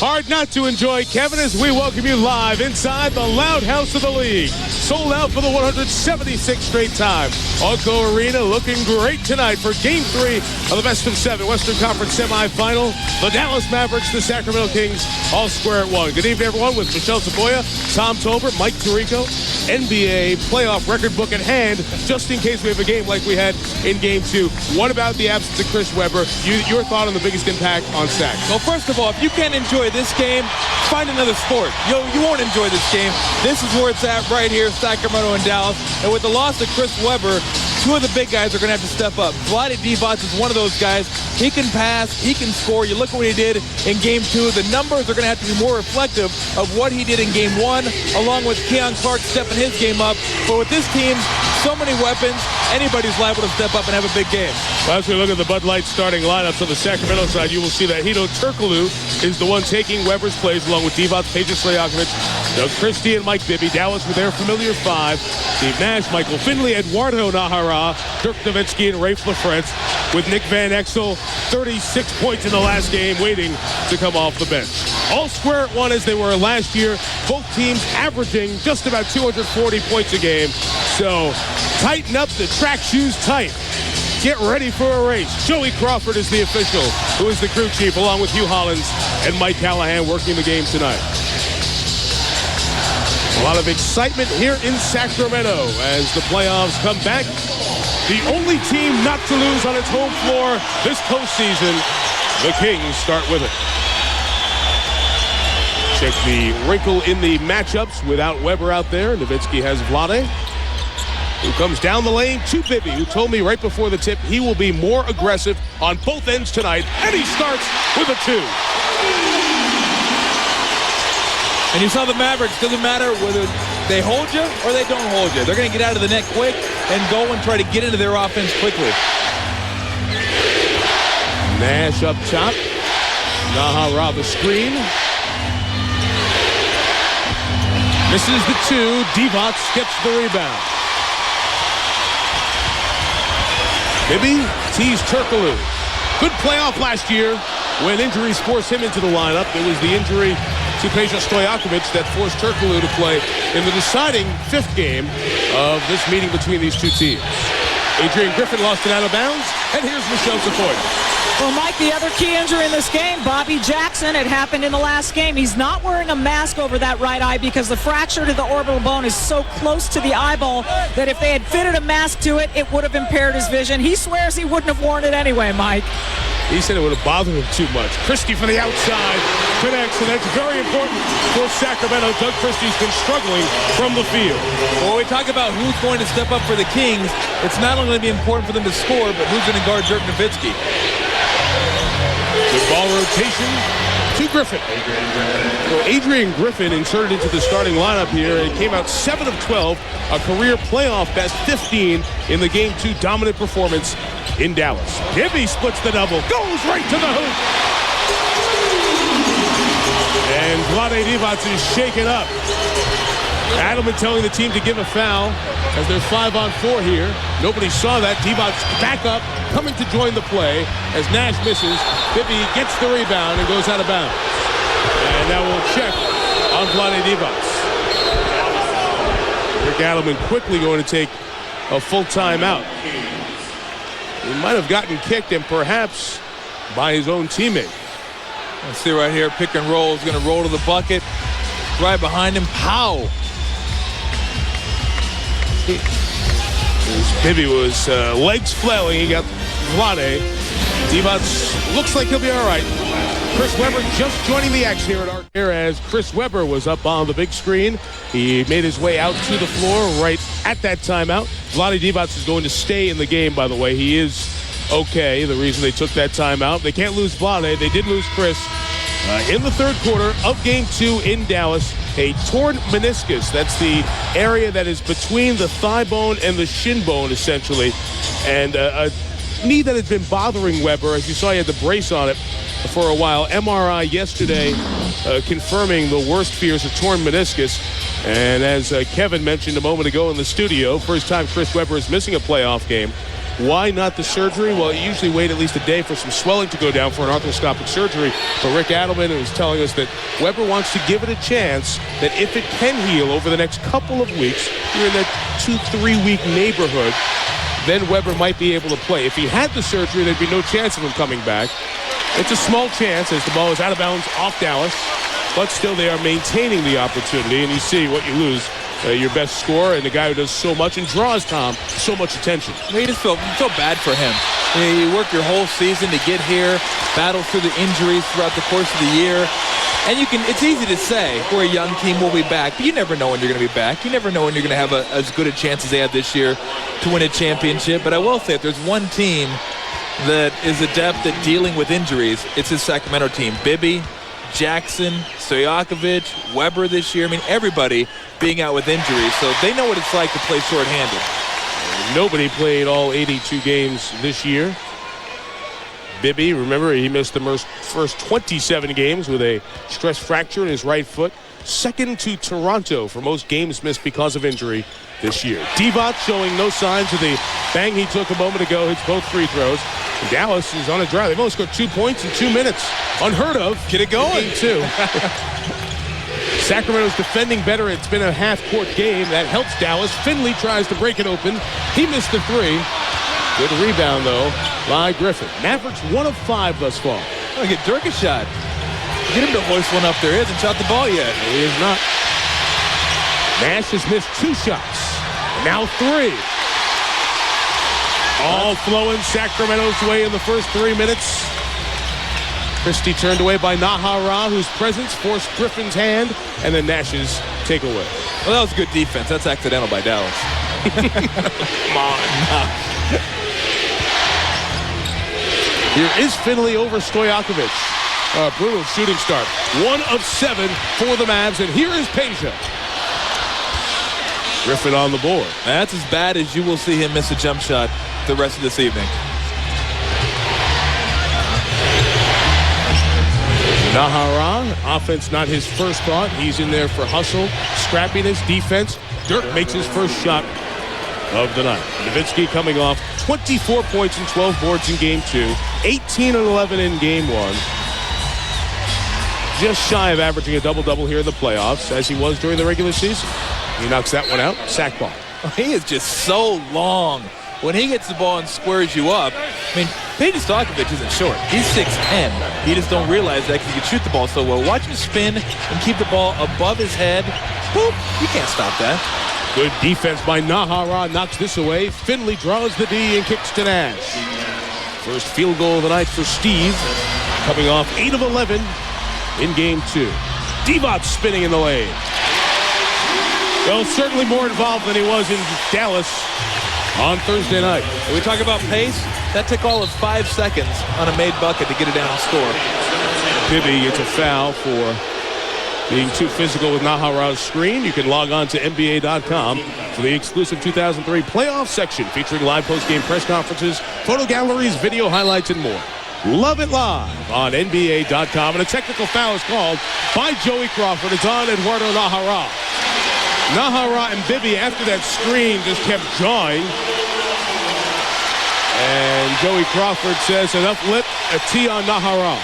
Hard not to enjoy, Kevin, as we welcome you live inside the loud house of the league. Sold out for the 176th straight time. ARCO Arena looking great tonight for Game 3 of the best-of-7 Western Conference semifinal. The Dallas Mavericks, the Sacramento Kings, all square at one. Good evening, everyone, with Michelle Taboya, Tom Tolbert, Mike Tirico. NBA playoff record book at hand, just in case we have a game like we had in Game 2. What about the absence of Chris Webber? Your thought on the biggest impact on Sac? Well, first of all, if you can't enjoy this game, find another sport. You won't enjoy this game. This is where it's at right here, Sacramento and Dallas. And with the loss of Chris Webber, two of the big guys are going to have to step up. Vlade Divac is one of those guys. He can pass. He can score. You look at what he did in Game 2. The numbers are going to have to be more reflective of what he did in Game 1, along with Keon Clark stepping his game up. But with this team, so many weapons, anybody's liable to step up and have a big game. Well, as we look at the Bud Light starting lineups on the Sacramento side, you will see that Hedo Turkoglu is the one taking Webber's plays, along with Divac, Peja Stojaković, Doug Christie, and Mike Bibby. Dallas with their familiar five: Steve Nash, Michael Finley, Eduardo Nahara, Dirk Nowitzki, and Rafe LaFrentz, with Nick Van Exel, 36 points in the last game, waiting to come off the bench. All square at one as they were last year. Both teams averaging just about 240 points a game. So tighten up the track shoes tight. Get ready for a race. Joey Crawford is the official, who is the crew chief, along with Hugh Hollins and Mike Callahan working the game tonight. A lot of excitement here in Sacramento as the playoffs come back. The only team not to lose on its home floor this postseason. The Kings start with it. Check the wrinkle in the matchups without Webber out there. Nowitzki has Vlade, who comes down the lane to Bibby, who told me right before the tip he will be more aggressive on both ends tonight. And he starts with a 2. And you saw the Mavericks. Doesn't matter whether they hold you or they don't hold you. They're going to get out of the net quick and go and try to get into their offense quickly. Nash up top. Nahara the screen. Misses the 2. Divac gets the rebound. Bibby tees Turkoglu. Good playoff last year when injuries forced him into the lineup. It was the injury to Peja Stojakovic that forced Turkoglu to play in the deciding 5th game of this meeting between these two teams. Adrian Griffin lost it out of bounds, and here's Michelle Taboya. Well, Mike, the other key injury in this game, Bobby Jackson. It happened in the last game. He's not wearing a mask over that right eye because the fracture to the orbital bone is so close to the eyeball that if they had fitted a mask to it, it would have impaired his vision. He swears he wouldn't have worn it anyway, Mike. He said it would have bothered him too much. Christie from the outside connects, and that's very important for Sacramento. Doug Christie's been struggling from the field. Well, we talk about who's going to step up for the Kings. It's not only going to be important for them to score, but who's going to guard Dirk Nowitzki. Good ball rotation to Griffin. So Adrian Griffin inserted into the starting lineup here and came out 7 of 12, a career playoff best 15 in the Game 2 dominant performance in Dallas. Bibby splits the double, goes right to the hoop. And Vlade Divac is shaken up. Adelman telling the team to give a foul as they're 5-on-4 here. Nobody saw that. Divac back up, coming to join the play as Nash misses. Bibby gets the rebound and goes out of bounds. And now we'll check on Vlade Divac. Rick Adelman quickly going to take a full timeout. He might have gotten kicked, and perhaps by his own teammate. Let's see right here, pick and roll. He's going to roll to the bucket. Right behind him, Powell. Bibby was legs flailing. He got Vlade. Divac looks like he'll be all right. Chris Webber just joining the action here at ARCO Arena as Chris Webber was up on the big screen. He made his way out to the floor right at that timeout. Vlade Divac is going to stay in the game, by the way. He is okay. The reason they took that timeout. They can't lose Vlade. They did lose Chris in the 3rd quarter of Game 2 in Dallas. A torn meniscus. That's the area that is between the thigh bone and the shin bone, essentially. And a knee that had been bothering Webber. As you saw, he had the brace on it for a while. MRI yesterday confirming the worst fears of torn meniscus. And as Kevin mentioned a moment ago in the studio, first time Chris Webber is missing a playoff game Why not the surgery? Well, you usually wait at least a day for some swelling to go down for an arthroscopic surgery. But Rick Adelman is telling us that Weber wants to give it a chance that if it can heal over the next couple of weeks, you're in the 2-3 week neighborhood, then Weber might be able to play. If he had the surgery, there'd be no chance of him coming back. It's a small chance as the ball is out of bounds off Dallas, but still they are maintaining the opportunity, and you see what you lose. Your best scorer and the guy who does so much and draws, Tom, so much attention. You just feel bad for him. You work your whole season to get here, battle through the injuries throughout the course of the year. And it's easy to say, we're a young team, we'll be back. But you never know when you're going to be back. You never know when you're going to have as good a chance as they had this year to win a championship. But I will say, if there's one team that is adept at dealing with injuries, it's his Sacramento team. Bibby, Jackson, Stojakovic, Weber this year. I mean, everybody being out with injuries, so they know what it's like to play shorthanded. Nobody played all 82 games this year. Bibby, remember, he missed the first 27 games with a stress fracture in his right foot. Second to Toronto for most games missed because of injury this year. Divac showing no signs of the bang he took a moment ago. Hits both free throws. And Dallas is on a drive. They've only scored 2 points in 2 minutes. Unheard of. Get it going. Game 2. Sacramento's defending better. It's been a half-court game. That helps Dallas. Finley tries to break it open. He missed the 3. Good rebound, though, by Griffin. Mavericks 1 of 5 thus far. Oh, get Dirk a shot. Get him to hoist one up there. He hasn't shot the ball yet. He is not. Nash has missed 2 shots. Now 3. All flowing Sacramento's way in the first 3 minutes. Christie turned away by Nahara, whose presence forced Griffin's hand, and then Nash's takeaway. Well, that was good defense. That's accidental by Dallas. Come on. Here is Finley over Stojakovic. Brutal shooting start. 1 of 7 for the Mavs, and here is Peja. Griffin on the board. That's as bad as you will see him miss a jump shot the rest of this evening. Nahara, offense not his first thought. He's in there for hustle, scrappiness, defense. Dirk makes his first shot of the night. Nowitzki coming off 24 points and 12 boards in game 2, 18 and 11 in game 1. Just shy of averaging a double-double here in the playoffs, as he was during the regular season. He knocks that one out. Sack ball. He is just so long. When he gets the ball and squares you up, I mean, Peja Stojakovic isn't short. He's 6'10". You just don't realize that because he can shoot the ball so well. Watch him spin and keep the ball above his head. Boop. You can't stop that. Good defense by Nahara. Knocks this away. Finley draws the D and kicks to Nash. First field goal of the night for Steve. Coming off 8 of 11 in game 2. Divac spinning in the lane. Well, certainly more involved than he was in Dallas on Thursday night. When we talk about pace, that took all of 5 seconds on a made bucket to get it down and score. Bibby gets a foul for being too physical with Nahara's screen. You can log on to NBA.com for the exclusive 2003 playoff section featuring live post-game press conferences, photo galleries, video highlights, and more. Love it live on NBA.com. And a technical foul is called by Joey Crawford. It's on Eduardo Nahara. Nahara and Bibby, after that screen, just kept jawing. And Joey Crawford says, enough lip, a T on Nahara.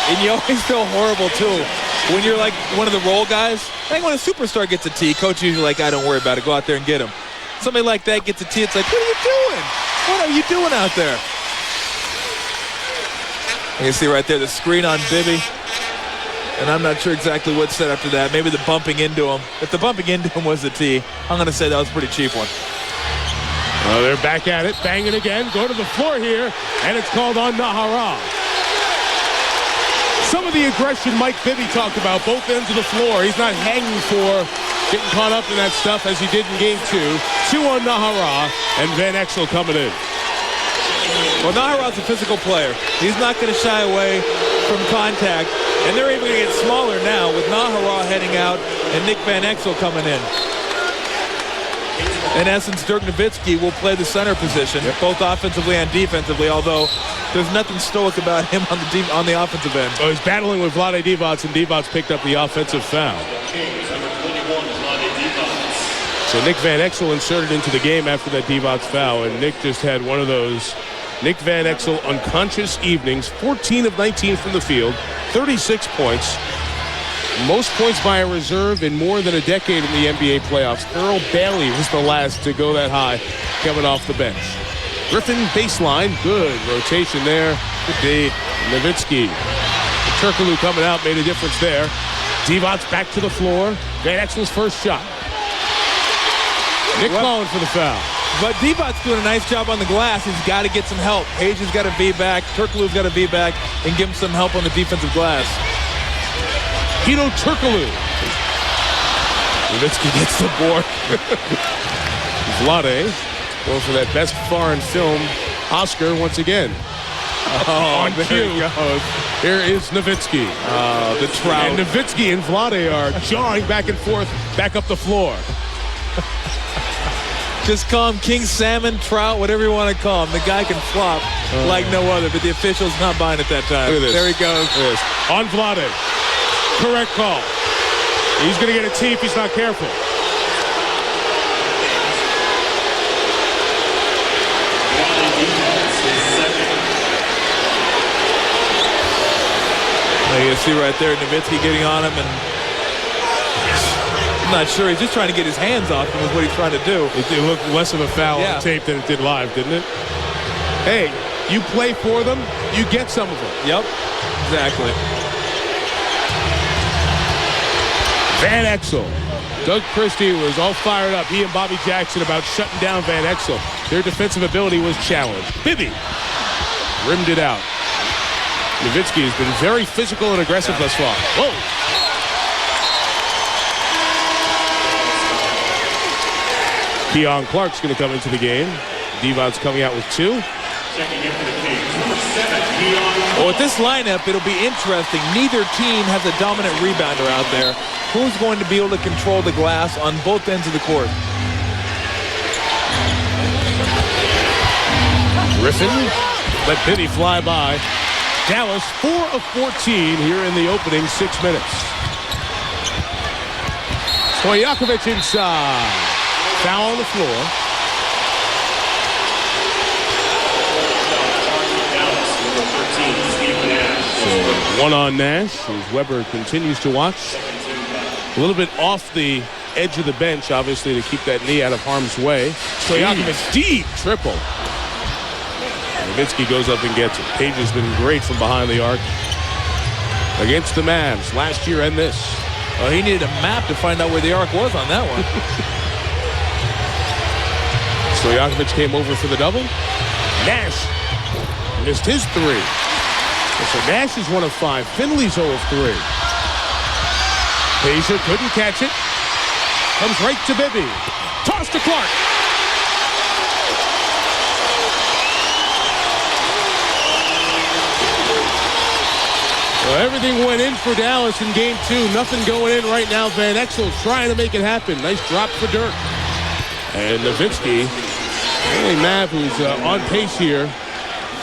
And you always feel horrible, too, when you're like one of the role guys. I think when a superstar gets a T, coach usually like, don't worry about it, go out there and get him. Somebody like that gets a T, it's like, what are you doing? What are you doing out there? You can see right there the screen on Bibby. And I'm not sure exactly what's said after that. Maybe the bumping into him. If the bumping into him was a T, I'm going to say that was a pretty cheap one. Well, they're back at it, banging again. Go to the floor here, and it's called on Nahara. Some of the aggression Mike Bibby talked about, both ends of the floor. He's not hanging for getting caught up in that stuff as he did in game 2. 2 on Nahara, and Van Exel coming in. Well, Nahara's a physical player. He's not going to shy away from contact. And they're even going to get smaller now with Nahara heading out and Nick Van Exel coming in. In essence, Dirk Nowitzki will play the center position, both offensively and defensively, although there's nothing stoic about him on the offensive end. Oh, he's battling with Vlade Divac, and Divac picked up the offensive foul. So Nick Van Exel inserted into the game after that Divac foul, and Nick just had one of those Nick Van Exel unconscious evenings. 14 of 19 from the field, 36 points. Most points by a reserve in more than a decade in the NBA playoffs. Earl Bailey was the last to go that high coming off the bench. Griffin baseline, good rotation there. Good Nowitzki. Turkoglu coming out made a difference there. Divac back to the floor. Van Exel's first shot. Nick calling for the foul. But Divac's doing a nice job on the glass. He's got to get some help. Peja's got to be back. Turkoglu's got to be back and give him some help on the defensive glass. Hedo Turkoglu. Nowitzki gets the board. Vlade going for that best foreign film Oscar once again. Oh, on cue. Here is Nowitzki. The trout. And Nowitzki and Vlade are jawing back and forth, back up the floor. Just call him King Salmon, Trout, whatever you want to call him. The guy can flop like no other, but the official's not buying it that time. Look at this. There he goes. On Vlade. Correct call. He's going to get a tee if he's not careful. You can see right there Nowitzki getting on him, and I'm not sure. He's just trying to get his hands off him is what he's trying to do. It looked less of a foul on tape than it did live, didn't it? Hey, you play for them, you get some of them. Yep, exactly. Van Exel. Doug Christie was all fired up. He and Bobby Jackson about shutting down Van Exel. Their defensive ability was challenged. Bibby rimmed it out. Nowitzki has been very physical and aggressive thus far. Whoa! Keon Clark's going to come into the game. Divac's coming out with 2. Well, with this lineup, it'll be interesting. Neither team has a dominant rebounder out there. Who's going to be able to control the glass on both ends of the court? Griffin let Bibby fly by. Dallas 4 of 14 here in the opening 6 minutes. Stojakovic inside. Foul on the floor. So 1 on Nash as Weber continues to watch. A little bit off the edge of the bench, obviously, to keep that knee out of harm's way. Stojakovic deep triple. Nowitzki goes up and gets it. Peja's been great from behind the arc against the Mavs last year and this. Well, he needed a map to find out where the arc was on that one. Stojakovic came over for the double. Nash missed his 3. So Nash is 1 of 5. Finley's 0 of 3. Peja couldn't catch it. Comes right to Bibby. Toss to Clark. Well, everything went in for Dallas in game 2. Nothing going in right now. Van Exel trying to make it happen. Nice drop for Dirk. And Nowitzki, only Mav who's on pace here.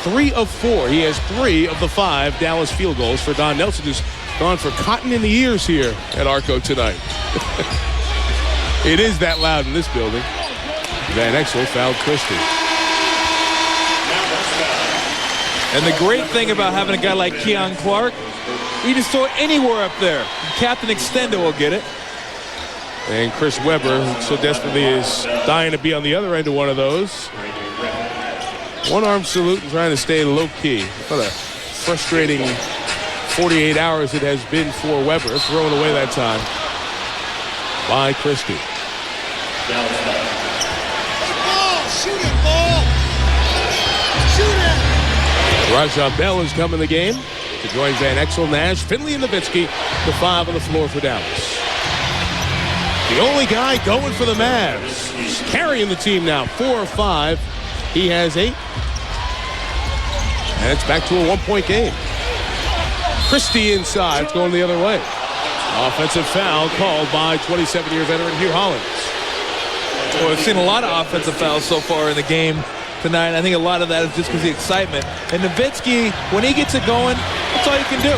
3 of 4. He has 3 of the 5 Dallas field goals for Don Nelson, who's gone for cotton in the ears here at ARCO tonight. It is that loud in this building. Van Exel fouled Christie. And the great thing about having a guy like Keon Clark, you just throw it anywhere up there. Captain Extendo will get it. And Chris Webber, who so desperately is dying to be on the other end of one of those. One-arm salute and trying to stay low-key. What a frustrating 48 hours it has been for Webber. Throwing away that time by Christie. Shoot it, ball! Shoot it! Raja Bell has come in the game to join Van Exel, Nash, Finley, and Nowitzki. The 5 on the floor for Dallas. The only guy going for the Mavs. He's carrying the team now. 4 of 5. He has 8. And it's back to a 1-point game. Christie inside. It's going the other way. Offensive foul called by 27-year veteran Hugh Hollins. Well, we've seen a lot of offensive fouls so far in the game tonight. I think a lot of that is just because of the excitement. And Nowitzki, when he gets it going, that's all you can do.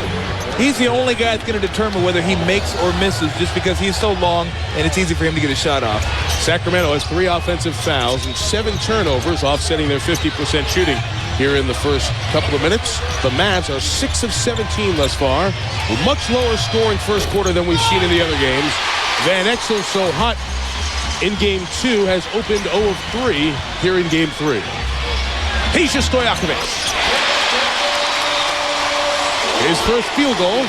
He's the only guy that's going to determine whether he makes or misses just because he's so long and it's easy for him to get a shot off. Sacramento has 3 offensive fouls and 7 turnovers, offsetting their 50% shooting here in the first couple of minutes. The Mavs are 6 of 17 thus far, with much lower scoring first quarter than we've seen in the other games. Van Exel, so hot in Game 2, has opened 0 of 3 here in Game 3. Peja Stojakovic. His first field goal.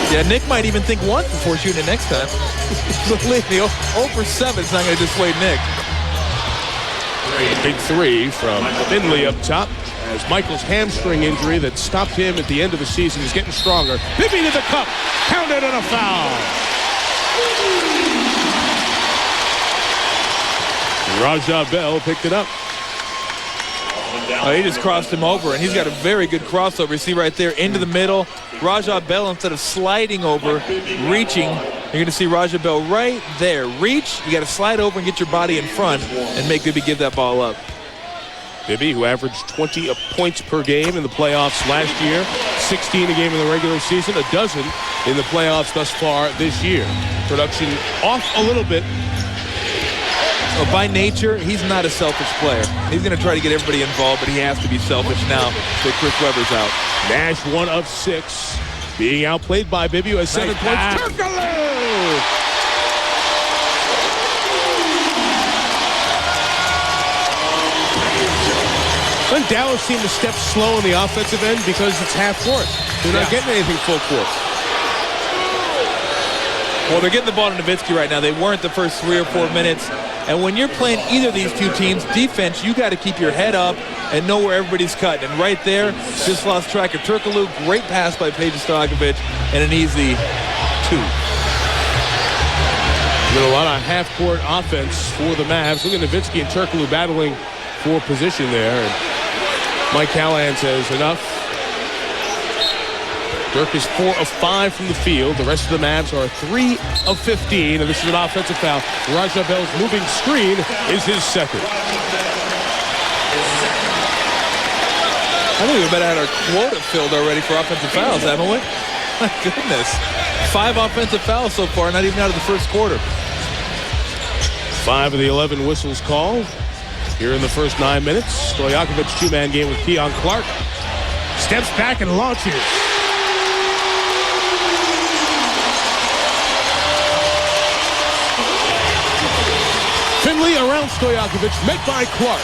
Yeah, Nick might even think once before shooting it next time. Believe me, 0 for 7 is not going to dissuade Nick. Big 3 from Finley up top, as Michael's hamstring injury that stopped him at the end of the season is getting stronger. Bibby to the cup, counted and a foul. Raja Bell picked it up. Oh, he just crossed him over, and he's got a very good crossover. You see right there, into the middle. Raja Bell, instead of sliding over, reaching, you're going to see Raja Bell right there. Reach, you got to slide over and get your body in front and make Bibby give that ball up. Bibby, who averaged 20 points per game in the playoffs last year, 16 a game in the regular season, a dozen in the playoffs thus far this year. Production off a little bit. Well, by nature, he's not a selfish player. He's going to try to get everybody involved, but he has to be selfish now that Chris Webber's out. Nash 1 of 6, being outplayed by Bibby, who has 7 points. Turkoglu! Then Dallas seemed to step slow on the offensive end because it's half court. They're not getting anything full court. Well, they're getting the ball to Nowitzki right now. They weren't the first 3 or 4 minutes. And when you're playing either of these two teams, defense, you got to keep your head up and know where everybody's cut. And right there, just lost track of Turkoglu. Great pass by Peja Stojakovic, and an easy 2. Been a lot of half-court offense for the Mavs. Look at Nowitzki and Turkoglu battling for position there. And Mike Callahan says enough. Dirk is 4 of 5 from the field. The rest of the Mavs are 3 of 15, and this is an offensive foul. Raja Bell's moving screen is his second. I think we better have our quota filled already for offensive fouls, haven't we? My goodness. 5 offensive fouls so far, not even out of the first quarter. 5 of the 11 whistles called here in the first 9 minutes. Stojakovic 2-man game with Keon Clark. Steps back and launches. Finley around Stojakovic, met by Clark.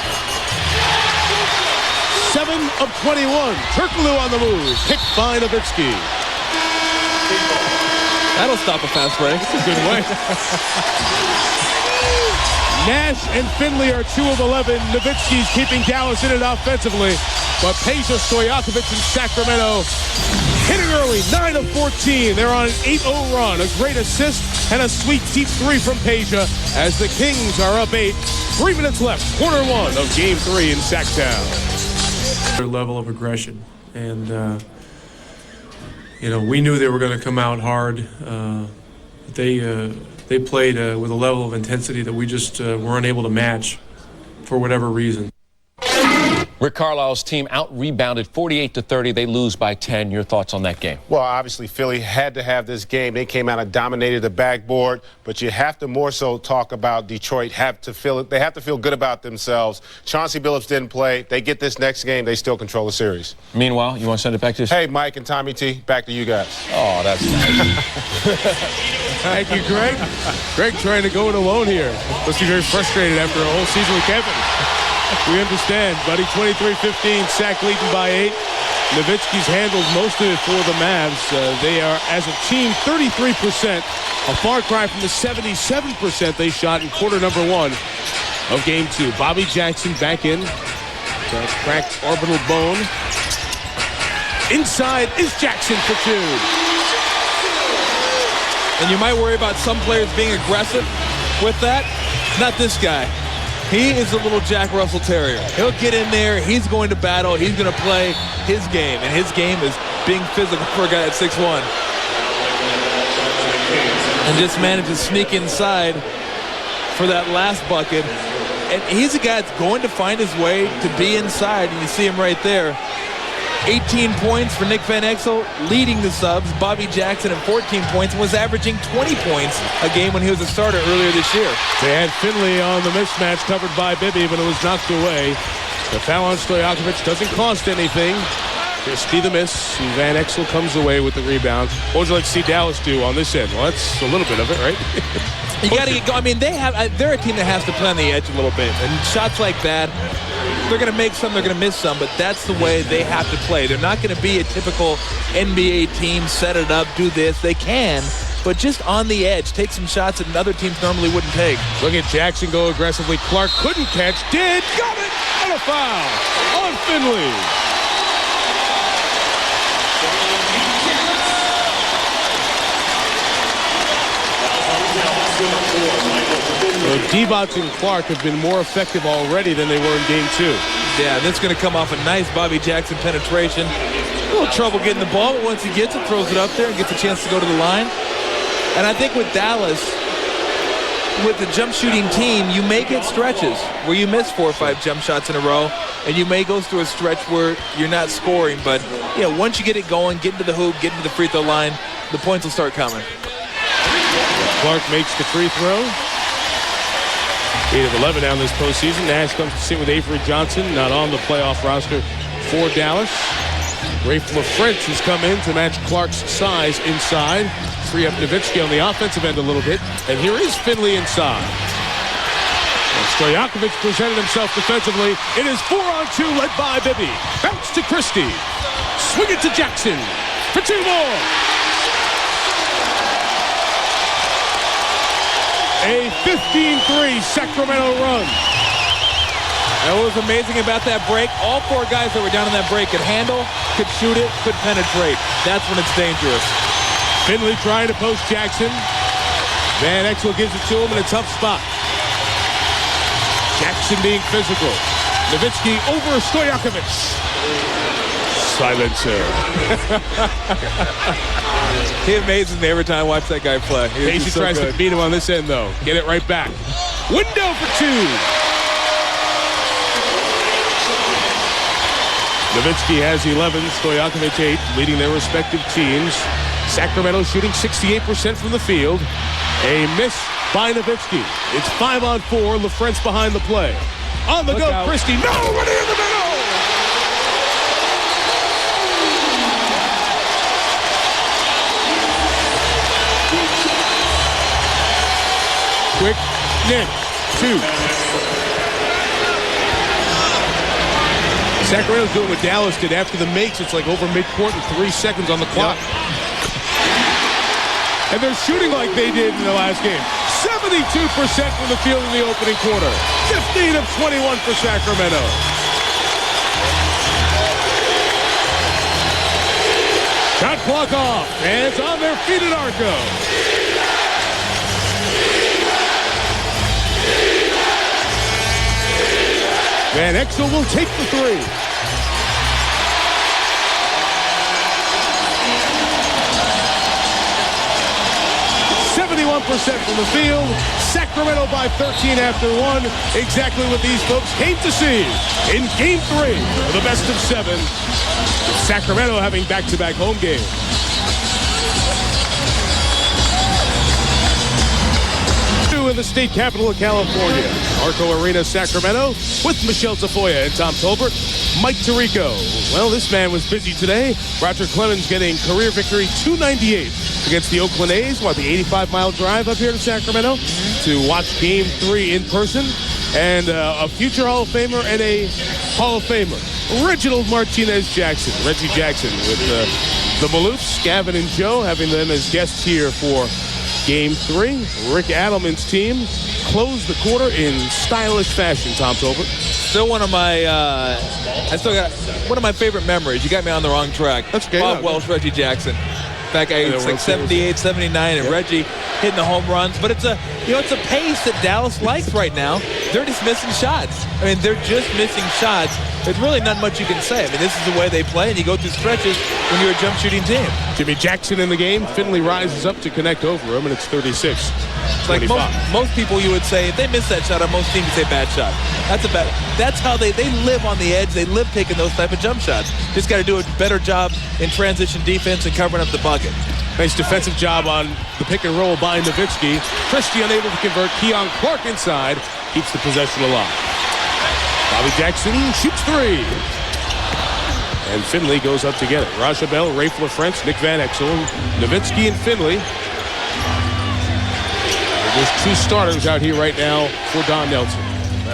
7 of 21. Turkoglu on the move. Kicked by Nowitzki. That'll stop a fast break. That's a good way. Nash and Finley are 2 of 11. Nowitzki's keeping Dallas in it offensively. But Peja Stojakovic in Sacramento hitting early, 9 of 14. They're on an 8-0 run. A great assist and a sweet deep 3 from Peja as the Kings are up 8. 3 minutes left, quarter 1 of Game 3 in Sacktown. Their level of aggression, and we knew they were going to come out hard. They played with a level of intensity that we just were unable to match for whatever reason. Rick Carlisle's team out-rebounded 48-30. They lose by 10. Your thoughts on that game? Well, obviously, Philly had to have this game. They came out and dominated the backboard, but you have to more so talk about Detroit. They have to feel good about themselves. Chauncey Billups didn't play. They get this next game. They still control the series. Meanwhile, you want to send it back to us? Hey, Mike and Tommy T, back to you guys. Oh, that's nice. Thank you, Greg. Greg trying to go it alone here. Must be very frustrated after a whole season with Kevin. We understand, buddy. 23-15, Sac leading by 8. Nowitzki's handled most of it for the Mavs. They are, as a team, 33%. A far cry from the 77% they shot in quarter number 1 of Game 2. Bobby Jackson back in. Cracked orbital bone. Inside is Jackson for 2. And you might worry about some players being aggressive with that. Not this guy. He is a little Jack Russell Terrier. He'll get in there. He's going to battle. He's going to play his game. And his game is being physical for a guy at 6'1". And just managed to sneak inside for that last bucket. And he's a guy that's going to find his way to be inside. And you see him right there. 18 points for Nick Van Exel, leading the subs. Bobby Jackson at 14 points and was averaging 20 points a game when he was a starter earlier this year. They had Finley on the mismatch covered by Bibby, but it was knocked away. The foul on Stojakovic doesn't cost anything. Christie the miss. Van Exel comes away with the rebound. What would you like to see Dallas do on this end? Well, that's a little bit of it, right? You got to get going. I mean, they're a team that has to play on the edge a little bit. And shots like that, they're going to make some, they're going to miss some, but that's the way they have to play. They're not going to be a typical NBA team, set it up, do this. They can, but just on the edge, take some shots that other teams normally wouldn't take. Look at Jackson go aggressively. Clark couldn't catch, did, got it, and a foul on Finley. So Divac and Clark have been more effective already than they were in game 2. Yeah, that's going to come off a nice Bobby Jackson penetration. A little trouble getting the ball, but once he gets it, throws it up there and gets a chance to go to the line. And I think with Dallas, with the jump shooting team, you may get stretches where you miss 4 or 5 jump shots in a row, and you may go through a stretch where you're not scoring. But, once you get it going, get into the hoop, get into the free throw line, the points will start coming. Clark makes the free throw. 8 of 11 down this postseason. Nash comes to sit with Avery Johnson, not on the playoff roster for Dallas. Rafe LaFrentz has come in to match Clark's size inside. Free up Nowitzki on the offensive end a little bit. And here is Finley inside. And Stojakovic presented himself defensively. It is 4-on-2 led by Bibby. Bounce to Christie. Swing it to Jackson for 2 more. A 15-3 Sacramento run. And what was amazing about that break, all 4 guys that were down in that break could handle, could shoot it, could penetrate. That's when it's dangerous. Finley trying to post Jackson. Van Exel gives it to him in a tough spot. Jackson being physical. Nowitzki over Stojakovic. Silencer. He amazes me every time I watch that guy play. Casey tries to beat him on this end, though. Get it right back. Window for 2. Nowitzki has 11, Stojakovic 8, leading their respective teams. Sacramento shooting 68% from the field. A miss by Nowitzki. It's 5-on-4. LaFrentz behind the play. On the go, Christie. Nobody in the middle. Quick, Nick, 2. Sacramento's doing what Dallas did after the makes. It's like over midcourt and 3 seconds on the clock. Yep. And they're shooting like they did in the last game. 72% from the field in the opening quarter. 15 of 21 for Sacramento. Shot clock off, and it's on their feet at ARCO. Van Exel will take the 3. from the field. Sacramento by 13 after 1. Exactly what these folks came to see in Game 3 of the best of 7. With Sacramento having back-to-back home games. In the state capital of California, ARCO Arena, Sacramento, with Michelle Tafoya and Tom Tolbert. Mike Tirico. Well, this man was busy today. Roger Clemens getting career victory 298 against the Oakland A's. What, the 85-mile drive up here to Sacramento to watch Game 3 in person. And a future Hall of Famer and a Hall of Famer, Reginald Martinez Jackson. Reggie Jackson with the Maloofs, Gavin and Joe, having them as guests here for Game 3. Rick Adelman's team closed the quarter in stylish fashion, Tom Tolbert. Still one of my, I still got one of my favorite memories. You got me on the wrong track. That's okay. Bob Welsh, Reggie Jackson. Back it's like 78, 79, and Reggie hitting the home runs. But it's a, it's a pace that Dallas likes right now. They're just missing shots. I mean, they're just missing shots. There's really not much you can say. I mean, this is the way they play, and you go through stretches when you're a jump shooting team. Jimmy Jackson in the game. Finley rises up to connect over him, and it's 36. Like most people, you would say, if they miss that shot, on most teams would say bad shot. That's how they live on the edge. They live taking those type of jump shots. Just got to do a better job in transition defense and covering up the bucket. Nice defensive job on the pick and roll by Nowitzki. Christie unable to convert. Keon Clark inside keeps the possession alive. Bobby Jackson shoots three. And Finley goes up to get it. Raja Bell, Ray LaFrance, Nick Van Exel, Nowitzki, and Finley. There's two starters out here right now for Don Nelson.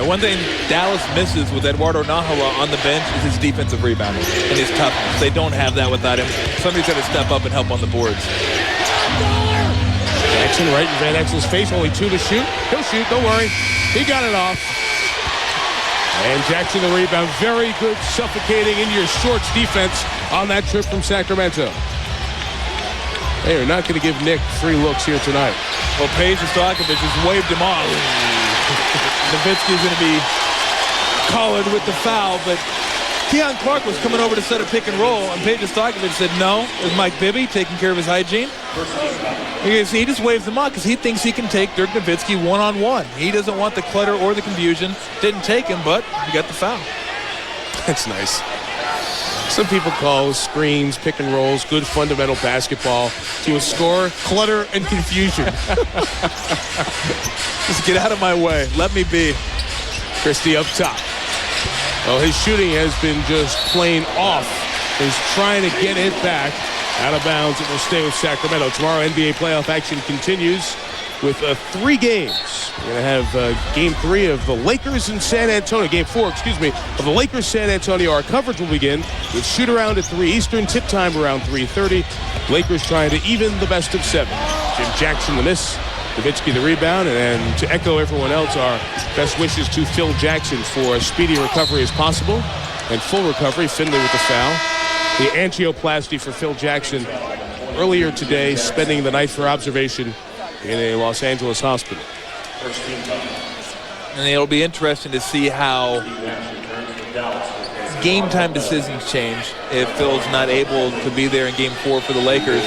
One thing Dallas misses with Eduardo Nahara on the bench is his defensive rebounding and his toughness. They don't have that without him. Somebody's got to step up and help on the boards. Jackson right in Van Exel's face. Only two to shoot. He'll shoot. Don't worry. He got it off. And Jackson the rebound. Very good suffocating in your shorts defense on that trip from Sacramento. They are not going to give Nick free looks here tonight. Well, Peja Stojakovic just waved him off. Nowitzki's going to be collared with the foul, but Keon Clark was coming over to set a pick and roll, and Peja Stojakovic said no. It was Mike Bibby taking care of his hygiene. He just waves him off because he thinks he can take Dirk Nowitzki one-on-one. He doesn't want the clutter or the confusion. Didn't take him, but he got the foul. That's nice. Some people call screens, pick and rolls, good fundamental basketball. To a score, clutter and confusion. Just get out of my way. Let me be. Christie up top. Well, his shooting has been just plain off. He's trying to get it back. Out of bounds. It will stay with Sacramento. Tomorrow, NBA playoff action continues with 3 games. We're going to have game 3 of the Lakers in San Antonio. Game 4, excuse me, of the Lakers San Antonio. Our coverage will begin with shoot around at 3 Eastern, tip time around 3:30. Lakers trying to even the best of 7. Jim Jackson the miss, Nowitzki the rebound, and to echo everyone else, our best wishes to Phil Jackson for a speedy recovery as possible and full recovery. Finley with the foul. The angioplasty for Phil Jackson earlier today, spending the night for observation in a Los Angeles hospital. And it'll be interesting to see how game time decisions change if Phil's not able to be there in game 4 for the Lakers.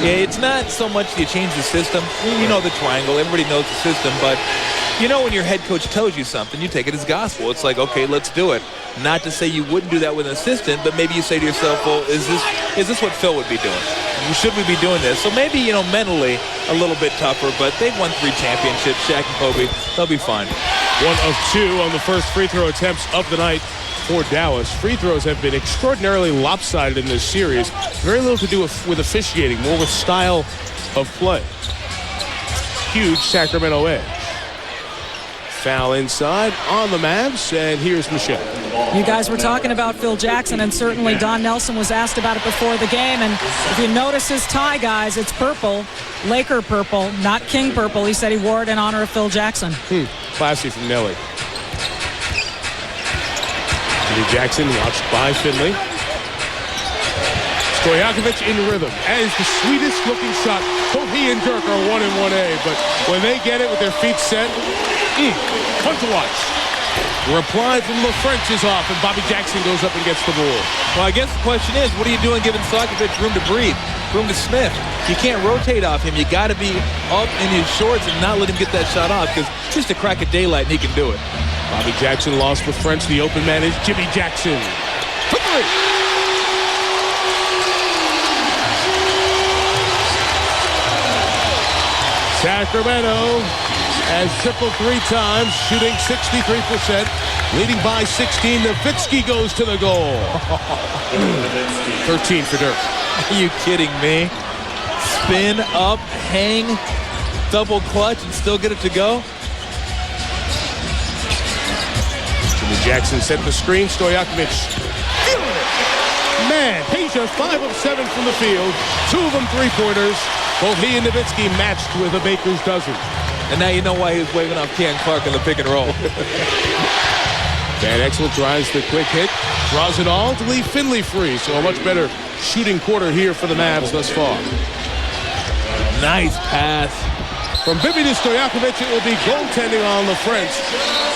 Yeah, it's not so much you change the system. You know the triangle. Everybody knows the system. But you know when your head coach tells you something, you take it as gospel. It's like, okay, let's do it. Not to say you wouldn't do that with an assistant, but maybe you say to yourself, well, is this what Phil would be doing? Should we be doing this? So maybe, mentally a little bit tougher, but they've won 3 championships, Shaq and Kobe. They'll be fine. 1 of 2 on the first free throw attempts of the night for Dallas. Free throws have been extraordinarily lopsided in this series. Very little to do with officiating, more with style of play. Huge Sacramento edge. Foul inside on the Mavs, and here's Michelle. You guys were talking about Phil Jackson, and certainly Don Nelson was asked about it before the game. And if you notice his tie, guys, it's purple, Laker purple, not King purple. He said he wore it in honor of Phil Jackson. Classy from Nelly. Andy Jackson watched by Finley. Stojakovic in rhythm. That is the sweetest looking shot. Both he and Dirk are 1 and 1A, but when they get it with their feet set, fun to watch. The reply from LaFrance is off, and Bobby Jackson goes up and gets the ball. Well, I guess the question is, what are you doing giving Stojakovic room to breathe, room to sniff? You can't rotate off him. You got to be up in his shorts and not let him get that shot off, because just a crack of daylight, and he can do it. Bobby Jackson lost LaFrance. The open man is Jimmy Jackson. For 3. Sacramento has tripled 3 times, shooting 63%, leading by 16. Nowitzki goes to the goal. 13 for Dirk. Are you kidding me? Spin up, hang, double clutch, and still get it to go? Jimmy Jackson set the screen. Stojakovic. Man, Peja 5 of 7 from the field. 2 of them 3-pointers. Both he and Nowitzki matched with a baker's dozen. And now you know why he was waving off Keon Clark in the pick and roll. Van Exel tries the quick hit, draws it all to leave Finley free. So a much better shooting quarter here for the Mavs thus far. Nice pass. From Bibby to Stojakovic, it will be goaltending on LaFrance.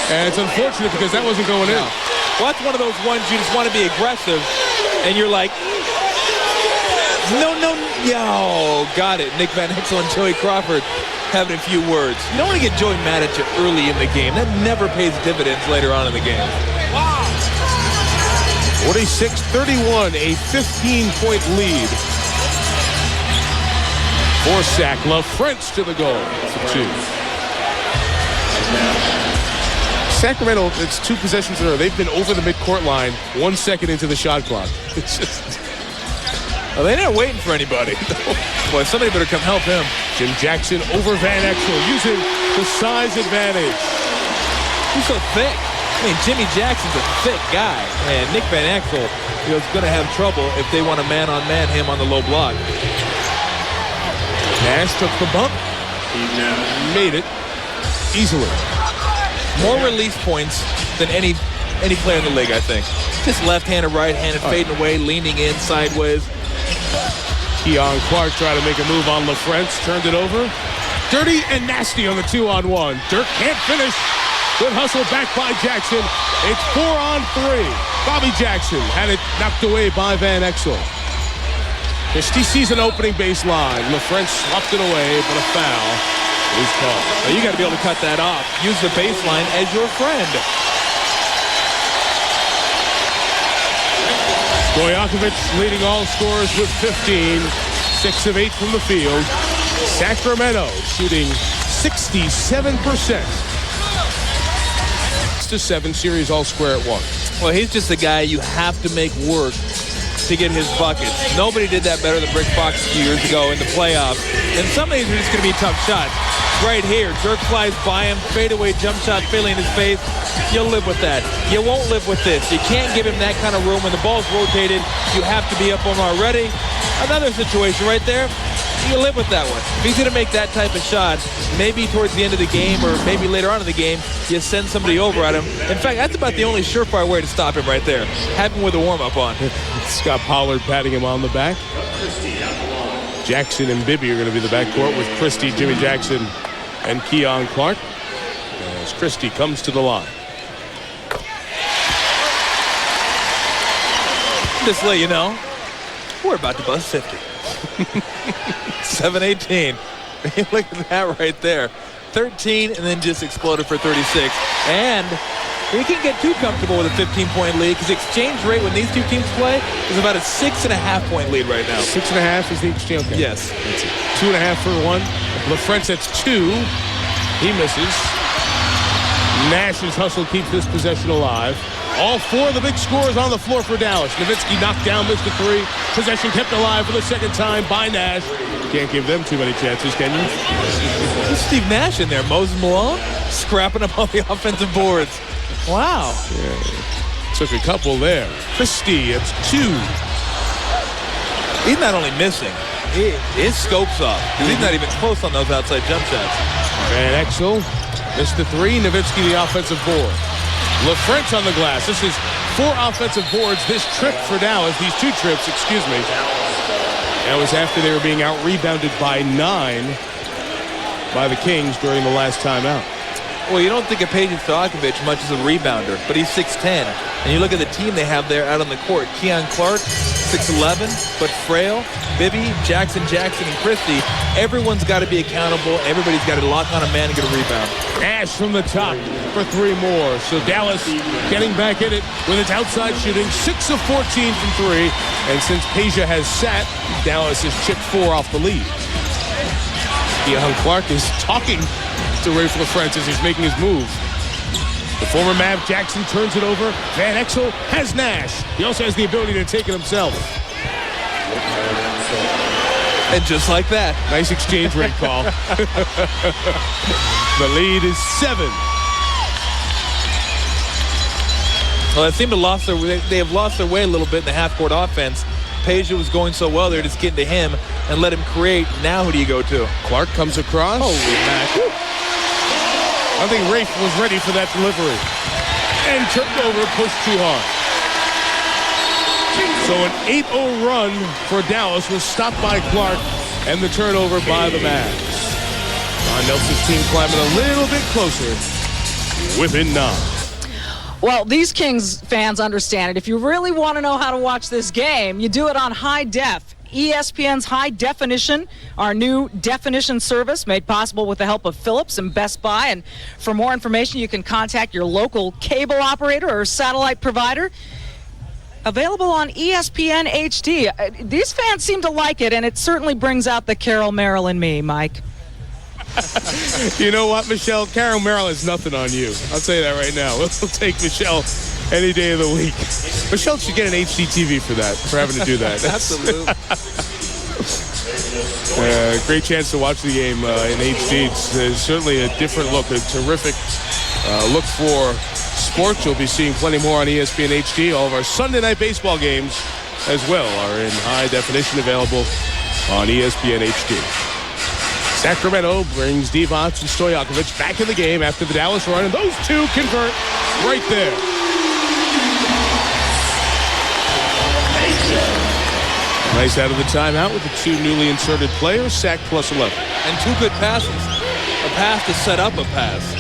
And it's unfortunate because that wasn't going in. Well, that's one of those ones you just want to be aggressive, and you're like, no, yo, got it. Nick Van Exel and Joey Crawford. having a few words. You don't want to get Joey mad at you early in the game. That never pays dividends later on in the game. 46-31, a 15-point lead. For Sac, LaFrentz to the goal. It's a 2. Sacramento, it's 2 possessions in a row. They've been over the midcourt line 1 second into the shot clock. It's just... Well, they're not waiting for anybody. Boy, somebody better come help him. Jim Jackson over Van Exel using the size advantage. He's so thick. I mean, Jimmy Jackson's a thick guy. And Nick Van Exel, is going to have trouble if they want to man-on-man him on the low block. Nash took the bump. Made it easily. More release points than any player in the league, I think. Just left-handed, right-handed, fading away, leaning in, sideways. Keon Clark tried to make a move on LaFrentz, turned it over. Dirty and nasty on the 2-on-1. Dirk can't finish. Good hustle back by Jackson. It's 4-on-3. Bobby Jackson had it knocked away by Van Exel. Christie sees an opening baseline. LaFrentz slopped it away, but a foul is called. Well, you got to be able to cut that off. Use the baseline as your friend. Stojakovic leading all scorers with 15. 6 of 8 from the field. Sacramento shooting 67%. 6-7 series all square at 1. Well, he's just a guy you have to make work to get his buckets. Nobody did that better than Rick Fox a few years ago in the playoffs. And some of these are just going to be tough shots. Right here, Dirk flies by him, fadeaway jump shot failing in his face. You'll live with that. You won't live with this. You can't give him that kind of room. When the ball's rotated, you have to be up on him already. Another situation right there, you live with that one. If he's going to make that type of shot, maybe towards the end of the game or maybe later on in the game, you send somebody over at him. In fact, that's about the only surefire way to stop him right there. Have him with a warm-up on. Scott Pollard patting him on the back. Jackson and Bibby are going to be the backcourt with Christie, Jimmy Jackson, and Keon Clark as Christie comes to the line. Just to let you know, we're about to bust 50. 7-18. Look at that right there. 13 and then just exploded for 36. And we can get too comfortable with a 15-point lead because the exchange rate when these two teams play is about a 6.5-point lead right now. 6.5 is the exchange. Okay. Yes. 2.5 for one. LaFrentz, that's 2. He misses. Nash's hustle keeps this possession alive. All 4 of the big scorers on the floor for Dallas. Nowitzki knocked down, missed a 3. Possession kept alive for the second time by Nash. Can't give them too many chances, can you? There's Steve Nash in there. Moses Malone scrapping up on the offensive boards. Wow. Yeah. Took a couple there. Christie, it's 2. He's not only missing, his scope's off. He's not even close on those outside jump shots. Van Exel missed the 3. Nowitzki the offensive board. LaFrentz on the glass. This is 4 offensive boards this trip for Dallas. These 2 trips, excuse me. That was after they were being out-rebounded by 9 by the Kings during the last timeout. Well, you don't think of Peja Stojakovic much as a rebounder, but he's 6'10". And you look at the team they have there out on the court. Keon Clark, 6'11", but frail. Bibby, Jackson, and Christie. Everyone's got to be accountable. Everybody's got to lock on a man and get a rebound. Nash from the top for 3 more. So Dallas getting back in it with its outside shooting. 6 of 14 from 3. And since Peja has sat, Dallas has chipped 4 off the lead. Keon Clark is talking to Rafe LaFrentz as he's making his move. The former Mav Jackson turns it over. Van Exel has Nash. He also has the ability to take it himself. And just like that. Nice exchange rate call. The lead is 7. Well, it seemed to they have lost their way a little bit in the half-court offense. Peja was going so well, they're just getting to him and let him create. Now who do you go to? Clark comes across. Holy mackerel. I think Rafe was ready for that delivery. And tripped over, pushed too hard. So an 8-0 run for Dallas was stopped by Clark and the turnover by the Mavs. Don Nelson's team climbing a little bit closer within 9. Well, these Kings fans understand it. If you really want to know how to watch this game, you do it on high def. ESPN's High Definition, our new definition service made possible with the help of Philips and Best Buy. And for more information, you can contact your local cable operator or satellite provider. Available on ESPN HD. These fans seem to like it, and it certainly brings out the Carol Merrill in me, Mike. You know what, Michelle? Carol Merrill is nothing on you. I'll tell you that right now. We'll take Michelle any day of the week. Michelle should get an HDTV for that, for having to do that. Absolutely. Great chance to watch the game in HD. It's certainly a different look, a terrific look for sports. You'll be seeing plenty more on ESPN HD. All of our Sunday night baseball games as well are in high definition, available on ESPN HD. Sacramento brings Divac and Stojakovic back in the game after the Dallas run, and those two convert right there. Nice out of the timeout with the two newly inserted players, sack plus 11. And two good passes. A pass to set up a pass.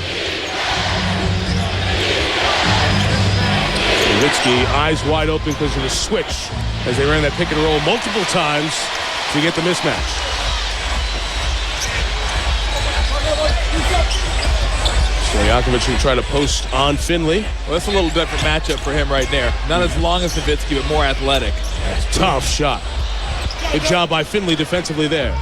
Nowitzki, eyes wide open because of the switch as they ran that pick and roll multiple times to get the mismatch. Stojakovic will try to post on Finley. Well, that's a little different matchup for him right there. Not as long as Nowitzki, but more athletic. Tough shot. Good job by Finley defensively there.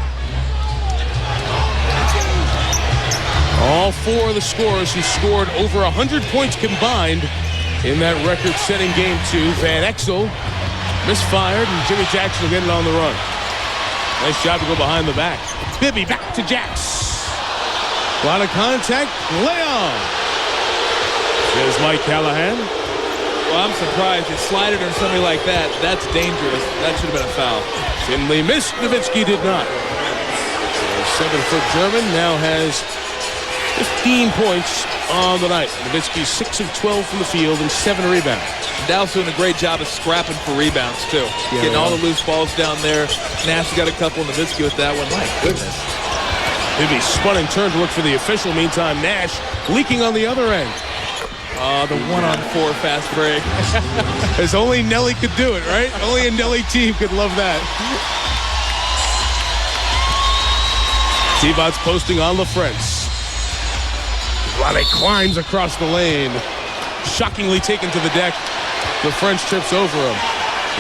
All four of the scorers who scored over 100 points combined in that record-setting game 2. Van Exel misfired, and Jimmy Jackson will get it on the run. Nice job to go behind the back. Bibby back to Jax. A lot of contact. Lay on. There's Mike Callahan. Well, I'm surprised. You slide it or something like that. That's dangerous. That should have been a foul. Finley missed. Nowitzki did not. The 7-foot German now has 15 points on the night. Nowitzki 6 of 12 from the field and 7 rebounds. Dallas doing a great job of scrapping for rebounds, too. Getting all the loose balls down there. Nash got a couple. Nowitzki with that one. My goodness. Bibby spun and turned to look for the official. Meantime, Nash leaking on the other end. The 1-on-4 fast break. As only Nelly could do it, right? Only a Nelly team could love that. Divac's posting on LaFrance. Vlade climbs across the lane. Shockingly taken to the deck. LaFrance trips over him.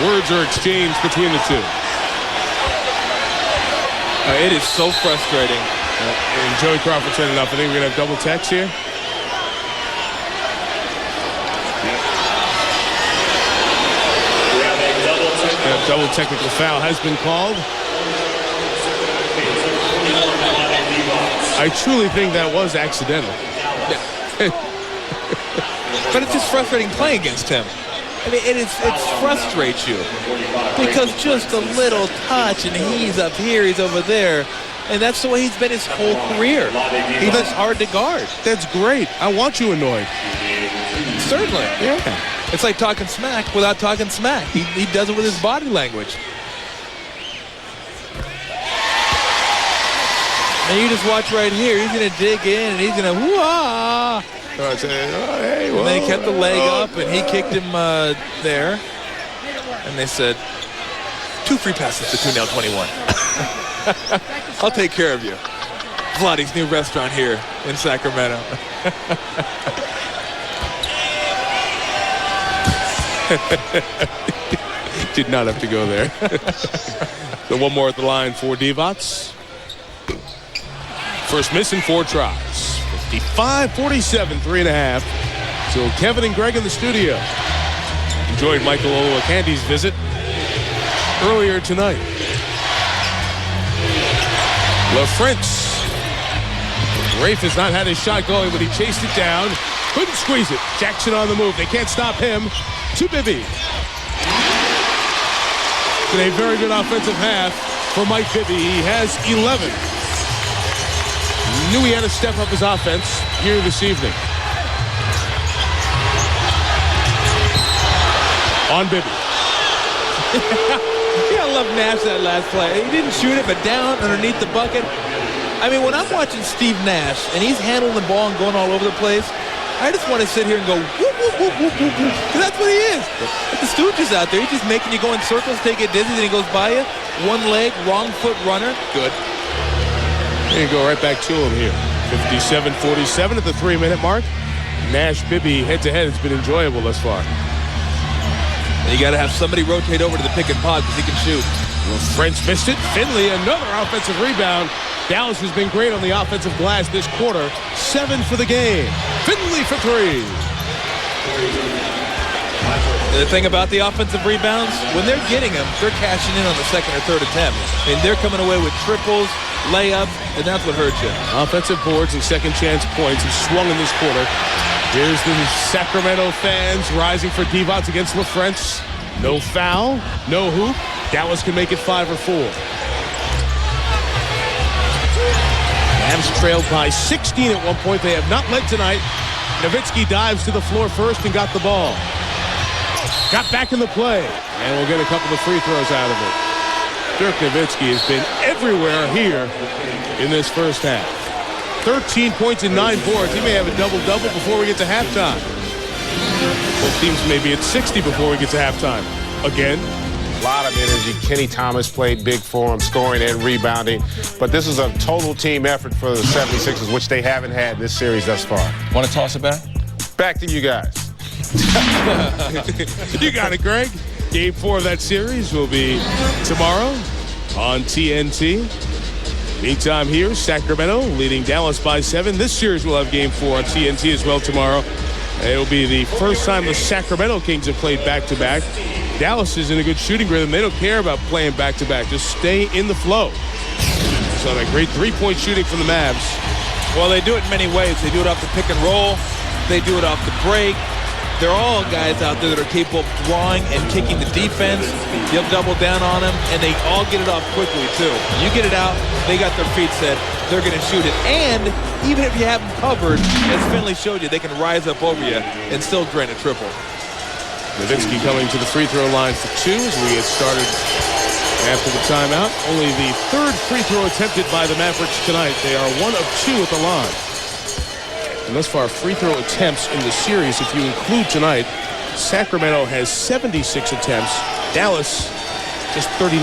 Words are exchanged between the two. It is so frustrating. And Joey Crawford said enough. I think we're going to have double text here. Double technical foul has been called. I truly think that was accidental. But it's just frustrating playing against him. I mean, it frustrates you because just a little touch and he's up here, he's over there. And that's the way he's been his whole career. He's just hard to guard. That's great. I want you annoyed. Certainly. Yeah. It's like talking smack without talking smack. He does it with his body language. And you just watch right here. He's going to dig in and he's going to whoa. And then he kept the leg up and he kicked him there. And they said, 2 free passes to 2-21. I'll take care of you. Vlade's new restaurant here in Sacramento. Did not have to go there. So one more at the line for Divac. First miss in 4 tries. 55-47, 3.5. So Kevin and Greg in the studio. Enjoyed Michael Olowokandji's visit earlier tonight. LaFrance. Rafe has not had his shot going, but he chased it down. Couldn't squeeze it. Jackson on the move. They can't stop him. To Bibby. It's been a very good offensive half for Mike Bibby. He has 11. Knew he had to step up his offense here this evening. On Bibby. Yeah, I love Nash that last play. He didn't shoot it, but down underneath the bucket. I mean, when I'm watching Steve Nash and he's handling the ball and going all over the place, I just want to sit here and go, whoop, whoop, whoop, whoop, whoop, whoop. Because that's what he is. Like the Stooges out there, he's just making you go in circles, take it dizzy, then he goes by you. one leg, wrong foot runner. Good. There you go, right back to him here. 57-47 at the 3-minute mark. Nash, Bibby, head-to-head has been enjoyable thus far. And you got to have somebody rotate over to the pick and pod because he can shoot. Well, French missed it. Finley, another offensive rebound. Dallas has been great on the offensive glass this quarter. 7 for the game. Finley for 3. The thing about the offensive rebounds, when they're getting them, they're cashing in on the second or third attempt. I mean, they're coming away with triples, layups, and that's what hurts you. Offensive boards and second chance points have swung in this quarter. Here's the Sacramento fans rising for Divac against LaFrentz. No foul, no hoop. Dallas can make it 5 or 4. Mavs trailed by 16 at one point. They have not led tonight. Nowitzki dives to the floor first and got the ball. Got back in the play, and we'll get a couple of free throws out of it. Dirk Nowitzki has been everywhere here in this first half. 13 points and 9 boards. He may have a double-double before we get to halftime. Both teams may be at 60 before we get to halftime. Again. A lot of energy. Kenny Thomas played big for him, scoring and rebounding. But this is a total team effort for the 76ers, which they haven't had this series thus far. Want to toss it back? Back to you guys. You got it, Greg. Game 4 of that series will be tomorrow on TNT. Meantime here, Sacramento leading Dallas by 7. This series will have Game 4 on TNT as well tomorrow. It'll be the first time the Sacramento Kings have played back-to-back. Dallas is in a good shooting rhythm. They don't care about playing back-to-back. Just stay in the flow. So that great three-point shooting from the Mavs. Well, they do it in many ways. They do it off the pick and roll. They do it off the break. They're all guys out there that are capable of drawing and kicking the defense. They'll double down on them, and they all get it off quickly, too. You get it out, they got their feet set, they're going to shoot it. And even if you have them covered, as Finley showed you, they can rise up over you and still drain a triple. Nowitzki coming to the free throw line for 2 as we get started after the timeout. Only the 3rd free throw attempted by the Mavericks tonight. They are 1 of 2 at the line. And thus far, free throw attempts in the series, if you include tonight, Sacramento has 76 attempts. Dallas just 39.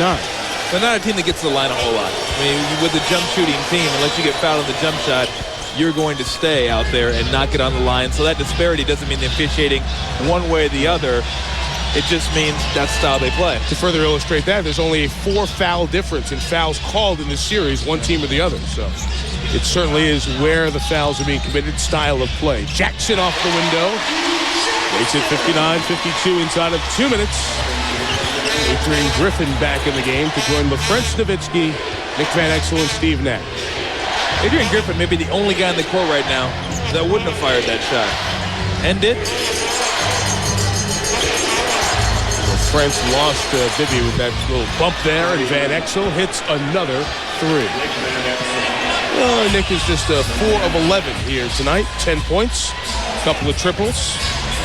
They're not a team that gets to the line a whole lot. I mean, with a jump shooting team, unless you get fouled on the jump shot, you're going to stay out there and not get on the line. So that disparity doesn't mean they're officiating one way or the other. It just means that's the style they play. To further illustrate that, there's only a 4 foul difference in fouls called in this series, one team or the other. So it certainly is where the fouls are being committed, style of play. Jackson off the window. Makes it 59-52 inside of 2 minutes. Adrian Griffin back in the game to join LaFrentz, Nowitzki, Nick Van Exel, and Steve Nash. Adrian Griffin may be the only guy in the court right now that wouldn't have fired that shot. And did. LaFrentz lost Bibby with that little bump there, and Van Exel hits another 3. Well, Nick is just 4 of 11 here tonight. 10 points, a couple of triples.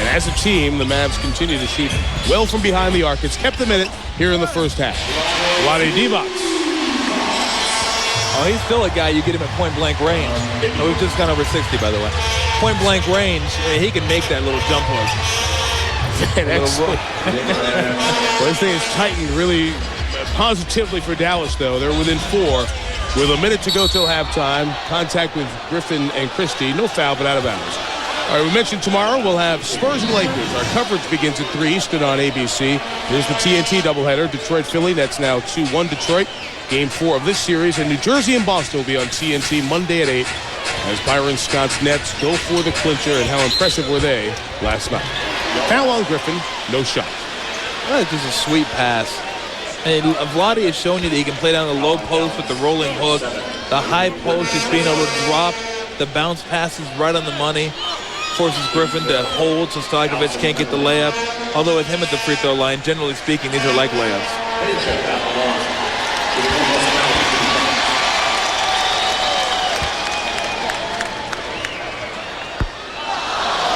And as a team, the Mavs continue to shoot well from behind the arc. It's kept them in it here in the first half. Vlade Divac. Oh, he's still a guy you get him at point-blank range. Oh, we've just gone over 60, by the way. Point-blank range, he can make that little jump hook. Well, this thing is tightened really positively for Dallas, though. They're within 4 with a minute to go till halftime. Contact with Griffin and Christie. No foul, but out of bounds. All right, we mentioned tomorrow we'll have Spurs and Lakers. Our coverage begins at 3 Eastern on ABC. Here's the TNT doubleheader. Detroit-Philly, that's now 2-1 Detroit. Game 4 of this series. And New Jersey and Boston will be on TNT Monday at 8 as Byron Scott's Nets go for the clincher. And how impressive were they last night? Foul on Griffin, no shot. That's just a sweet pass. And Vlade has shown you that he can play down the low post with the rolling hook. The high post, just being able to drop the bounce passes right on the money. Forces Griffin to hold so Stojakovic can't get the layup. Although with him at the free throw line, generally speaking, these are like layups.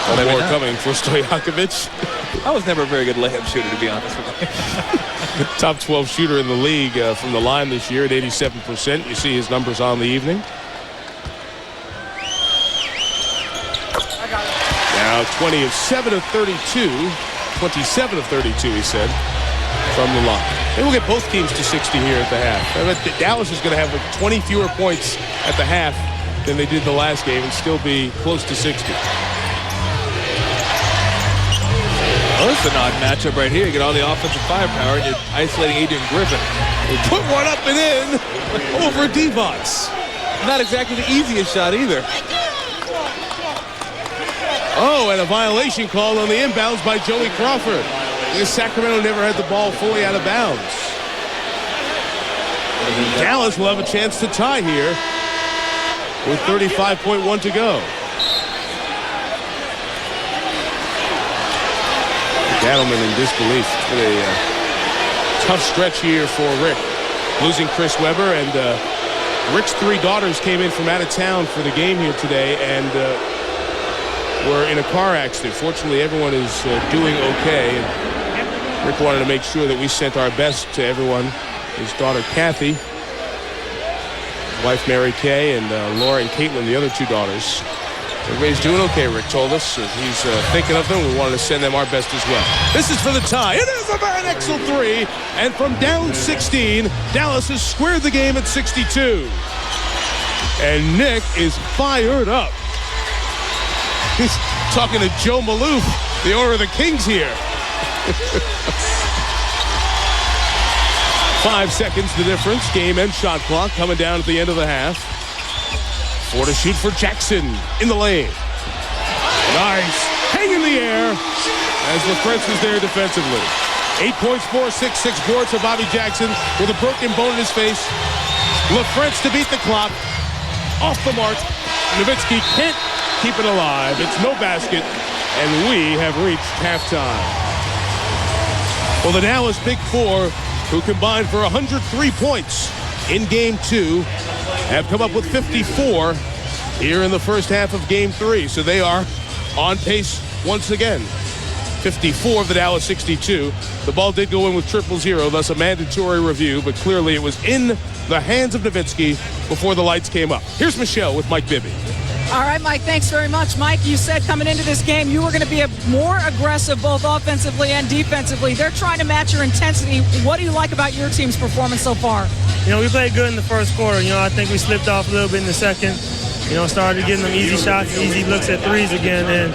One more coming for Stojakovic. I was never a very good layup shooter, to be honest with you. Top 12 shooter in the league from the line this year at 87%. You see his numbers on the evening. Now 27 of 32, he said, from the line. Maybe we'll get both teams to 60 here at the half. I bet Dallas is going to have like 20 fewer points at the half than they did the last game and still be close to 60. Well, it's an odd matchup right here. You get all the offensive firepower, and you're isolating Adrian Griffin. Put one up and in over Divac. Not exactly the easiest shot either. Oh, and a violation call on the inbounds by Joey Crawford. Sacramento never had the ball fully out of bounds. Dallas will have a chance to tie here with 35.1 to go. Battleman in disbelief. It's been a tough stretch here for Rick. Losing Chris Webber, and Rick's 3 daughters came in from out of town for the game here today and were in a car accident. Fortunately, everyone is doing okay. And Rick wanted to make sure that we sent our best to everyone. His daughter Kathy, wife Mary Kay, and Laura and Caitlin, the other 2 daughters. Everybody's doing okay, Rick told us. He's thinking of them. We wanted to send them our best as well. This is for the tie. It is a Van Exel 3. And from down 16, Dallas has squared the game at 62. And Nick is fired up. He's talking to Joe Maloof, the owner of the Kings here. 5 seconds the difference. Game and shot clock coming down at the end of the half. 4 to shoot for Jackson in the lane. Nice. Hang in the air as LaFrentz was there defensively. 8 points, 4 assists, 6 boards for Bobby Jackson with a broken bone in his face. LaFrentz to beat the clock. Off the mark. Nowitzki can't keep it alive. It's no basket, and we have reached halftime. Well, the Dallas Big Four, who combined for 103 points in Game 2, have come up with 54 here in the first half of Game 3. So they are on pace once again. 54 of the Dallas 62. The ball did go in with 0-0, thus a mandatory review, but clearly it was in the hands of Nowitzki before the lights came up. Here's Michelle with Mike Bibby. All right, Mike, thanks very much. Mike, you said coming into this game you were going to be more aggressive both offensively and defensively. They're trying to match your intensity. What do you like about your team's performance so far? You know, we played good in the first quarter. You know, I think we slipped off a little bit in the second. You know, started getting them easy shots, easy looks at threes again. And,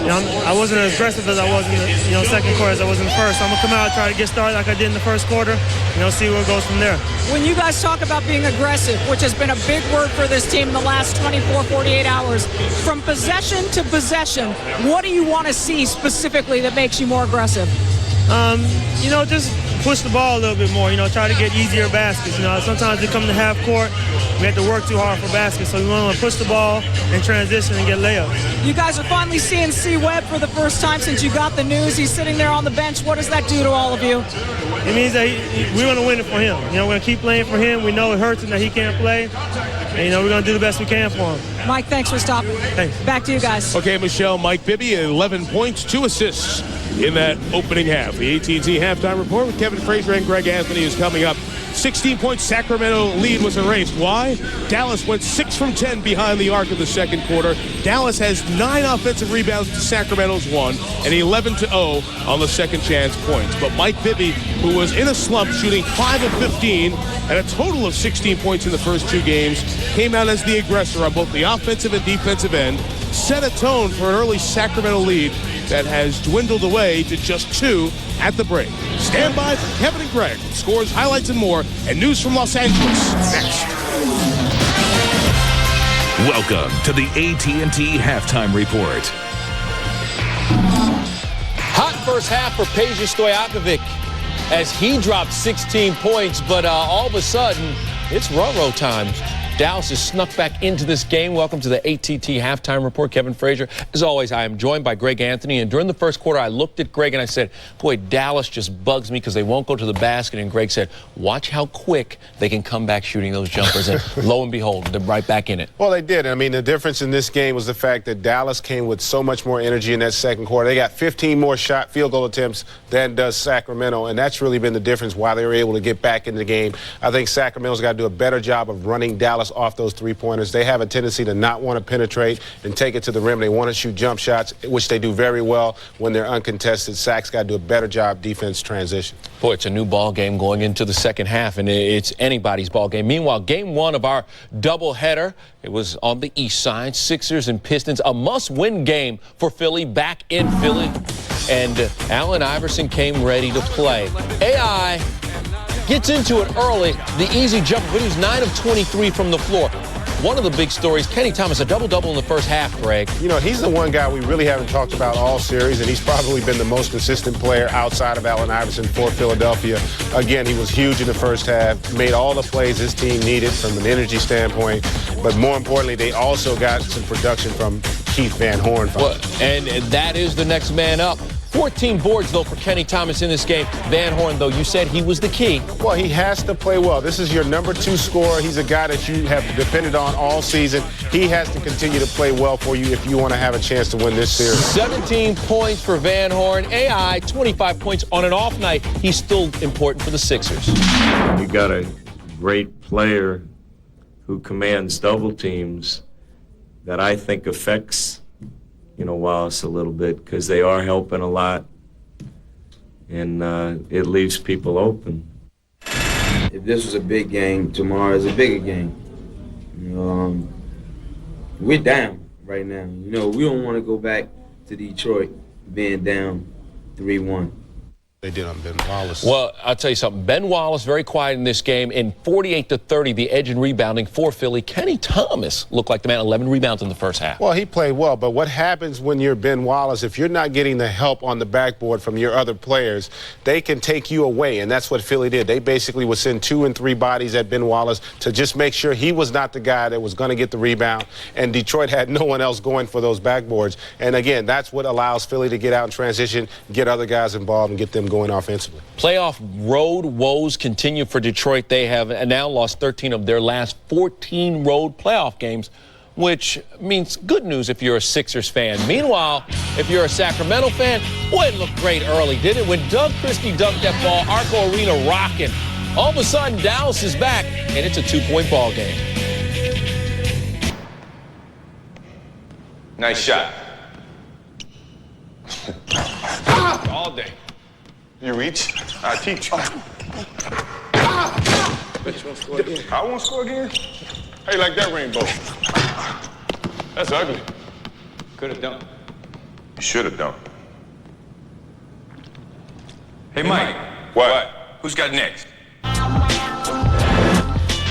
you know, I wasn't as aggressive as I was in the second quarter as I was in the first. So I'm going to come out and try to get started like I did in the first quarter. You know, see where it goes from there. When you guys talk about being aggressive, which has been a big word for this team in the last 24, 48 hours, from possession to possession, what do you want to see specifically that makes you more aggressive? You know, just push the ball a little bit more, you know, try to get easier baskets. You know, sometimes they come to half court, we have to work too hard for baskets, so we want to push the ball and transition and get layups. You guys are finally seeing C. Webb for the first time since you got the news. He's sitting there on the bench. What does that do to all of you? It means that we want to win it for him. You know, we're going to keep playing for him. We know it hurts him that he can't play. And, you know, we're going to do the best we can for him. Mike, thanks for stopping. Thanks. Back to you guys. Okay, Michelle, Mike Bibby, 11 points, 2 assists in that opening half. The AT&T Halftime Report with Kevin Frazier and Greg Anthony is coming up. 16-point Sacramento lead was erased. Why? Dallas went 6 from 10 behind the arc in the second quarter. Dallas has 9 offensive rebounds to Sacramento's 1 and 11-0 on the second chance points. But Mike Bibby, who was in a slump shooting 5 of 15 and a total of 16 points in the first 2 games, came out as the aggressor on both the offensive and defensive end, set a tone for an early Sacramento lead that has dwindled away to just 2 at the break. Stand by for Kevin and Greg. Scores, highlights, and more, and news from Los Angeles next. Welcome to the AT&T Halftime Report. Hot first half for Peja Stojakovic as he dropped 16 points, but all of a sudden, it's Roro time. Dallas has snuck back into this game. Welcome to the AT&T Halftime Report. Kevin Frazier. As always, I am joined by Greg Anthony. And during the first quarter, I looked at Greg and I said, boy, Dallas just bugs me because they won't go to the basket. And Greg said, watch how quick they can come back shooting those jumpers. And lo and behold, they're right back in it. Well, they did. I mean, the difference in this game was the fact that Dallas came with so much more energy in that second quarter. They got 15 more field goal attempts than does Sacramento. And that's really been the difference why they were able to get back in the game. I think Sacramento's got to do a better job of running Dallas themselves off those three-pointers. They have a tendency to not want to penetrate and take it to the rim. They want to shoot jump shots, which they do very well when they're uncontested. Sac's got to do a better job defense transition. Boy, it's a new ball game going into the second half, and it's anybody's ball game. Meanwhile, game one of our doubleheader, it was on the east side. Sixers and Pistons, a must-win game for Philly, back in Philly. And Allen Iverson came ready to play. AI gets into it early, the easy jumper, but he was 9 of 23 from the floor. One of the big stories, Kenny Thomas, a double-double in the first half, Greg. You know, he's the one guy we really haven't talked about all series, and he's probably been the most consistent player outside of Allen Iverson for Philadelphia. Again, he was huge in the first half, made all the plays his team needed from an energy standpoint, but more importantly, they also got some production from Keith Van Horn. Well, and that is the next man up. 14 boards, though, for Kenny Thomas in this game. Van Horn, though, you said he was the key. Well, he has to play well. This is your number 2 scorer. He's a guy that you have depended on all season. He has to continue to play well for you if you want to have a chance to win this series. 17 points for Van Horn. AI, 25 points on an off night. He's still important for the Sixers. You got a great player who commands double teams that I think affects Wallace a little bit, because they are helping a lot, and it leaves people open. If this was a big game, tomorrow is a bigger game. We're down right now. We don't want to go back to Detroit being down 3-1. They did on Ben Wallace. Well, I'll tell you something. Ben Wallace, very quiet in this game. In 48-30, the edge in rebounding for Philly. Kenny Thomas looked like the man, 11 rebounds in the first half. Well, he played well, but what happens when you're Ben Wallace, if you're not getting the help on the backboard from your other players, they can take you away, and that's what Philly did. They basically would send 2 and 3 bodies at Ben Wallace to just make sure he was not the guy that was going to get the rebound, and Detroit had no one else going for those backboards. And again, that's what allows Philly to get out and transition, get other guys involved, and get them going offensively. Playoff road woes continue for Detroit. They have now lost 13 of their last 14 road playoff games, which means good news if you're a Sixers fan. Meanwhile, if you're a Sacramento fan, boy, it looked great early, didn't it? When Doug Christie dunked that ball, ARCO Arena rocking. All of a sudden, Dallas is back, and it's a 2-point ball game. Nice shot. All day. You reach, I teach you. I won't score again? How you like that rainbow? That's ugly. Could have done. You should have done. Hey, Mike. What? Who's got next?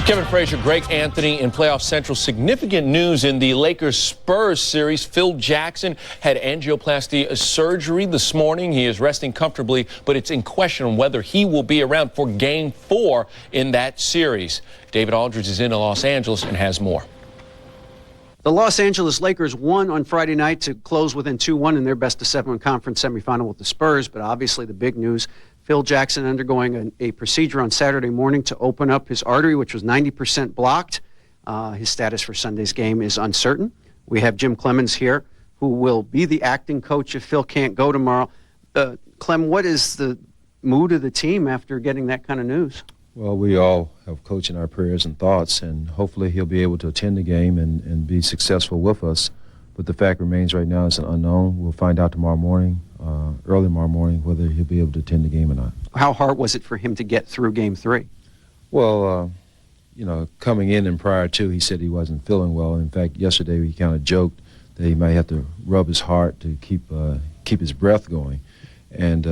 Kevin Frazier, Greg Anthony in Playoff Central. Significant news in the Lakers-Spurs series. Phil Jackson had angioplasty surgery this morning. He is resting comfortably, but it's in question on whether he will be around for Game 4 in that series. David Aldridge is in Los Angeles and has more. The Los Angeles Lakers won on Friday night to close within 2-1 in their best-of-7 conference semifinal with the Spurs, but obviously the big news, Phil Jackson undergoing a procedure on Saturday morning to open up his artery, which was 90% blocked. His status for Sunday's game is uncertain. We have Jim Clemens here, who will be the acting coach if Phil can't go tomorrow. Clem, what is the mood of the team after getting that kind of news? Well, we all have Coach in our prayers and thoughts, and hopefully he'll be able to attend the game and be successful with us. But the fact remains right now it's an unknown. We'll find out tomorrow morning, early tomorrow morning, whether he'll be able to attend the game or not. How hard was it for him to get through Game 3? Well, coming in and prior to, he said he wasn't feeling well. In fact, yesterday he kind of joked that he might have to rub his heart to keep his breath going. And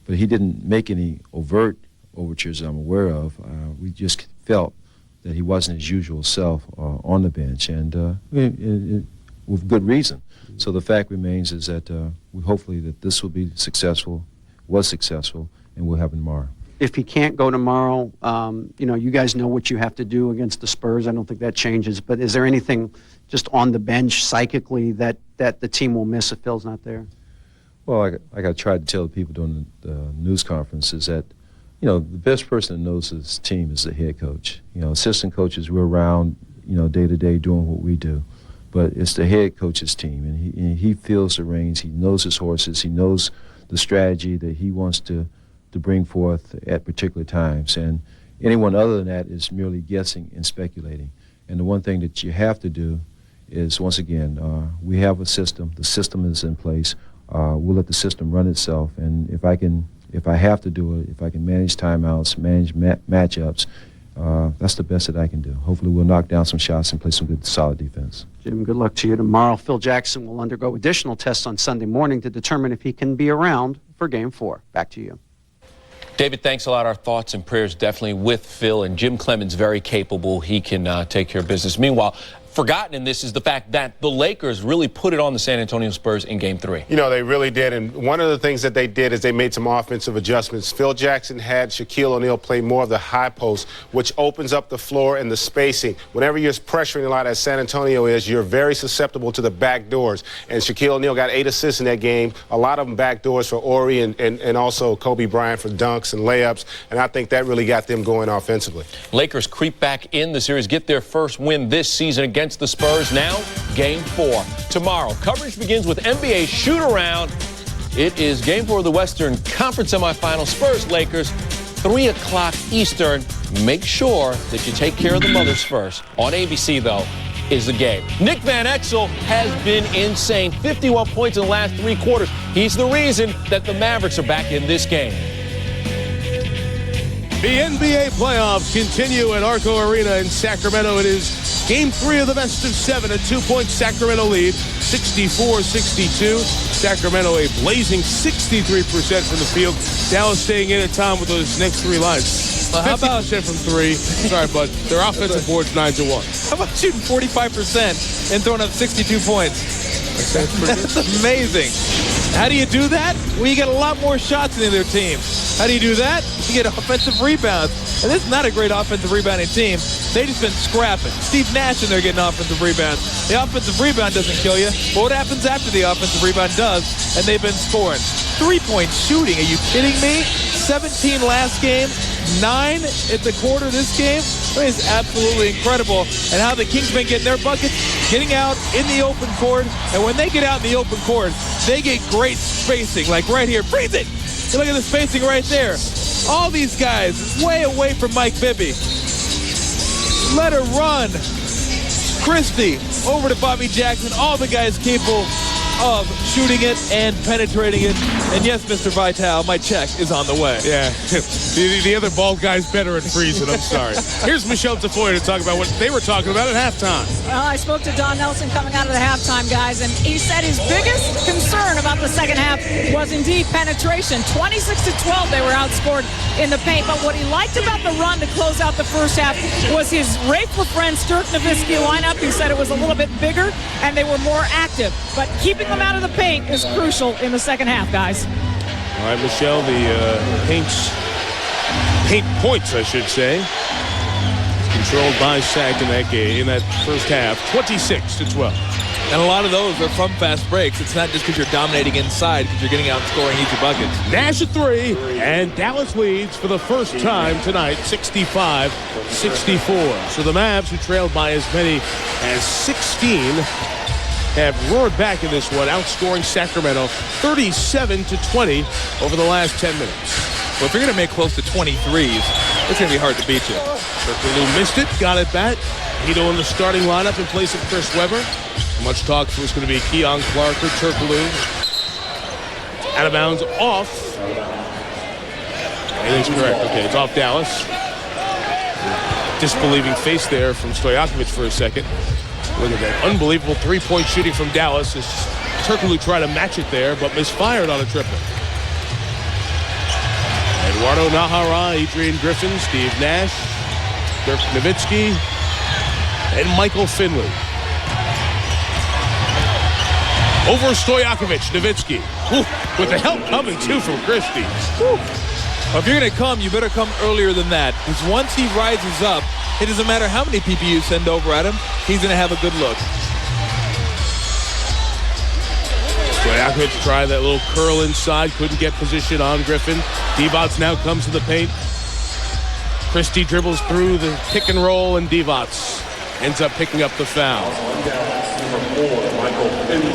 but he didn't make any overt overtures I'm aware of. We just felt that he wasn't his usual self on the bench, and with good reason. So the fact remains is that we hopefully that this will be successful, was successful, and we'll have him tomorrow. If he can't go tomorrow, you guys know what you have to do against the Spurs. I don't think that changes. But is there anything just on the bench psychically that the team will miss if Phil's not there? Well, like I tried to tell the people during the news conference is that, the best person that knows his team is the head coach. Assistant coaches, we're around, day to day doing what we do. But it's the head coach's team, and he feels the reins. He knows his horses. He knows the strategy that he wants to bring forth at particular times. And anyone other than that is merely guessing and speculating. And the one thing that you have to do is, once again, we have a system. The system is in place. We'll let the system run itself. And if I have to do it, if I can manage timeouts, manage matchups, that's the best that I can do. Hopefully we'll knock down some shots and play some good, solid defense. Jim, good luck to you tomorrow. Phil Jackson will undergo additional tests on Sunday morning to determine if he can be around for Game 4. Back to you. David, thanks a lot. Our thoughts and prayers definitely with Phil, and Jim Clemens very capable. He can take care of business. Meanwhile, forgotten in this is the fact that the Lakers really put it on the San Antonio Spurs in Game 3. You know, they really did. And one of the things that they did is they made some offensive adjustments. Phil Jackson had Shaquille O'Neal play more of the high post, which opens up the floor and the spacing. Whenever you're pressuring a lot, as San Antonio is, you're very susceptible to the back doors. And Shaquille O'Neal got 8 assists in that game, a lot of them back doors for Ori and also Kobe Bryant for dunks and layups. And I think that really got them going offensively. Lakers creep back in the series, get their first win this season against the Spurs. Now, Game 4. Tomorrow, coverage begins with NBA shoot-around. It is Game 4 of the Western Conference semifinal. Spurs-Lakers, 3 o'clock Eastern. Make sure that you take care of the mothers first. On ABC, though, is the game. Nick Van Exel has been insane. 51 points in the last 3 quarters. He's the reason that the Mavericks are back in this game. The NBA playoffs continue at ARCO Arena in Sacramento. It is Game 3 of the best of 7, a 2-point Sacramento lead, 64-62. Sacramento a blazing 63% from the field. Dallas staying in at time with those next 3 lines. 50% from 3. Sorry, bud. Their offensive board's 9-1. How about shooting 45% and throwing up 62 points? That's amazing. How do you do that? Well, you get a lot more shots than the other team. How do you do that? You get offensive rebounds. And this is not a great offensive rebounding team. They just been scrapping. Steve Nash in there getting offensive rebounds. The offensive rebound doesn't kill you. But what happens after the offensive rebound does? And they've been scoring. 3-point shooting. Are you kidding me? 17 last game. 9 at the quarter this game. It is absolutely incredible. And how the Kings been getting their buckets, getting out in the open court. And when they get out in the open court, they get great spacing. Like right here. Freeze it! You look at the spacing right there. All these guys way away from Mike Bibby. Let her run. Christie over to Bobby Jackson. All the guys capable of shooting it and penetrating it. And yes, Mr. Vitale, my check is on the way. Yeah, the other bald guy's better at freezing, I'm sorry. Here's Michelle Tafoya to talk about what they were talking about at halftime. Well, I spoke to Don Nelson coming out of the halftime, guys, and he said his biggest concern about the second half was indeed penetration. 26-12, they were outscored in the paint, but what he liked about the run to close out the first half was his Rafe LaFrentz, Dirk Nowitzki lineup. He said it was a little bit bigger and they were more active, but keeping them out of the paint is crucial in the second half, guys. All right, Michelle, the paint points, I should say, controlled by Sac in that game, in that first half, 26-12. And a lot of those are from fast breaks. It's not just because you're dominating inside, because you're getting out and scoring easy buckets. Nash at 3, and Dallas leads for the first time tonight, 65-64. So the Mavs, who trailed by as many as 16, have roared back in this one, outscoring Sacramento 37-20 over the last 10 minutes. Well, if you're going to make close to 23s, it's going to be hard to beat you. Turkoglu missed it, got it back. Hito in the starting lineup in place of Chris Webber. Much talk was going to be Keon Clark or Turkoglu. Out of bounds, off. Anything's correct. Okay, it's off Dallas. Disbelieving face there from Stojakovic for a second. Look at that unbelievable 3-point shooting from Dallas as Turkoglu tried to match it there, but misfired on a triple. Eduardo Nahara, Adrian Griffin, Steve Nash, Dirk Nowitzki, and Michael Finley. Over Stojakovic, Nowitzki. With the help coming, too, from Christie. Well, if you're going to come, you better come earlier than that. Because once he rises up, it doesn't matter how many people you send over at him, he's going to have a good look. Stojakovic tried that little curl inside, couldn't get position on Griffin. Divac now comes to the paint. Christie dribbles through the pick and roll, and Divac ends up picking up the foul.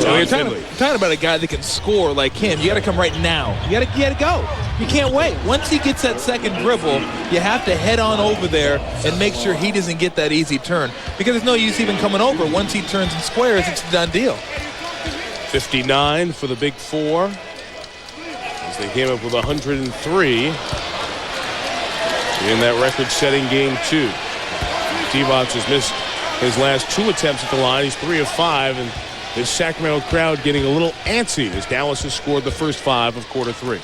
So you're talking about a guy that can score like him. You got to come right now. You got to go. You can't wait. Once he gets that second dribble, you have to head on over there and make sure he doesn't get that easy turn. Because there's no use even coming over. Once he turns and squares, it's a done deal. 59 for the Big Four as they came up with 103 in that record-setting Game 2. Divac has missed his last 2 attempts at the line. He's 3 of 5, and this Sacramento crowd getting a little antsy as Dallas has scored the first 5 of quarter 3.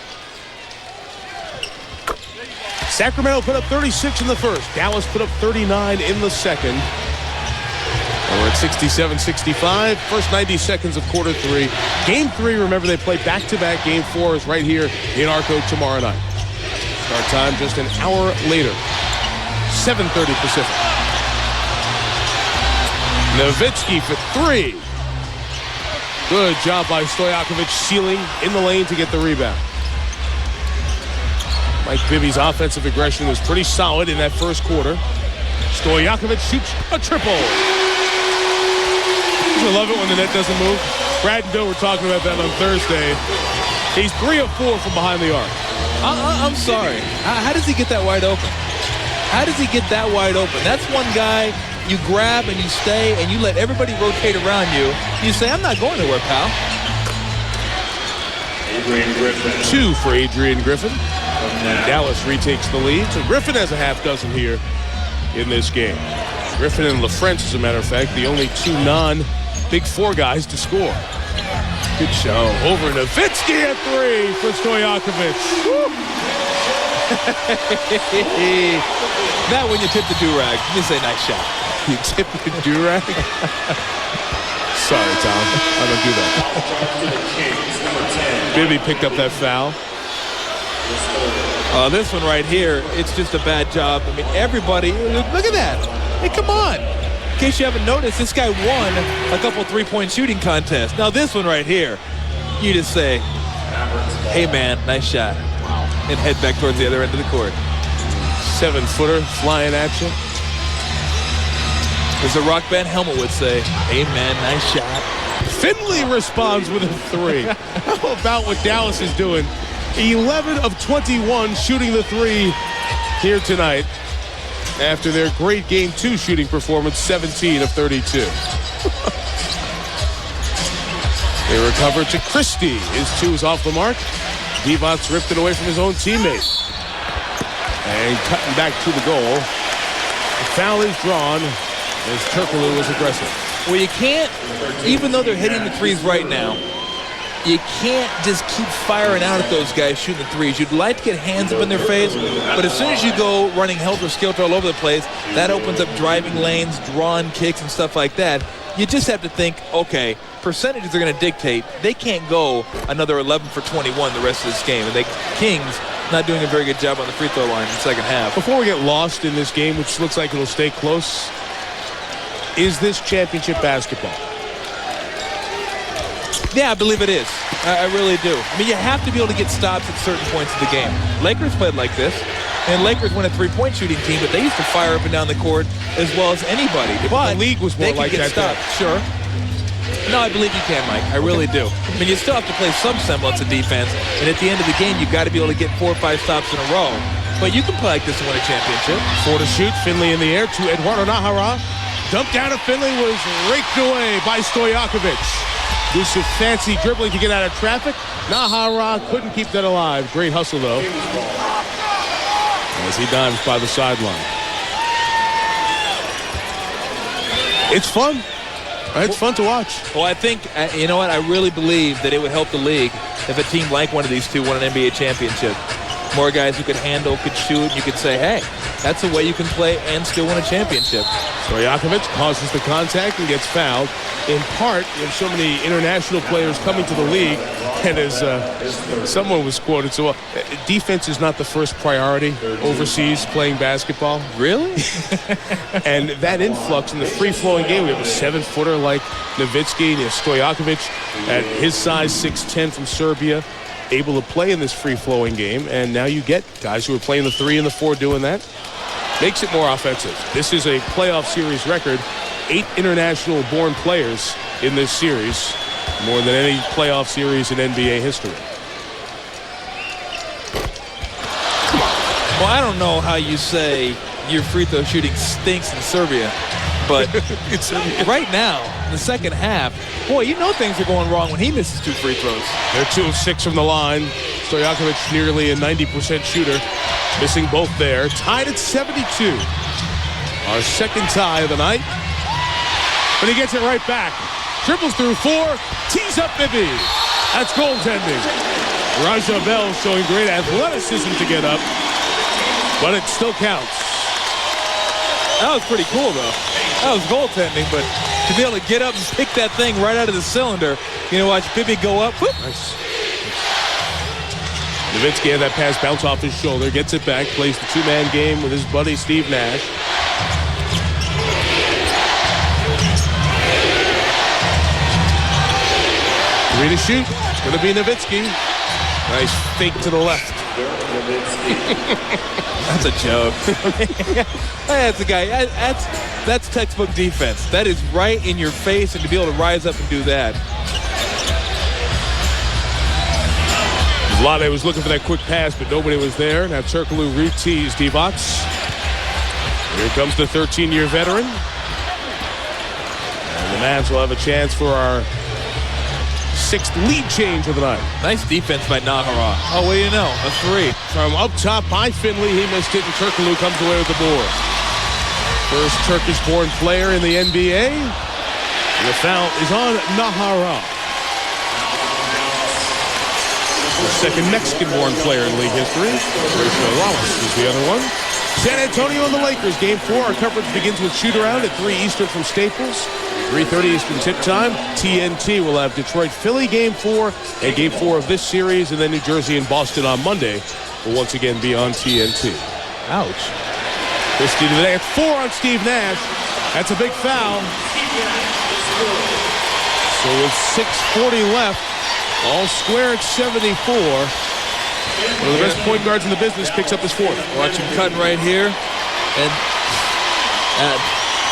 Sacramento put up 36 in the first. Dallas put up 39 in the second. And we're at 67-65. First 90 seconds of quarter 3. Game 3, remember, they play back-to-back Game 4s right here in ARCO tomorrow night. Start time just an hour later. 7:30 Pacific. Nowitzki for 3. Good job by Stojakovic sealing in the lane to get the rebound. Mike Bibby's offensive aggression was pretty solid in that first quarter. Stojakovic shoots a triple. I love it when the net doesn't move. Brad and Bill were talking about that on Thursday. He's 3 of 4 from behind the arc. I'm sorry. How does he get that wide open? How does he get that wide open? That's one guy you grab and you stay and you let everybody rotate around you. You say, I'm not going nowhere, pal. 2 for Adrian Griffin. Dallas retakes the lead. So Griffin has a half dozen here in this game. Griffin and LaFrance, as a matter of fact, the only 2 non-Big Four guys to score. Good show. Over Nowitzki at 3 for Stojakovic. Now when you tip the do-rag, you say nice shot. You tip the do-rag? Sorry, Tom. I don't do that. Bibby picked up that foul. This one right here, it's just a bad job. I mean, everybody, look at that. Hey, come on. In case you haven't noticed, this guy won a couple three-point shooting contests. Now this one right here, you just say, hey, man, nice shot. And head back towards the other end of the court. 7-footer flying at you. As the Rock Band helmet would say, hey, man, nice shot. Finley responds with a 3. How about what Dallas is doing? 11 of 21 shooting the 3 here tonight after their great Game 2 shooting performance, 17 of 32. They recover to Christie. His 2 is off the mark. Divac ripped it away from his own teammate. And cutting back to the goal. The foul is drawn as Turkoglu was aggressive. Well, you can't, even though they're hitting the 3s right now, you can't just keep firing out at those guys shooting the 3s. You'd like to get hands up in their face, but as soon as you go running helter-skelter all over the place, that opens up driving lanes, drawn kicks, and stuff like that. You just have to think, okay, percentages are going to dictate. They can't go another 11 for 21 the rest of this game. And the Kings not doing a very good job on the free throw line in the second half. Before we get lost in this game, which looks like it'll stay close, is this championship basketball? Yeah, I believe it is. I really do. I mean, you have to be able to get stops at certain points of the game. Lakers played like this, and Lakers won a three-point shooting team, but they used to fire up and down the court as well as anybody. But the league was more like that. Sure. No, I believe you can, Mike. I really do. I mean, you still have to play some semblance of defense, and at the end of the game, you've got to be able to get 4 or 5 stops in a row. But you can play like this and win a championship. 4 to shoot. Finley in the air to Eduardo Nahara. Dumped down to Finley, was raked away by Stojakovic. Do some fancy dribbling to get out of traffic. Nahara couldn't keep that alive. Great hustle, though, as he dives by the sideline. It's fun. It's fun to watch. Well, I think, you know what, I really believe that it would help the league if a team like one of these two won an NBA championship. More guys who could handle, could shoot, you could say, hey, that's a way you can play and still win a championship. Stojakovic causes the contact and gets fouled. In part, you have so many international players coming to the league, and as someone was quoted so well, defense is not the first priority overseas playing basketball. Really? And that influx in the free-flowing game, we have a 7-footer like Nowitzki, and Stojakovic at his size, 6'10", from Serbia, able to play in this free-flowing game, and now you get guys who are playing the 3 and the 4 doing that. Makes it more offensive. This is a playoff series record. 8 international-born players in this series, more than any playoff series in NBA history. Well, I don't know how you say your free throw shooting stinks in Serbia, but right now, in the second half, boy, you know things are going wrong when he misses 2 free throws. They're 2 of 6 from the line. Stojakovic nearly a 90% shooter, missing both there. Tied at 72. Our second tie of the night. But he gets it right back. Dribbles through 4, tees up Bibby. That's goaltending. Raja Bell showing great athleticism to get up, but it still counts. That was pretty cool, though. That was goaltending, but to be able to get up and pick that thing right out of the cylinder, you know, watch Bibby go up. Whoop. Nice. Nowitzki had that pass bounce off his shoulder, gets it back, plays the 2-man game with his buddy Steve Nash. Three to shoot. It's going to be Nowitzki. Nice fake to the left. That's a joke. That's a guy. That's textbook defense. That is right in your face, and to be able to rise up and do that. Vlade was looking for that quick pass, but nobody was there. Now Turkoglu re-tees Divac. Here comes the 13-year veteran. And the Mavs will have a chance for our 6th lead change of the night. Nice defense by Nahara. Oh, what do you know? A 3. From up top by Finley, he missed it, and Turkoglu comes away with the board. First Turkish-born player in the NBA. The foul is on Nahara. The second Mexican-born player in league history. Rachel Wallace is the other one. San Antonio and the Lakers, Game 4. Our coverage begins with shoot-around at 3 Eastern from Staples. 3:30 Eastern tip time. TNT will have Detroit-Philly Game 4 and Game 4 of this series, and then New Jersey and Boston on Monday will once again be on TNT. Ouch. Christie today at 4 on Steve Nash. That's a big foul. So with 6:40 left, all square at 74. One of the best point guards in the business picks up his 4th. Watch him cutting right here. And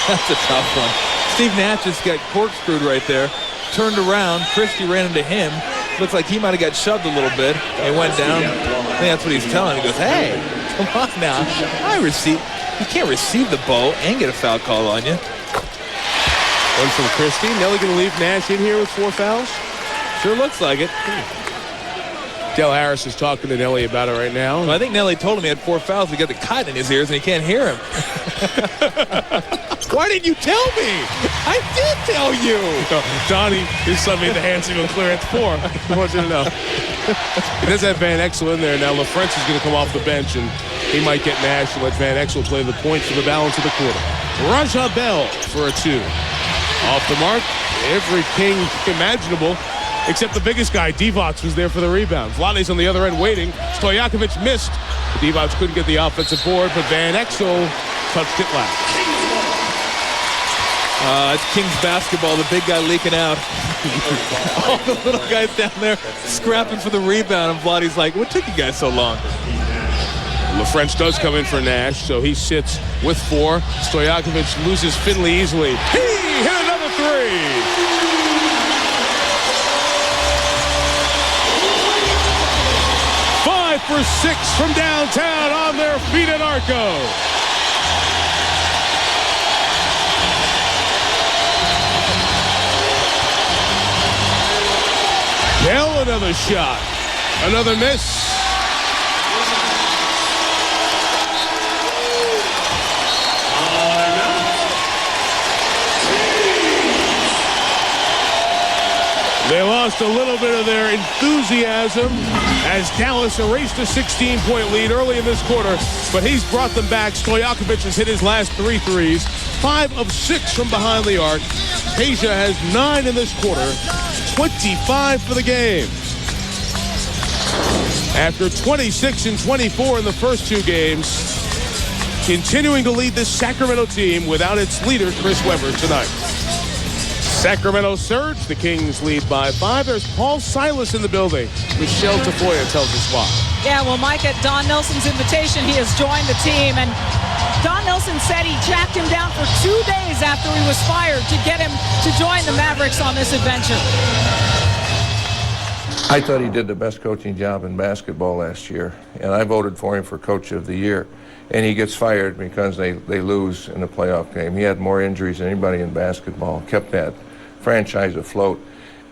that's a tough one. Steve Nash just got corkscrewed right there. Turned around. Christie ran into him. Looks like he might have got shoved a little bit. He went down. I think that's what he's telling him. He goes, hey, come on now. You can't receive the ball and get a foul call on you. One from Christie. Nelly going to leave Nash in here with 4 fouls? Sure looks like it. Del Harris is talking to Nelly about it right now. Well, I think Nelly told him he had 4 fouls. He got the cotton in his ears and he can't hear him. Why didn't you tell me? I did tell you. No, Donnie is subbing the hand signal clear at 4. I want you to know. He does have Van Exel in there. Now LaFrance is going to come off the bench, and he might get Nash and let Van Exel play the point for the balance of the quarter. Raja Bell for a 2. Off the mark. Every King imaginable, except the biggest guy. Divac was there for the rebound. Vlade's on the other end waiting. Stojakovic missed. Divac couldn't get the offensive board, but Van Exel touched it last. It's Kings basketball. The big guy leaking out. All the little guys down there scrapping for the rebound, and Vlade's like, what took you guys so long? LaFrance does come in for Nash, so he sits with 4. Stojakovic loses Finley easily. He hit another 3. For 6 from downtown on their feet at ARCO. Bell, another shot. Another miss. They lost a little bit of their enthusiasm as Dallas erased a 16-point lead early in this quarter, but he's brought them back. Stojakovic has hit his last 3 threes, 5 of 6 from behind the arc. Peja has 9 in this quarter, 25 for the game. After 26 and 24 in the first 2 games, continuing to lead this Sacramento team without its leader, Chris Webber, tonight. Sacramento surge. The Kings lead by 5. There's Paul Silas in the building. Michelle Tafoya tells us why. Yeah, well, Mike, at Don Nelson's invitation, he has joined the team. And Don Nelson said he tracked him down for 2 days after he was fired to get him to join the Mavericks on this adventure. I thought he did the best coaching job in basketball last year, and I voted for him for Coach of the Year. And he gets fired because they lose in the playoff game. He had more injuries than anybody in basketball, kept that franchise afloat.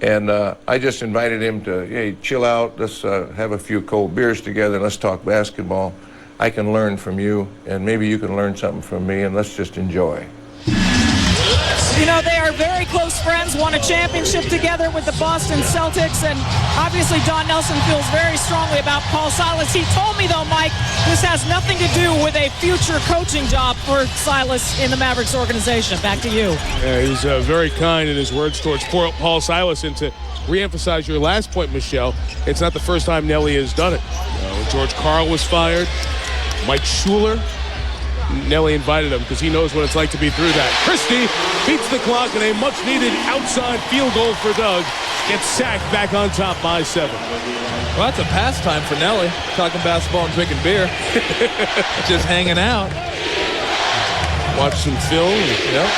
And I just invited him to, hey, chill out, let's have a few cold beers together, let's talk basketball. I can learn from you, and maybe you can learn something from me, and let's just enjoy. You know, they are very close friends, won a championship together with the Boston Celtics, and obviously Don Nelson feels very strongly about Paul Silas. He told me, though, Mike, this has nothing to do with a future coaching job for Silas in the Mavericks organization. Back to you. Yeah, he's very kind in his words towards Paul Silas. And to reemphasize your last point, Michelle, it's not the first time Nelly has done it. When George Karl was fired, Mike Schuler, Nelly invited him because he knows what it's like to be through that. Christie beats the clock, and a much-needed outside field goal for Doug. Gets sacked back on top by 7. Well, that's a pastime for Nelly, talking basketball and drinking beer. Just hanging out. Watch some film. Yep.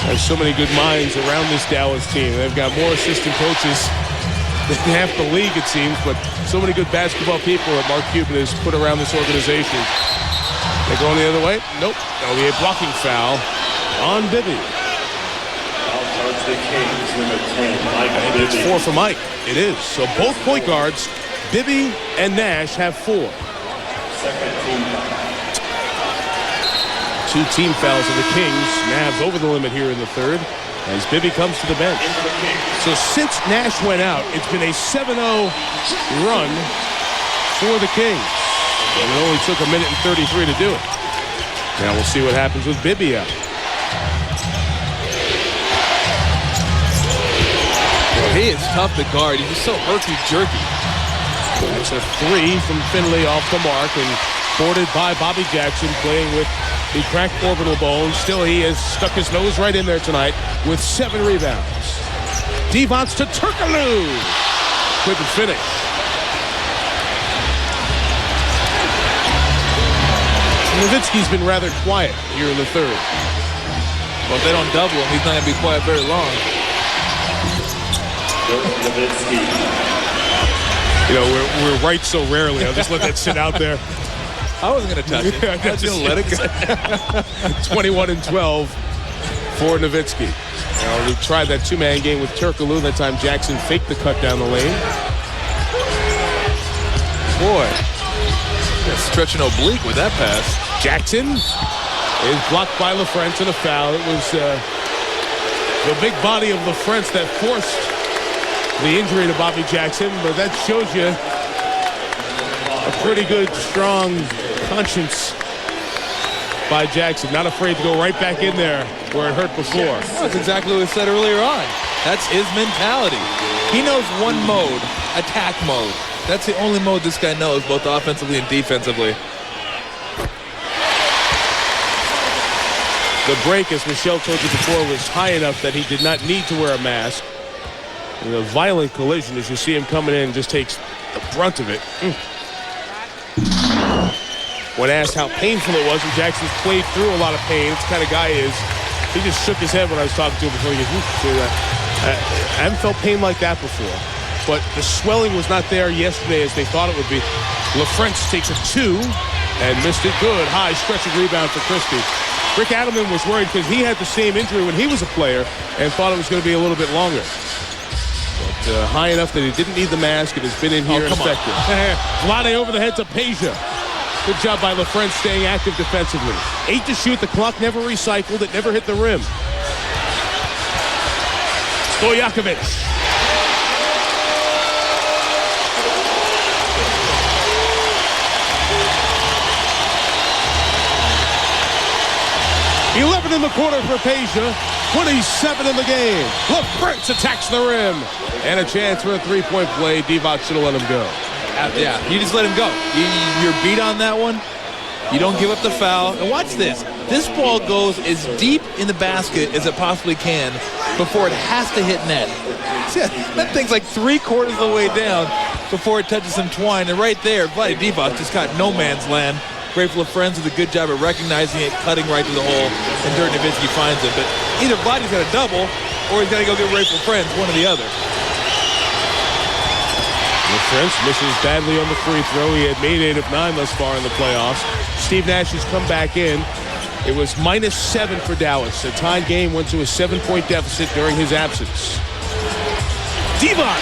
There's so many good minds around this Dallas team. They've got more assistant coaches than half the league, it seems, but so many good basketball people that Mark Cuban has put around this organization. They're going the other way? Nope. That'll be a blocking foul on Bibby. It's 4 for Mike. It is. So both point guards, Bibby and Nash, have 4. 2 team fouls of the Kings. Mavs over the limit here in the third as Bibby comes to the bench. So since Nash went out, it's been a 7-0 run for the Kings. And it only took 1 minute and 33 to do it. Now we'll see what happens with Bibby out. Well, he is tough to guard. He's just so herky-jerky. That's a 3 from Finley off the mark and boarded by Bobby Jackson, playing with the cracked orbital bone. Still, he has stuck his nose right in there tonight with 7 rebounds. Divac to Turkoglu. Couldn't finish. Nowitzki's been rather quiet here in the third. Well, if they don't double him, he's not going to be quiet very long. You know, we're right so rarely. I'll just let that sit out there. I wasn't going to touch it. I was going to let it go. 21-12 for Nowitzki. Now, we tried that 2-man game with Turkoglu. That time Jackson faked the cut down the lane. Boy, stretching oblique with that pass. Jackson is blocked by LaFrentz and a foul. It was the big body of LaFrentz that forced the injury to Bobby Jackson, but that shows you a pretty good, strong conscience by Jackson. Not afraid to go right back in there where it hurt before. That's exactly what I said earlier on. That's his mentality. He knows one mode, attack mode. That's the only mode this guy knows, both offensively and defensively. The break, as Michelle told you before, was high enough that he did not need to wear a mask. And a violent collision, as you see him coming in, just takes the brunt of it. When asked how painful it was, and Jackson's played through a lot of pain, it's the kind of guy he is. He just shook his head when I was talking to him before. He goes, I haven't felt pain like that before. But the swelling was not there yesterday as they thought it would be. LaFrentz takes a 2 and missed it good. High stretching rebound for Christie. Rick Adelman was worried because he had the same injury when he was a player and thought it was going to be a little bit longer. But high enough that he didn't need the mask and has been in here and effective. Vlade over the head to Peja. Good job by LaFrentz staying active defensively. 8 to shoot. The clock never recycled. It never hit the rim. Stojakovic. In the quarter for Peja, 27 in the game. LaFrentz attacks the rim. And a chance for a 3-point play. Divac should have let him go. Yeah, you just let him go. You're beat on that one. You don't give up the foul. And watch this. This ball goes as deep in the basket as it possibly can before it has to hit net. That thing's like 3/4 of the way down before it touches some twine. And right there, Vlade Divac just got no man's land. Grateful friends did a good job at recognizing it, cutting right through the hole, and Dirk Nowitzki finds it. But either Vlade's got a double, or he's got to go get Grateful friends, one or the other. LaFrance misses badly on the free throw. He had made 8 of 9 thus far in the playoffs. Steve Nash has come back in. It was -7 for Dallas. A tied game went to a 7-point deficit during his absence. Divac.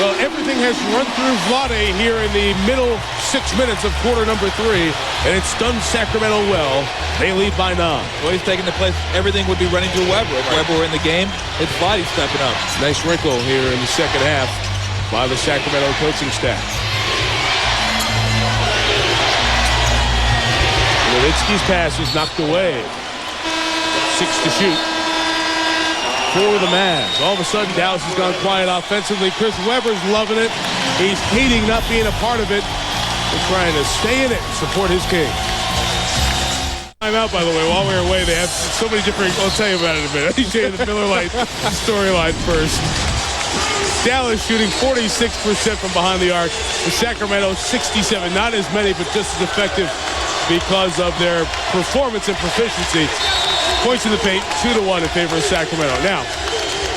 Well, everything has run through Vlade here in the middle 6 minutes of quarter number 3, and it's done Sacramento well. They lead by 9. Well, he's taking the place. Everything would be running through Weber. If Weber were in the game, it's Vlade stepping up. Nice wrinkle here in the second half by the Sacramento coaching staff. Nowitzki's pass is knocked away. 6 to shoot for the Mavs. All of a sudden, Dallas has gone quiet offensively. Chris Webber's loving it. He's hating not being a part of it. They're trying to stay in it and support his King. Timeout, by the way, while we were away, they have so many different... I'll tell you about it in a minute. I'll tell you the Miller Lite storyline first. Dallas shooting 46% from behind the arc. The Sacramento 67. Not as many, but just as effective because of their performance and proficiency. Points in the paint, 2-1 in favor of Sacramento. Now,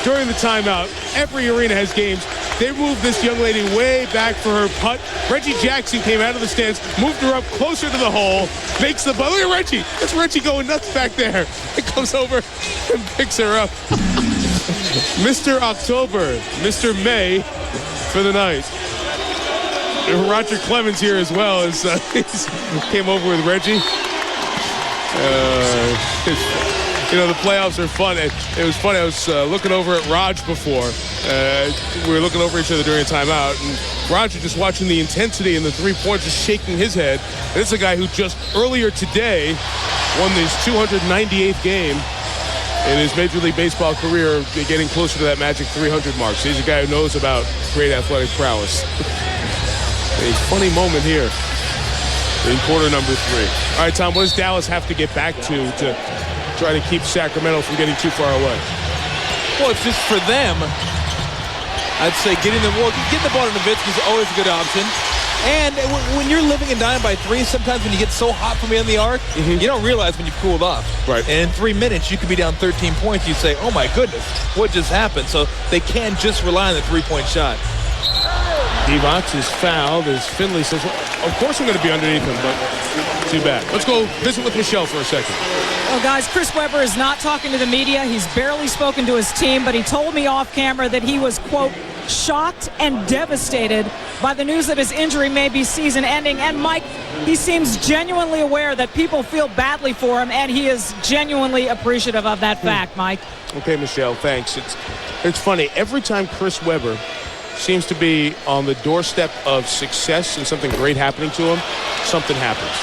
during the timeout, every arena has games. They moved this young lady way back for her putt. Reggie Jackson came out of the stands, moved her up closer to the hole, makes the putt. Look at Reggie. That's Reggie going nuts back there. It comes over and picks her up. Mr. October, Mr. May for the night. And Roger Clemens here as well as came over with Reggie. You know, the playoffs are fun. It was funny. I was looking over at Raj before. We were looking over each other during a timeout, and Roger just watching the intensity and the three-point, just shaking his head. And it's a guy who just earlier today won his 298th game in his Major League Baseball career, getting closer to that magic 300 mark. So he's a guy who knows about great athletic prowess. A funny moment here in quarter number 3. All right, Tom, what does Dallas have to get back to try to keep Sacramento from getting too far away? Well, it's just for them. I'd say getting the ball to Nowitzki is always a good option. And when you're living and dying by 3, sometimes when you get so hot from behind the arc, you don't realize when you've cooled off. Right. And in 3 minutes, you could be down 13 points. You say, oh my goodness, what just happened? So they can't just rely on the 3-point shot. Divac is fouled as Finley says, well, of course I'm going to be underneath him, but too bad. Let's go visit with Michelle for a second. Well, guys, Chris Webber is not talking to the media. He's barely spoken to his team, but he told me off camera that he was, quote, shocked and devastated by the news that his injury may be season-ending. And, Mike, he seems genuinely aware that people feel badly for him, and he is genuinely appreciative of that fact, Mike. Okay, Michelle, thanks. It's funny. Every time Chris Webber seems to be on the doorstep of success and something great happening to him, something happens.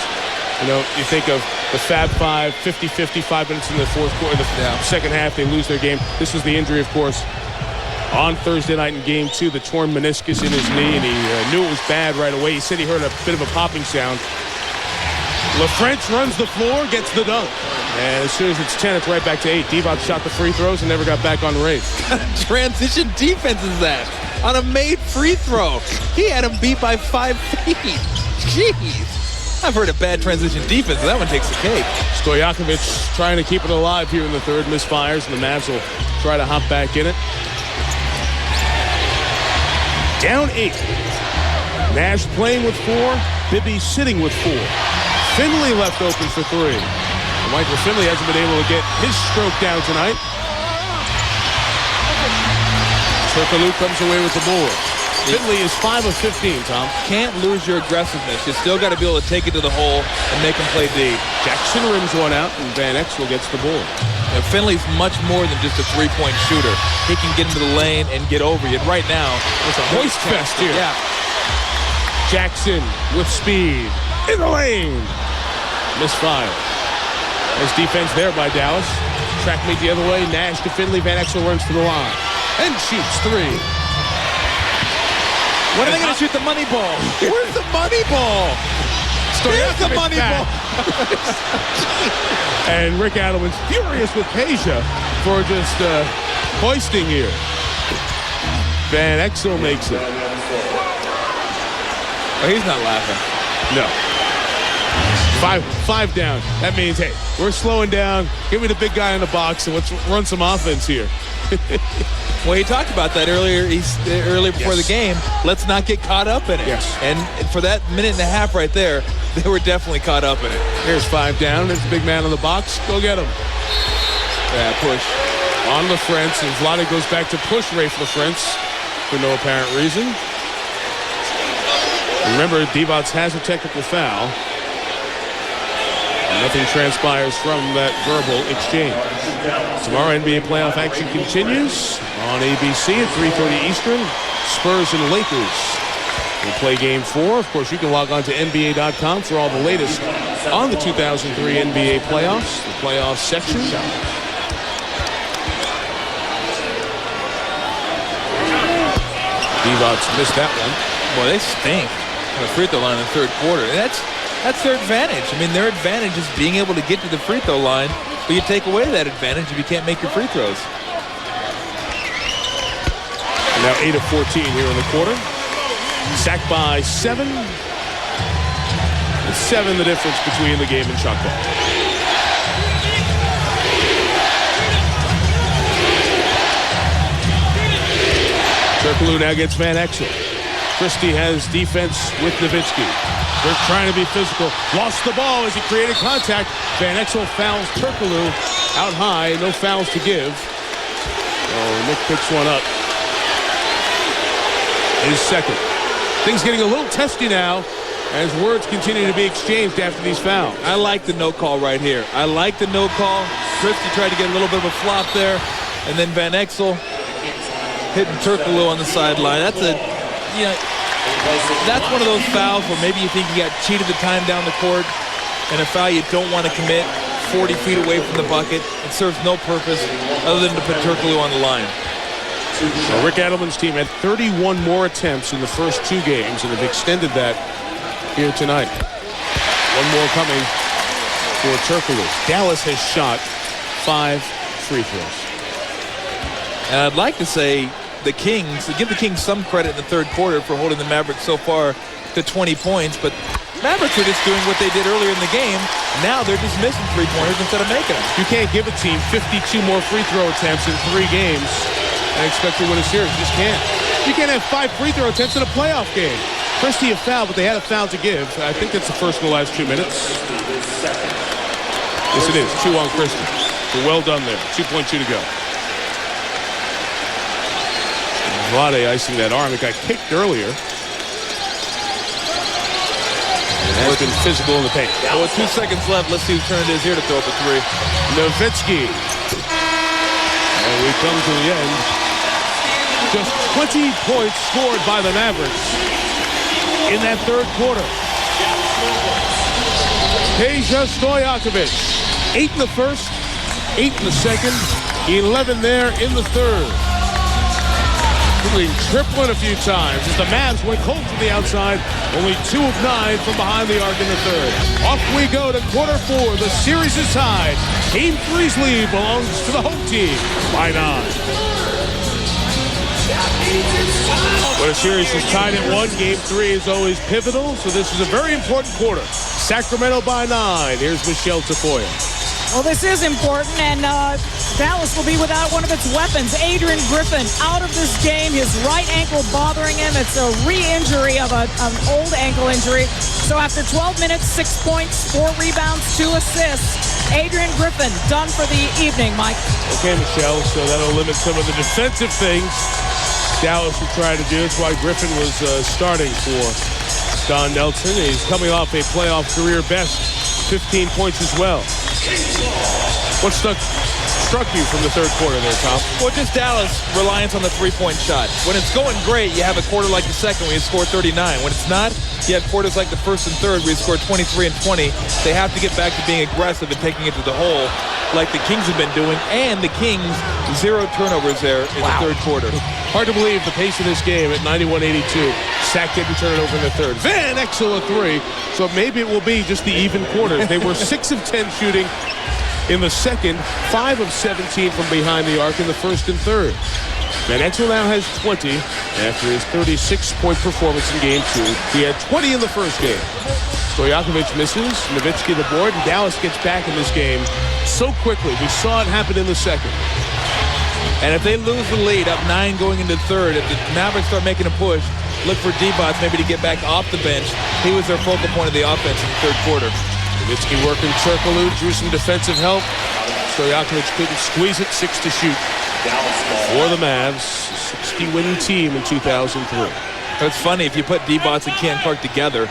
You know, you think of the Fab Five, 50-50, 5 minutes in the fourth quarter, the second half, they lose their game. This was the injury, of course, on Thursday night in Game 2, the torn meniscus in his knee, and he knew it was bad right away. He said he heard a bit of a popping sound. LaFrance runs the floor, gets the dunk. And as soon as it's 10, it's right back to 8. Divac shot the free throws and never got back on the race. Transition defense is that? On a made free throw. He had him beat by 5 feet. Jeez. I've heard of bad transition defense, but that one takes the cake. Stojakovic trying to keep it alive here in the third. Misfires, and the Mavs will try to hop back in it. Down 8. Nash playing with 4. Bibby sitting with 4. Finley left open for 3. Michael Finley hasn't been able to get his stroke down tonight. Turkaloo comes away with the board. Finley is 5 of 15, Tom. Can't lose your aggressiveness. You still got to be able to take it to the hole and make him play D. Jackson rims one out, and Van Exel gets the board. And Finley's much more than just a 3-point shooter. He can get into the lane and get over you. And right now, it's a hoist fest here. Yeah. Jackson with speed in the lane. Misfire. Nice defense there by Dallas. Track meet the other way. Nash to Finley. Van Exel runs to the line and shoots 3. When are they going to shoot the money ball? Where's the money ball? Where's the money ball? And Rick Adelman's furious with Peja for just hoisting here. Van Exel makes it. Oh, he's not laughing. No. Five down. That means, hey, we're slowing down. Give me the big guy in the box and let's run some offense here. Well, he talked about that earlier before the game. Let's not get caught up in it. Yes. And for that minute and a half right there, they were definitely caught up in it. Here's 5 down. There's the big man in the box. Go get him. Yeah, push. On LaFrance, and Vlade goes back to push Rafe LaFrance for no apparent reason. Remember, Divac has a technical foul. Nothing transpires from that verbal exchange. Tomorrow, NBA playoff action continues on ABC at 3:30 Eastern. Spurs and Lakers will play Game 4. Of course, you can log on to NBA.com for all the latest on the 2003 NBA playoffs, the playoff section. Divac missed that one. Boy, they stink on the free throw line in the third quarter. And that's their advantage. I mean, their advantage is being able to get to the free throw line, but you take away that advantage if you can't make your free throws. And now 8 of 14 here in the quarter. Sacked by 7. It's 7 the difference between the game and shot clock. Turkoglu now gets Van Exel. Christie has defense with Nowitzki. They're trying to be physical. Lost the ball as he created contact. Van Exel fouls Turkoglu out high. No fouls to give. Oh, Nick picks one up. His second. Things getting a little testy now as words continue to be exchanged after these fouls. I like the no call right here. I like the no call. Christie tried to get a little bit of a flop there. And then Van Exel hitting Turkoglu on the sideline. That's one of those fouls where maybe you think you got cheated the time down the court, and a foul you don't want to commit 40 feet away from the bucket. It serves no purpose other than to put Turkoglu on the line. So Rick Adelman's team had 31 more attempts in the first 2 games, and have extended that here tonight. One more coming for Turkoglu. Dallas has shot 5 free throws. And I'd like to say the Kings, give the Kings some credit in the third quarter for holding the Mavericks so far to 20 points, but Mavericks are just doing what they did earlier in the game. Now they're just missing 3-pointers instead of making them. You can't give a team 52 more free throw attempts in 3 games and expect to win a series. You just can't. You can't have 5 free throw attempts in a playoff game. Christie a foul, but they had a foul to give. I think that's the first in the last 2 minutes. Yes, it is. 2 on Christie. So well done there. 2.2 to go. Vlade icing that arm. It got kicked earlier. And has been physical in the paint. Well, with 2 seconds left, let's see whose turn it is here to throw up a 3. Nowitzki. And we come to the end. Just 20 points scored by the Mavericks in that third quarter. Peja Stojakovic. 8 in the first, 8 in the second, 11 there in the third. Tripling a few times as the Mavs went cold from the outside. Only 2 of 9 from behind the arc in the third. Off we go to quarter 4. The series is tied. Game 3's lead belongs to the home team by 9. When a series is tied at 1, Game 3 is always pivotal, so this is a very important quarter. Sacramento by 9. Here's Michelle Tafoya. Well, this is important, and Dallas will be without one of its weapons. Adrian Griffin out of this game. His right ankle bothering him. It's a re-injury of an old ankle injury. So after 12 minutes, 6 points, 4 rebounds, 2 assists. Adrian Griffin done for the evening, Mike. Okay, Michelle, so that'll limit some of the defensive things Dallas will try to do. That's why Griffin was starting for Don Nelson. He's coming off a playoff career best, 15 points as well. What struck you from the third quarter there, Tom? Well, just Dallas' reliance on the three-point shot. When it's going great, you have a quarter like the second where you score 39. When it's not, you have quarters like the first and third where you score 23 and 20. They have to get back to being aggressive and taking it to the hole like the Kings have been doing. And the Kings, 0 turnovers there in the third quarter. Hard to believe the pace of this game at 91-82. Sack didn't turn it over in the third. Van Exel a 3. So maybe it will be just the even quarters. They were 6 of 10 shooting in the second, 5 of 17 from behind the arc in the first and third. Van Exel now has 20 after his 36-point performance in Game 2. He had 20 in the first game. Stojakovic misses, Nowitzki the board, and Dallas gets back in this game so quickly. We saw it happen in the second. And if they lose the lead, up 9 going into third, if the Mavericks start making a push, look for Divac maybe to get back off the bench. He was their focal point of the offense in the third quarter. Nowitzki working Turkoglu, drew some defensive help. Stojakovic couldn't squeeze it, 6 to shoot. For the Mavs, 60-win team in 2003. It's funny, if you put Divac and Keon Clark together,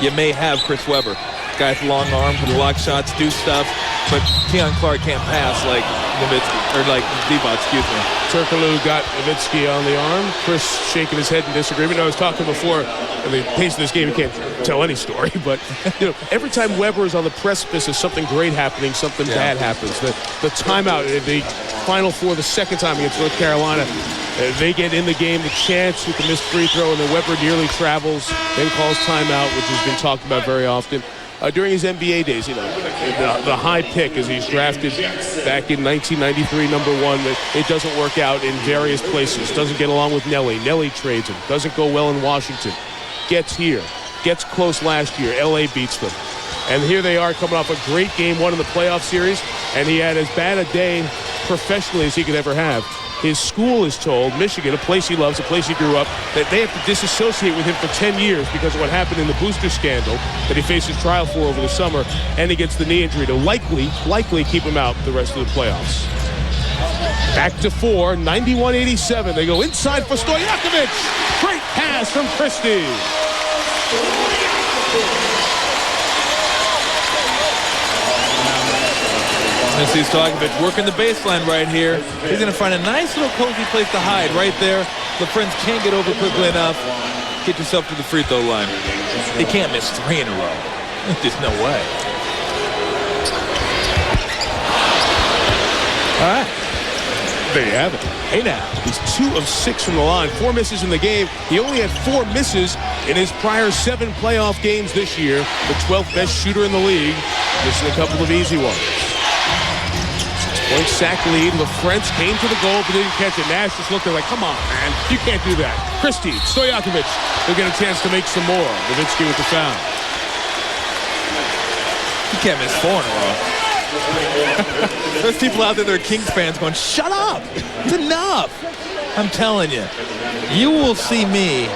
you may have Chris Webber. Guy with long arms, can block shots, do stuff, but Keon Clark can't pass like Nowitzki, or like Divac, excuse me. Turkoglu got Nowitzki on the arm. Chris shaking his head in disagreement. I was talking before, at the pace of this game, you can't tell any story, but every time Webber is on the precipice of something great happening, something bad happens. The timeout, the Final Four, the second time against North Carolina, they get in the game, the chance with the missed free throw, and then Webber nearly travels, then calls timeout, which has been talked about very often. During his NBA days, the high pick as he's drafted back in 1993, number 1, it doesn't work out in various places. Doesn't get along with Nelly. Nelly trades him. Doesn't go well in Washington. Gets here. Gets close last year. LA beats them. And here they are coming off a great Game 1 in the playoff series, and he had as bad a day professionally as he could ever have. His school is told, Michigan, a place he loves, a place he grew up, that they have to disassociate with him for 10 years because of what happened in the booster scandal that he faces trial for over the summer, and he gets the knee injury to likely keep him out the rest of the playoffs. Back to 4, 91-87. They go inside for Stojakovic. Great pass from Christie. And see Stojakovic working the baseline right here. He's going to find a nice little cozy place to hide right there. The friends can't get over quickly enough. Get yourself to the free throw line. He can't miss 3 in a row. There's no way. All right. There you have it. Hey now, he's 2 of 6 from the line. 4 misses in the game. He only had 4 misses in his prior 7 playoff games this year. The 12th best shooter in the league. Missing a couple of easy ones. 6-point sack lead. LaFrentz came to the goal, but didn't catch it. Nash just looked like, come on, man. You can't do that. Christie, Stojakovic will get a chance to make some more. Nowitzki with the foul. You can't miss 4 in a row. There's people out there that are Kings fans going, shut up. It's enough. I'm telling you. You will see me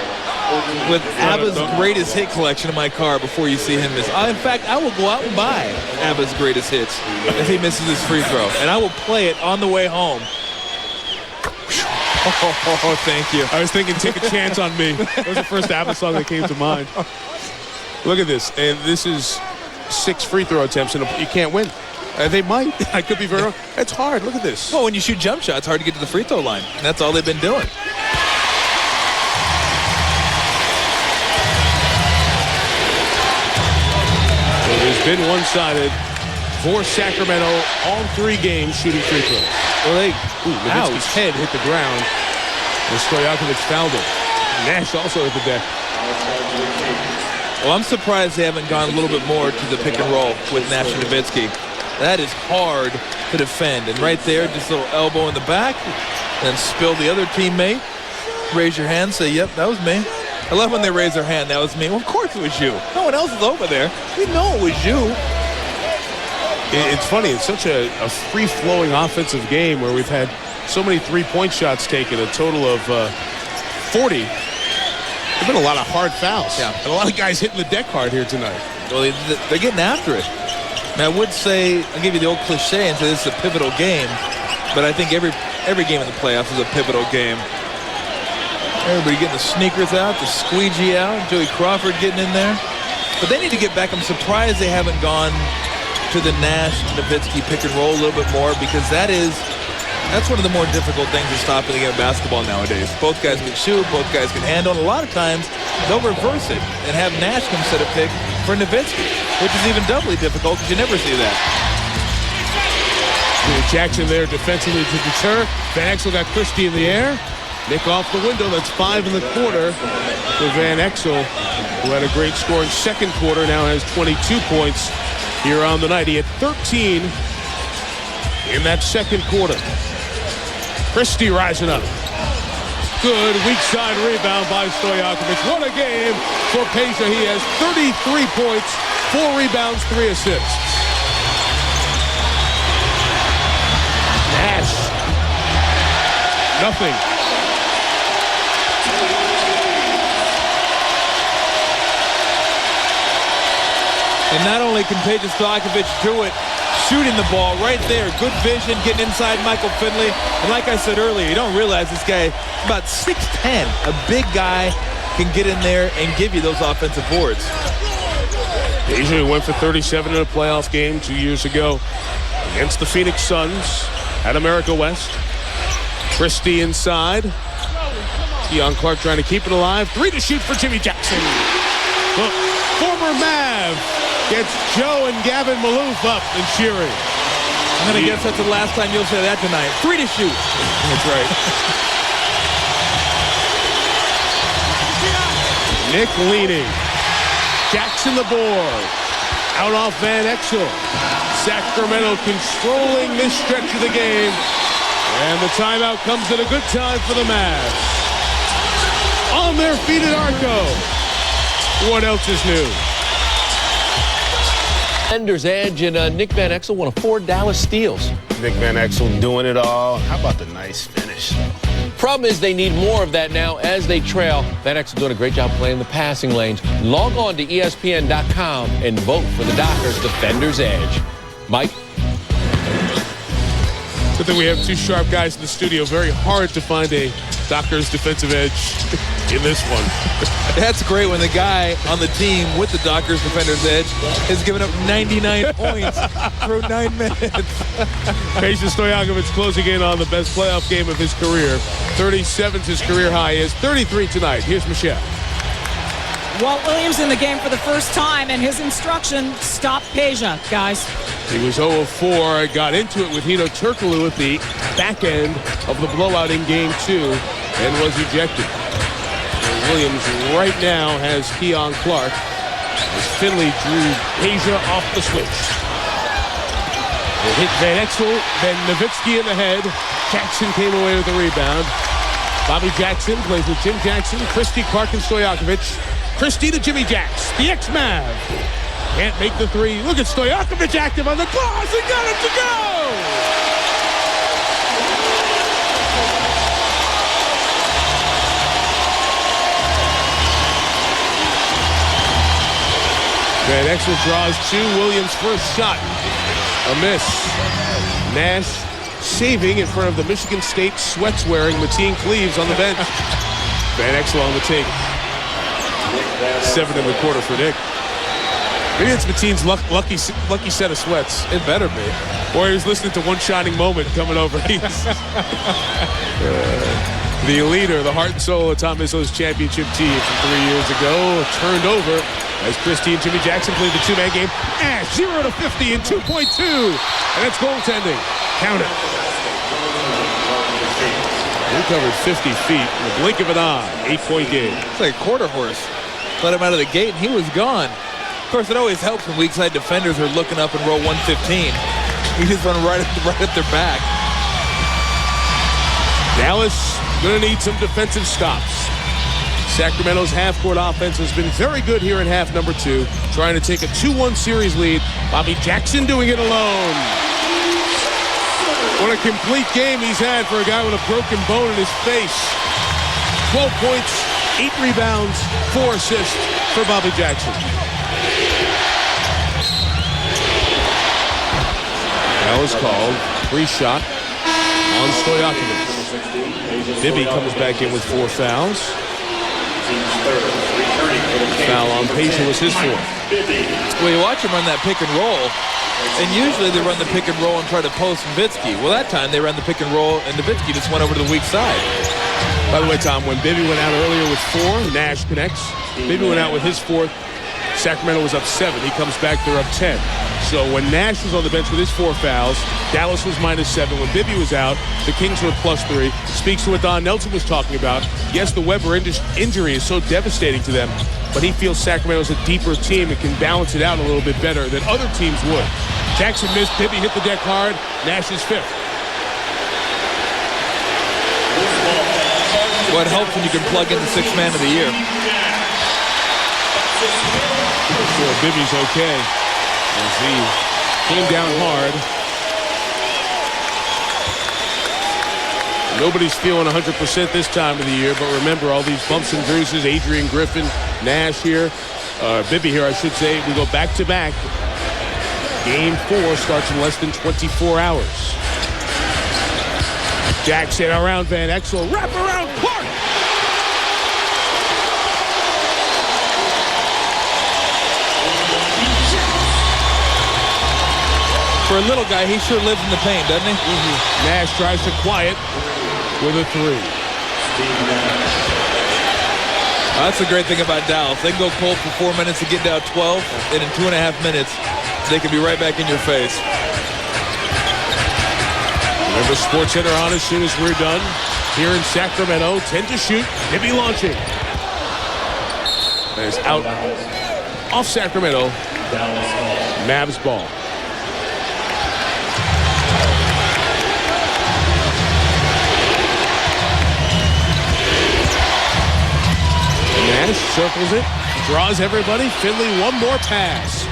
with ABBA's greatest hit collection in my car before you see him miss. In fact, I will go out and buy ABBA's greatest hits if he misses his free throw. And I will play it on the way home. Oh, thank you. I was thinking, take a chance on me. That was the first ABBA song that came to mind. Look at this. And this is 6 free throw attempts, and you can't win. They might. I could be very wrong. It's hard. Look at this. Well, when you shoot jump shots, it's hard to get to the free throw line. And that's all they've been doing. It has been one-sided for Sacramento all 3 games shooting free throws. Well, Nowitzki's head hit the ground and Stojakovic fouled him. Nash also hit the deck. Well, I'm surprised they haven't gone a little bit more to the pick and roll with Nash and Nowitzki. That is hard to defend. And right there, just a little elbow in the back, then spill the other teammate. Raise your hand, say, yep, that was me. I love when they raise their hand, that was me. Well, of course it was you. No one else is over there. We know it was you. It's funny. It's such a free-flowing offensive game where we've had so many three-point shots taken, a total of 40. There have been a lot of hard fouls. Yeah. And a lot of guys hitting the deck hard here tonight. Well, they're getting after it. And I would say, I'll give you the old cliche and say this is a pivotal game, but I think every game in the playoffs is a pivotal game. Everybody getting the sneakers out, the squeegee out, Joey Crawford getting in there. But they need to get back. I'm surprised they haven't gone to the Nash Nowitzki pick and roll a little bit more, because that's one of the more difficult things to stop in the game of basketball nowadays. Both guys can shoot, both guys can handle, and a lot of times they'll reverse it and have Nash come set a pick for Nowitzki, which is even doubly difficult because you never see that. Jackson there defensively to deter. Van Exel got Christie in the air. Nick off the window. That's 5 in the quarter for Van Exel, who had a great scoring second quarter, now has 22 points here on the night. He had 13 in that second quarter. Christie rising up. Good weak side rebound by Stojakovic. What a game for Peja. He has 33 points, 4 rebounds, 3 assists. Nash. Nothing. And not only can Peja Stojakovic do it, shooting the ball right there. Good vision, getting inside Michael Finley. And like I said earlier, you don't realize this guy about 6'10". A big guy can get in there and give you those offensive boards. Peja went for 37 in a playoff game 2 years ago against the Phoenix Suns at America West. Christie inside. Keon Clark trying to keep it alive. 3 to shoot for Jimmy Jackson. The former Mav gets Joe and Gavin Maloof up and cheering. I'm going to guess that's the last time you'll say that tonight. 3 to shoot. That's right. Nick leading. Jackson the board. Out off Van Exel. Sacramento controlling this stretch of the game. And the timeout comes at a good time for the Mavs. On their feet at ARCO. What else is new? Defender's edge, and Nick Van Exel, one of 4 Dallas steals. Nick Van Exel doing it all. How about the nice finish? Problem is they need more of that now as they trail. Van Exel doing a great job playing the passing lanes. Log on to ESPN.com and vote for the Dockers Defender's Edge. Mike? Good thing we have 2 sharp guys in the studio. Very hard to find a Dockers defensive edge in this one. That's great when the guy on the team with the Dockers defender's edge has given up 99 points through 9 minutes. Peja Stojakovic closing in on the best playoff game of his career. 37's his career high is 33 tonight. Here's Michelle. Walt Williams in the game for the first time, and his instruction, stop Peja, guys. He was 0 of 4, got into it with Hito Turkoglu at the back end of the blowout in game 2 and was ejected. And Williams right now has Keon Clark as Finley drew Peja off the switch. They hit Van Exel, then Nowitzki in the head. Jackson came away with the rebound. Bobby Jackson plays with Jim Jackson, Christie, Clark, and Stojakovic. Christie to Jimmy Jacks, the ex-Mav. Can't make the 3. Look at Stojakovic active on the glass. He got it to go! Van Exel draws 2. Williams' first shot. A miss. Nash saving in front of the Michigan State sweats-wearing Mateen Cleaves on the bench. Van Exel on the take. 7 in the quarter for Nick. Maybe it's Mateen's lucky set of sweats. It better be. Or he was listening to One Shining Moment coming over. The leader, the heart and soul of Tom Izzo's championship team from 3 years ago, turned over as Christie and Jimmy Jackson played the 2-man game. Nash 0 to 50 in 2.2. And that's goaltending. Count it. He covered 50 feet in the blink of an eye. 8-point game. It's like a quarter horse. Let him out of the gate and he was gone. Of course, it always helps when weak side defenders are looking up in row 115. He just run right up their back. Dallas going to need some defensive stops. Sacramento's half-court offense has been very good here in half number 2, trying to take a 2-1 series lead. Bobby Jackson doing it alone. What a complete game he's had for a guy with a broken bone in his face. 12 points, 8 rebounds, 4 assists for Bobby Jackson. That was called. Free shot on Stojakovic. Bibby comes back in with 4 fouls. Foul on Peja was his 4th. Well, you watch him run that pick and roll, and usually they run the pick and roll and try to post Nowitzki. Well, that time they ran the pick and roll, and Nowitzki just went over to the weak side. By the way, Tom, when Bibby went out earlier with 4, Nash connects. Bibby went out with his 4th. Sacramento was up 7. He comes back, they're up 10. So when Nash was on the bench with his 4 fouls, Dallas was -7. When Bibby was out, the Kings were +3. Speaks to what Don Nelson was talking about. Yes, the Weber injury is so devastating to them, but he feels Sacramento's a deeper team and can balance it out a little bit better than other teams would. Jackson missed. Bibby hit the deck hard. Nash is 5th. Well, it helps when you can plug in the sixth man of the year. Sure, Bibby's okay as he came down hard. Nobody's feeling 100% this time of the year, but remember all these bumps and bruises. Adrian Griffin, Nash here, Bibby here, I should say. We go back-to-back. Game 4 starts in less than 24 hours. Jackson around Van Exel, wrap around Clark. For a little guy, he sure lives in the paint, doesn't he? Nash tries to quiet with a 3. That's the great thing about Dallas. They can go cold for 4 minutes to get down 12, and in 2.5 minutes, they can be right back in your face. Remember SportsCenter on as soon as we're done. Here in Sacramento, 10 to shoot. Bibby launching. There's out off Sacramento. Mavs ball. Nash circles it, draws everybody. Finley, one more pass.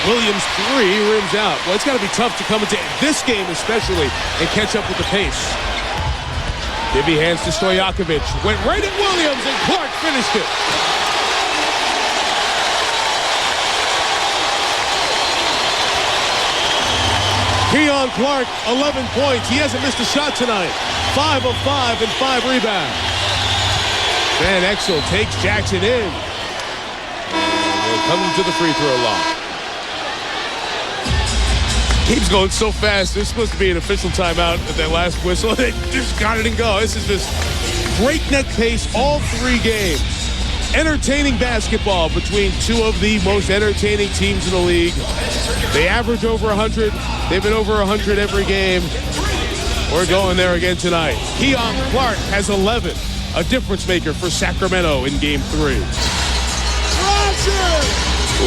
Williams, 3, rims out. Well, it's got to be tough to come into this game especially and catch up with the pace. Bibby hands to Stojakovic. Went right at Williams, and Clark finished it. Keon Clark, 11 points. He hasn't missed a shot tonight. 5 of 5 and 5 rebounds. Van Exel takes Jackson in. We're coming to the free throw line. Keeps going so fast. There's supposed to be an official timeout at that last whistle. They just got it and go. This is just breakneck pace all 3 games. Entertaining basketball between 2 of the most entertaining teams in the league. They average over 100. They've been over 100 every game. We're going there again tonight. Keon Clark has 11. A difference maker for Sacramento in Game 3.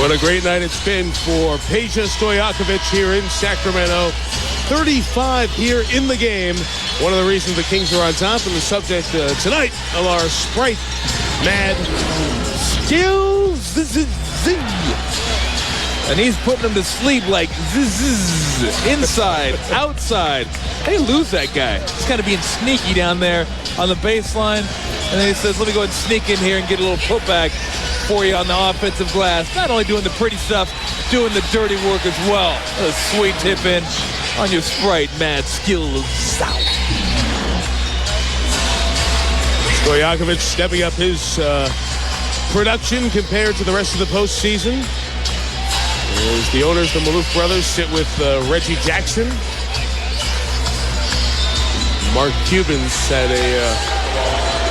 What a great night it's been for Peja Stojakovic here in Sacramento. 35 here in the game. One of the reasons the Kings are on top, and the subject tonight of our Sprite Mad Skills. And he's putting them to sleep like inside, outside. They lose that guy. He's kind of being sneaky down there on the baseline. And then he says, let me go ahead and sneak in here and get a little putback for you on the offensive glass. Not only doing the pretty stuff, doing the dirty work as well. A sweet tip in on your Sprite Mad Skills. Stojakovic stepping up his production compared to the rest of the postseason. As the owners, the Maloof brothers, sit with Reggie Jackson. Mark Cuban's had a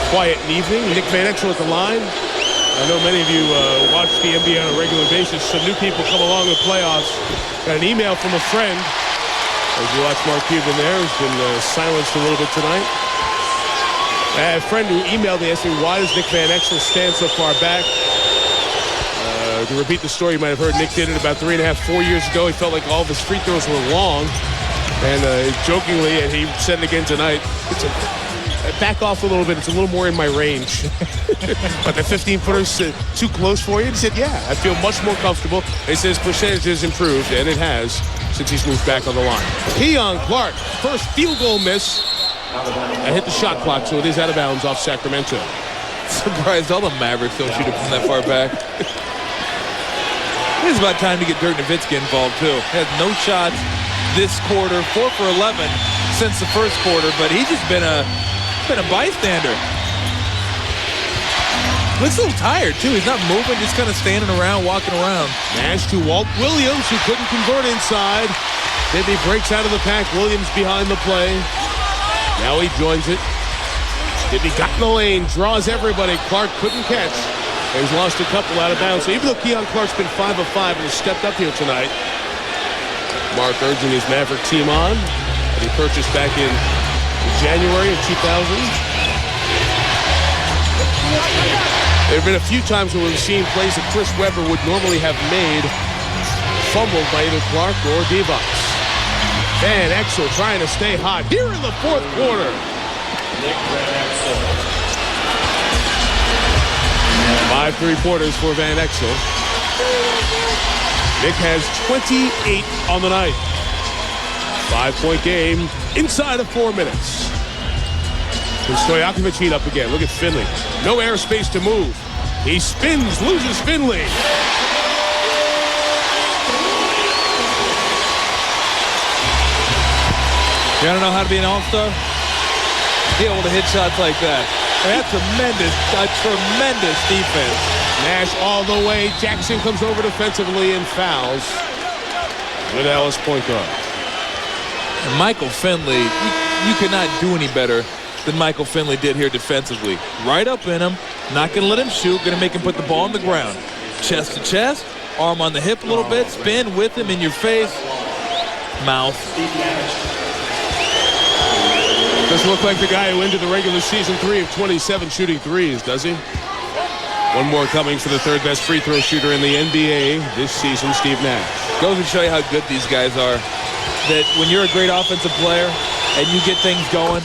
quiet evening. Nick Van Exel at the line. I know many of you watch the NBA on a regular basis. Some new people come along with playoffs. Got an email from a friend. As you watch Mark Cuban there, who's been silenced a little bit tonight. A friend who emailed me asking, why does Nick Van Exel stand so far back? To repeat the story, you might have heard Nick did it about 3.5, 4 years ago. He felt like all of his free throws were long. And jokingly, and he said it again tonight, back off a little bit. It's a little more in my range. But the 15-footer's too close for you? He said, yeah, I feel much more comfortable. He says percentage has improved, and it has since he's moved back on the line. Keon Clark, first field goal miss. I hit the shot clock, so it is out of bounds off Sacramento. Surprised all the Mavericks don't shoot it from that far back. It's about time to get Dirk Nowitzki involved, too. Had no shots this quarter, 4 for 11 since the first quarter, but he's just been a bystander. Looks a little tired, too. He's not moving, just kind of standing around, walking around. Nash to Walt Williams, who couldn't convert inside. Bibby breaks out of the pack. Williams behind the play. Now he joins it. Bibby got in the lane, draws everybody. Clark couldn't catch. He's lost a couple out of bounds. So even though Keon Clark's been 5 of 5 and has stepped up here tonight, Mark urging his Maverick team on. That he purchased back in January of 2000. There have been a few times where we've seen plays that Chris Webber would normally have made fumbled by either Clark or Divac. Van Exel trying to stay hot here in the fourth quarter. 5 3-pointers for Van Exel. Nick has 28 on the night. 5-point game inside of 4 minutes. And Stojakovic heat up again. Look at Finley. No airspace to move. He spins, loses Finley. You want to know how to be an all-star? Be able to hit shots like that. That's a tremendous defense. Nash all the way. Jackson comes over defensively and fouls. The Dallas point guard. And Michael Finley, you could not do any better than Michael Finley did here defensively. Right up in him, not going to let him shoot, going to make him put the ball on the ground. Chest to chest, arm on the hip a little bit, spin with him in your face, mouth. Doesn't look like the guy who ended the regular season 3 of 27 shooting threes, does he? One more coming for the third best free throw shooter in the NBA this season, Steve Nash. Goes to show you how good these guys are. That when you're a great offensive player and you get things going,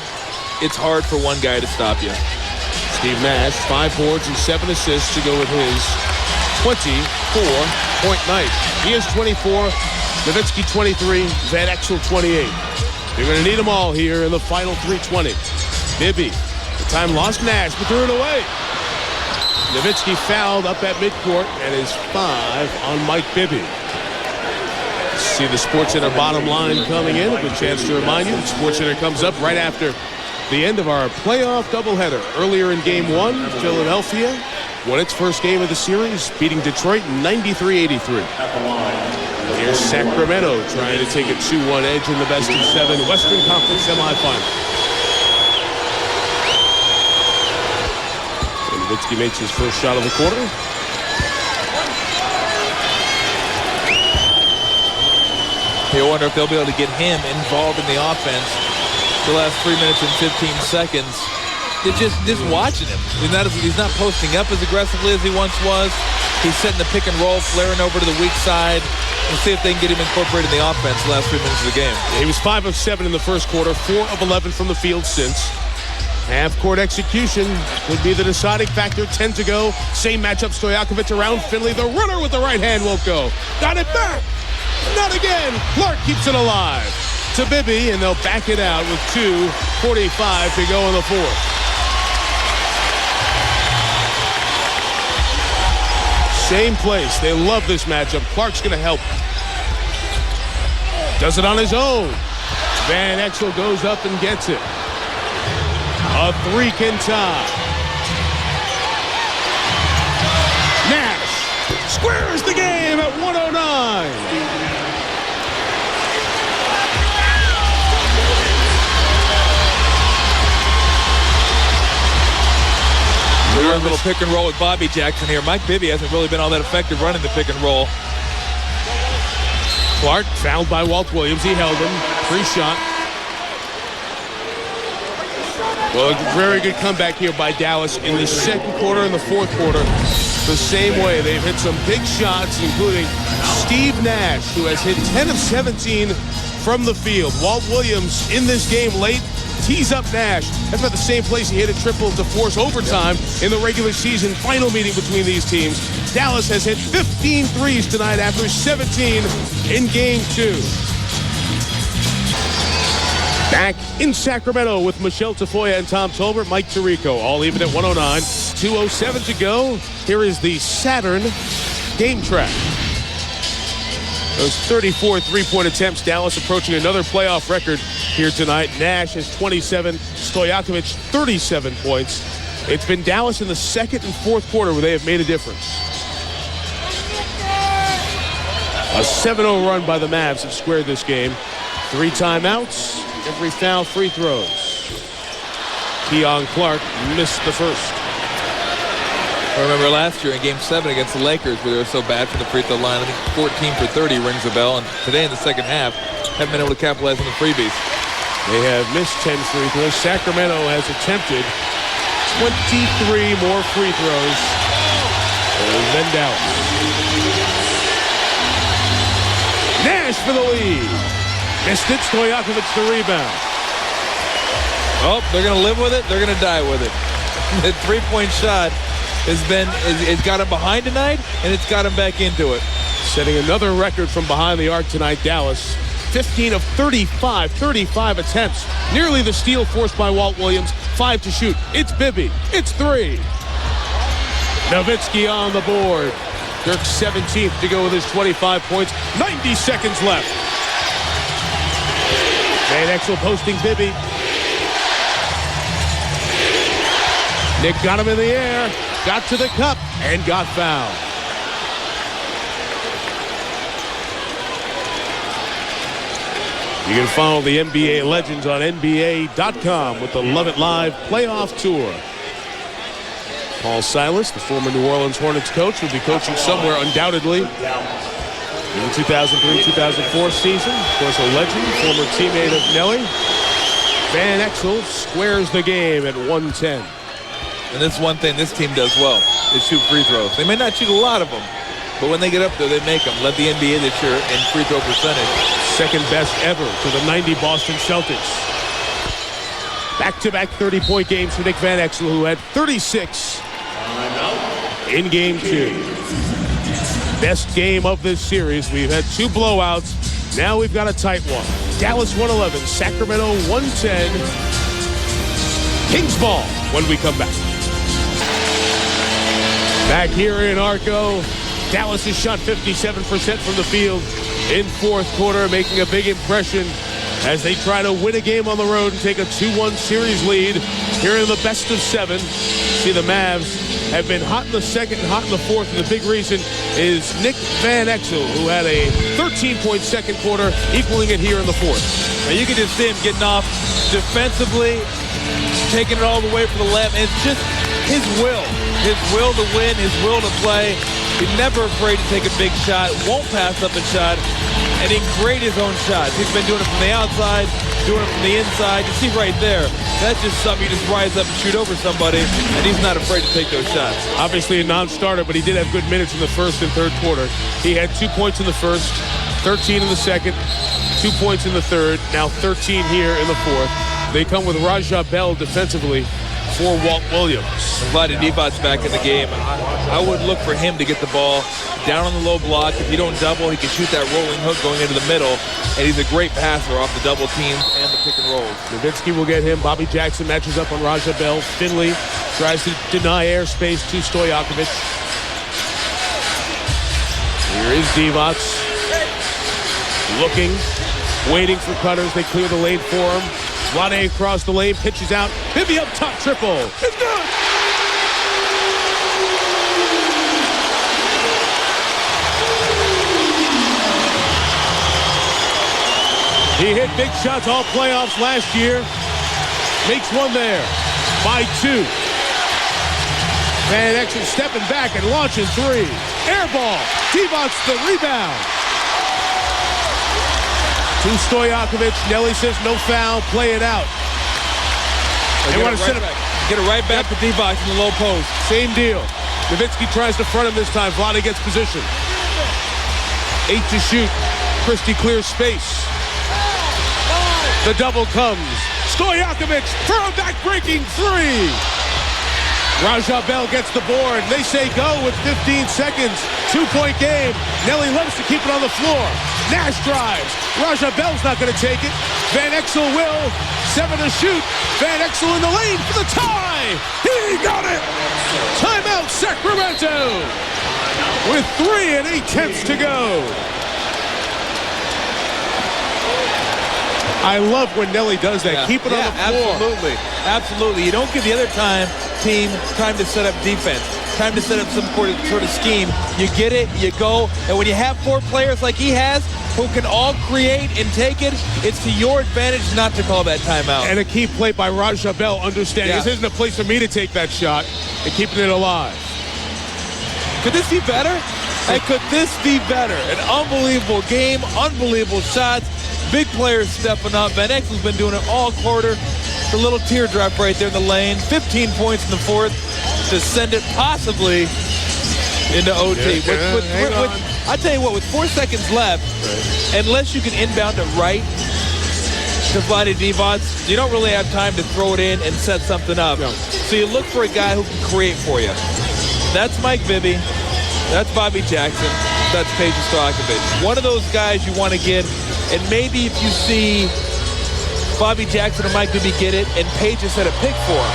it's hard for one guy to stop you. Steve Nash, 5 boards and 7 assists to go with his 24-point night. He has 24, Nowitzki 23, Van Exel 28. You're going to need them all here in the final 3:20. Bibby, the time lost Nash, but threw it away. Nowitzki fouled up at midcourt and is 5 on Mike Bibby. See the SportsCenter bottom line coming in. A good chance to remind you that SportsCenter comes up right after the end of our playoff doubleheader. Earlier in Game 1, Philadelphia won its first game of the series, beating Detroit 93-83. Here's Sacramento trying to take a 2-1 edge in the best-of-7 Western Conference semifinal. Nowitzki makes his first shot of the quarter. You wonder if they'll be able to get him involved in the offense the last 3 minutes and 15 seconds. It's just watching him. He's not posting up as aggressively as he once was. He's setting the pick and roll, flaring over to the weak side. We'll see if they can get him incorporated in the offense the last 3 minutes of the game. He was 5 of 7 in the first quarter, 4 of 11 from the field since. Half-court execution would be the deciding factor. 10 to go. Same matchup, Stojakovic around Finley. The runner with the right hand won't go. Got it back. Not again. Clark keeps it alive. To Bibby, and they'll back it out with 2:45 to go in the fourth. Same place. They love this matchup. Clark's going to help. Does it on his own. Van Exel goes up and gets it. A 3 can tie. Nash squares the game at 109. We're a little pick and roll with Bobby Jackson here. Mike Bibby hasn't really been all that effective running the pick and roll. Clark fouled by Walt Williams. He held him. Free shot. Well, a very good comeback here by Dallas in the second quarter and the fourth quarter. The same way. They've hit some big shots, including Steve Nash, who has hit 10 of 17 from the field. Walt Williams in this game late. Tees up Nash. That's about the same place he hit a triple to force overtime in the regular season final meeting between these teams. Dallas has hit 15 threes tonight after 17 in Game 2. Back in Sacramento with Michelle Tafoya and Tom Tolbert, Mike Tirico, all even at 109. 2:07 to go. Here is the Saturn game track. Those 34 three-point attempts. Dallas approaching another playoff record here tonight. Nash has 27. Stojakovic, 37 points. It's been Dallas in the second and fourth quarter where they have made a difference. A 7-0 run by the Mavs have squared this game. 3 timeouts, every foul, free throws. Keon Clark missed the first. I remember last year in Game 7 against the Lakers where they were so bad from the free throw line. I think 14 for 30 rings a bell. And today in the second half, haven't been able to capitalize on the freebies. They have missed 10 free throws. Sacramento has attempted 23 more free throws than Dallas. Nash for the lead. Missed it. Stojakovic the rebound. Oh, they're going to live with it. They're going to die with it. The three-point shot it's got him behind tonight, and it's got him back into it. Setting another record from behind the arc tonight, Dallas. 15 of 35 attempts. Nearly the steal forced by Walt Williams. 5 to shoot. It's Bibby. It's 3. Nowitzki on the board. Dirk 17th to go with his 25 points. 90 seconds left. Van Exel posting Bibby. Nick got him in the air. Got to the cup and got fouled. You can follow the NBA legends on NBA.com with the Love It Live playoff tour. Paul Silas, the former New Orleans Hornets coach, will be coaching somewhere undoubtedly in the 2003-2004 season. Of course, a legend, former teammate of Nelly. Van Exel squares the game at 110. And this is one thing this team does well, is shoot free throws. They may not shoot a lot of them, but when they get up there, they make them. Led the NBA this year in free throw percentage. Second best ever to the 90 Boston Celtics. Back-to-back 30-point games for Nick Van Exel, who had 36 in Game 2. Best game of this series. We've had 2 blowouts. Now we've got a tight one. Dallas 111, Sacramento 110. Kings ball when we come back. Back here in ARCO, Dallas has shot 57% from the field in fourth quarter, making a big impression as they try to win a game on the road and take a 2-1 series lead here in the best of 7. See, the Mavs have been hot in the second and hot in the fourth, and the big reason is Nick Van Exel, who had a 13-point second quarter, equaling it here in the fourth. Now you can just see him getting off defensively, taking it all the way for the left, and it's just his will to win, his will to play. He's never afraid to take a big shot, won't pass up a shot, and he can create his own shots. He's been doing it from the outside, doing it from the inside. You see right there, that's just something you just rise up and shoot over somebody, and he's not afraid to take those shots. Obviously a non-starter, but he did have good minutes in the first and third quarter. He had 2 points in the first, 13 in the second, 2 points in the third, now 13 here in the fourth. They come with Raja Bell defensively for Walt Williams. Vlade Divac back in the game. I would look for him to get the ball down on the low block. If you don't double, he can shoot that rolling hook going into the middle, and he's a great passer off the double teams and the pick and rolls. Nowitzki will get him. Bobby Jackson matches up on Raja Bell. Finley tries to deny airspace to Stojakovic. Here is Divac. Looking, waiting for cutters. They clear the lane for him. Vlade across the lane, pitches out. Bibby up top, triple. It's good! He hit big shots all playoffs last year. Makes one there by 2. Van Exel stepping back and launching 3. Air ball. Divac the rebound. To Stojakovic. Nelly says no foul. Play it out. They want to get it right back to Divac in the low post. Same deal. Nowitzki tries to front him this time. Vlade gets position. 8 to shoot. Christie clears space. The double comes. Stojakovic for a back-breaking 3. Raja Bell gets the board. They say go with 15 seconds. 2-point game. Nelly loves to keep it on the floor. Nash drives. Raja Bell's not going to take it. Van Exel will. 7 to shoot. Van Exel in the lane for the tie. He got it. Timeout, Sacramento. With 3 8/10 to go. I love when Nelly does that. Keep it on the floor. Absolutely. You don't give the other team time to set up defense, time to set up some sort of scheme. You get it, you go, and when you have 4 players like he has who can all create and take it, it's to your advantage not to call that timeout. And a key play by Raja Bell, understanding this isn't a place for me to take that shot, and keeping it alive. Could this be better? And could this be better? An unbelievable game, unbelievable shots. Big players stepping up. Van Exel's been doing it all quarter. The little teardrop right there in the lane. 15 points in the fourth to send it possibly into OT. I tell you what, with 4 seconds left, unless you can inbound it right to Vlade Divac, you don't really have time to throw it in and set something up. No. So you look for a guy who can create for you. That's Mike Bibby. That's Bobby Jackson. That's Peja Stojakovic. One of those guys you want to get, and maybe if you see Bobby Jackson or Mike Bibby get it, and Peja set a pick for him.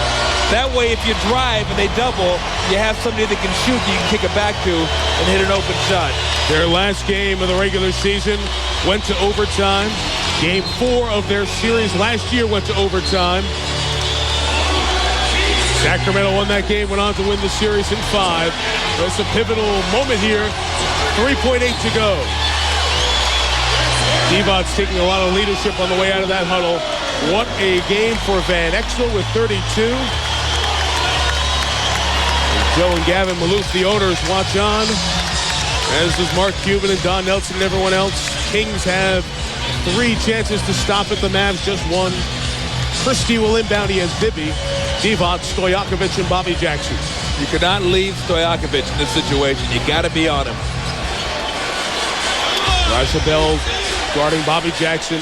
That way, if you drive and they double, you have somebody that can shoot that you can kick it back to and hit an open shot. Their last game of the regular season went to overtime. Game 4 of their series last year went to overtime. Sacramento won that game, went on to win the series in 5. That's a pivotal moment here. 3.8 to go. Divac's taking a lot of leadership on the way out of that huddle. What a game for Van Exel with 32. Joe and Gavin Maloof, the owners, watch on, as does Mark Cuban and Don Nelson and everyone else. Kings have 3 chances to stop it. The Mavs just 1. Christie will inbound. He has Bibby, Divac, Stojakovic, and Bobby Jackson. You cannot leave Stojakovic in this situation. You got to be on him. Raja Bell guarding Bobby Jackson.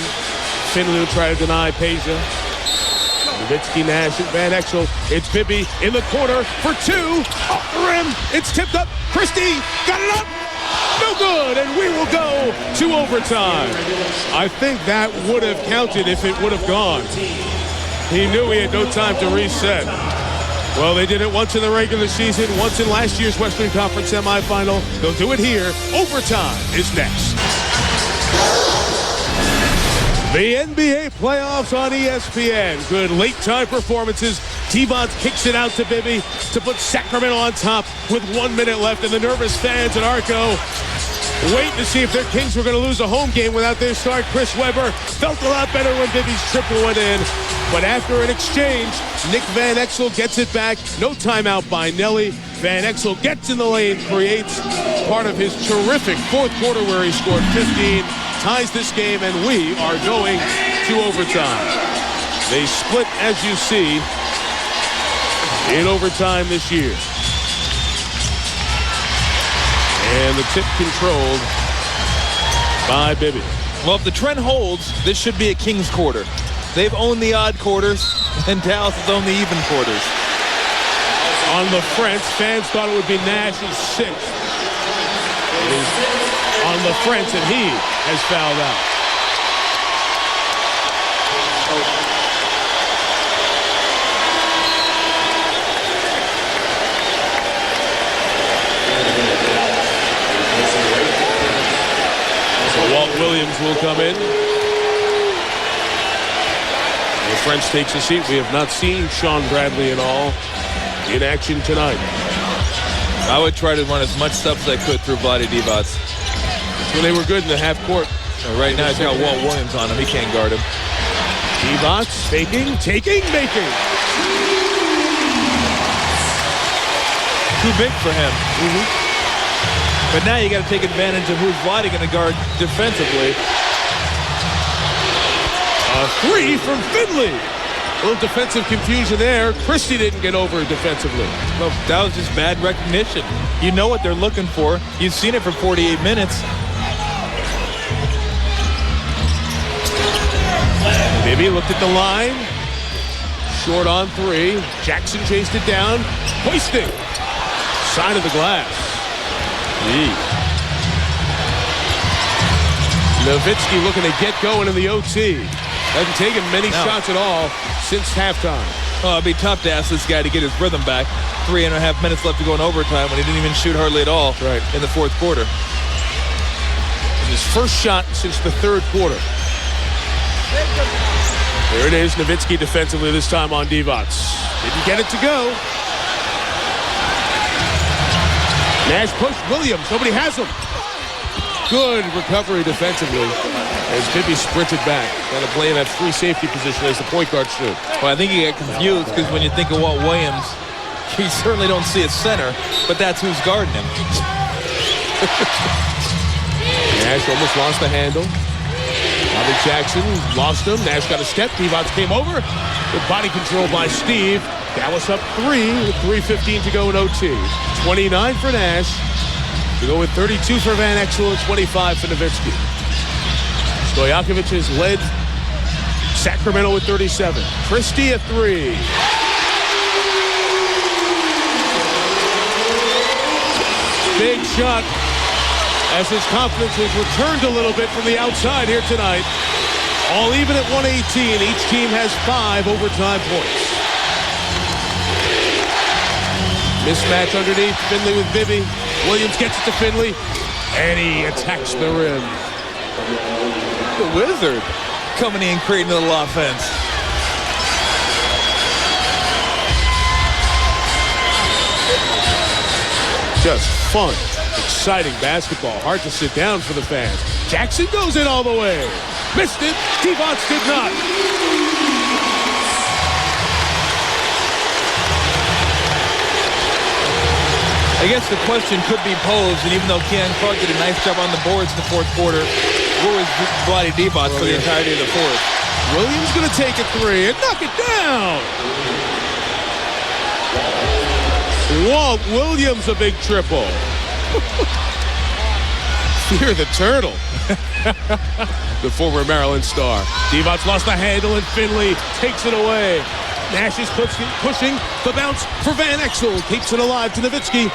Finley will try to deny Peja. Nowitzki, Nash, and Van Exel. It's Bibby in the corner for 2. Off the rim. It's tipped up. Christie got it up. No good, and we will go to overtime. I think that would have counted if it would have gone. He knew he had no time to reset. Well, they did it once in the regular season, once in last year's Western Conference semifinal. They'll do it here. Overtime is next. The NBA playoffs on ESPN. Good late-time performances. Divac kicks it out to Bibby to put Sacramento on top with 1 minute left, and the nervous fans at ARCO waiting to see if their Kings were going to lose a home game without their star, Chris Webber. Felt a lot better when Bibby's triple went in. But after an exchange, Nick Van Exel gets it back. No timeout by Nelly. Van Exel gets in the lane, creates part of his terrific fourth quarter where he scored 15, ties this game, and we are going to overtime. They split, as you see, in overtime this year. And the tip controlled by Bibby. Well, if the trend holds, this should be a Kings quarter. They've owned the odd quarters, and Dallas has owned the even quarters. On the French, fans thought it would be Nash's 6th. It is on the French, and he has fouled out. So Walt Williams will come in. The French takes a seat. We have not seen Sean Bradley at all in action tonight. I would try to run as much stuff as I could through Vlade Divac. Well, they were good in the half court. Right now he's got Walt Williams on him. He can't guard him. Divac faking, taking, making. Too big for him. But now you got to take advantage of who's Vlade going to guard defensively. A 3 from Finley. A little defensive confusion there. Christie didn't get over defensively. Well, that was just bad recognition. You know what they're looking for. You've seen it for 48 minutes. Bibby looked at the line. Short on 3. Jackson chased it down. Hoisting. Side of the glass. Nowitzki looking to get going in the OT. Hasn't taken many shots at all since halftime. Oh, it'd be tough to ask this guy to get his rhythm back. 3.5 minutes left to go in overtime when he didn't even shoot hardly at all in the fourth quarter. His first shot since the third quarter. There it is, Nowitzki defensively this time on Divac. Didn't get it to go. Nash pushed Williams. Nobody has him. Good recovery defensively as Bibby sprinted back. Got to play in that free safety position as the point guard should. Well, I think he got confused because when you think of Walt Williams, you certainly don't see a center, but that's who's guarding him. Nash almost lost the handle. Bobby Jackson lost him. Nash got a step. Divac came over. Good body control by Steve. Dallas up 3 with 3:15 to go in OT. 29 for Nash. To go with 32 for Van Exel and 25 for Nowitzki. Stojakovic has led Sacramento with 37. Christie a 3. Big shot as his confidence has returned a little bit from the outside here tonight. All even at 118. Each team has 5 overtime points. Mismatch underneath. Finley with Bibby. Williams gets it to Finley, and he attacks the rim. The Wizard coming in, creating a little offense. Just fun, exciting basketball. Hard to sit down for the fans. Jackson goes in all the way. Missed it. Divac did not. I guess the question could be posed, and even though Keon Clark did a nice job on the boards in the fourth quarter, where was Vlade Divac for the entirety of the fourth? Williams going to take a 3 and knock it down. Walt Williams, a big triple. Fear the turtle. The former Maryland star. Divac lost the handle, and Finley takes it away. Nash is pushing the bounce for Van Exel. Keeps it alive to Nowitzki.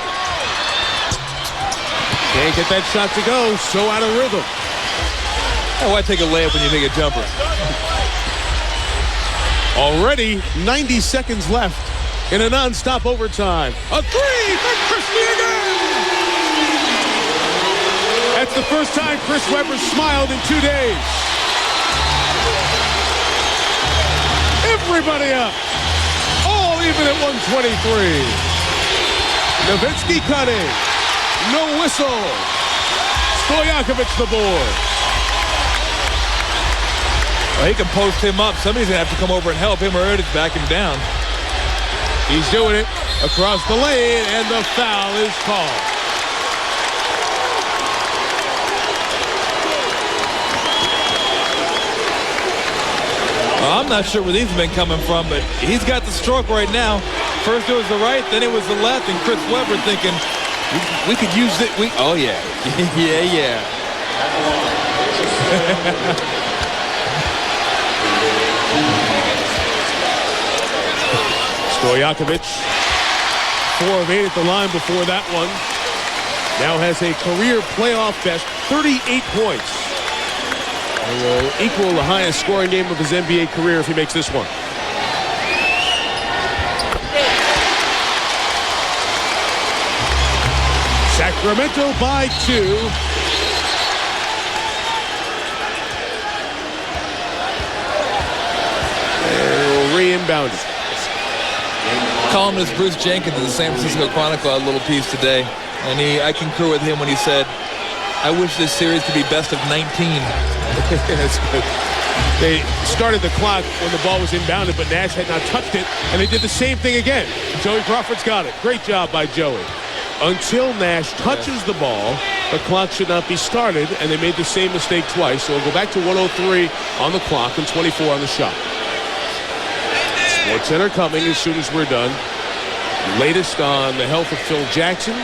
Can't get that shot to go. So out of rhythm. Oh, why take a layup when you take a jumper? Already 90 seconds left in a non-stop overtime. A 3 for Christie again. That's the first time Chris Webber smiled in 2 days. Everybody up. All even at 123. Nowitzki cutting. No whistle. Stojakovic the board. Well, he can post him up. Somebody's going to have to come over and help him, or it's back him down. He's doing it across the lane, and the foul is called. Well, I'm not sure where these have been coming from, but he's got the stroke right now. First it was the right, then it was the left, and Chris Webber thinking, we could use it. Oh, yeah. yeah. Stojakovic, 4 of 8 at the line before that one. Now has a career playoff best 38 points. And will equal the highest scoring game of his NBA career if he makes this one. Sacramento by 2. And we'll re-inbound it. Columnist Bruce Jenkins of the San Francisco Chronicle had a little piece today, and I concur with him when he said, I wish this series could be best of 19. That's good. They started the clock when the ball was inbounded, but Nash had not touched it, and they did the same thing again. Joey Crawford's got it. Great job by Joey. Until Nash touches the ball, the clock should not be started, and they made the same mistake twice, so we'll go back to 103 on the clock and 24 on the shot. Sports Center coming as soon as we're done. Latest on the health of Phil Jackson,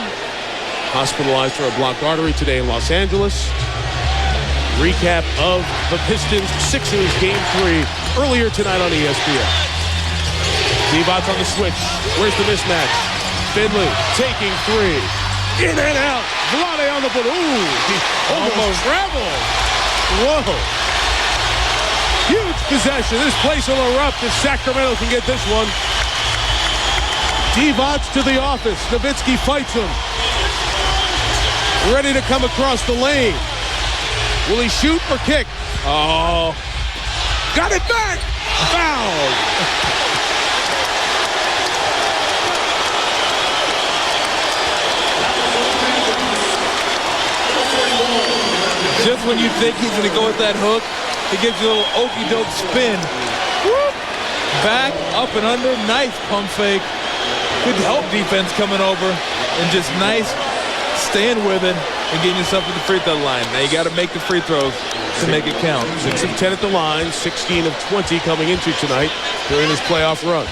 hospitalized for a blocked artery today in Los Angeles. Recap of the Pistons-Sixers Game 3 earlier tonight on ESPN. Divac on the switch. Where's the mismatch? Finley taking 3. In and out. Vlade on the board. Ooh, he almost traveled. Whoa. Huge possession. This place will erupt if Sacramento can get this one. Divac to the office. Nowitzki fights him. Ready to come across the lane. Will he shoot or kick? Oh. Got it back. Foul. Just when you think he's going to go with that hook, he gives you a little okey-doke spin. Whoop. Back, up and under. Nice pump fake. Good help defense coming over. And just nice staying with it and getting yourself to the free throw line. Now you got to make the free throws to make it count. 6 of 10 at the line, 16 of 20 coming into tonight during this playoff run.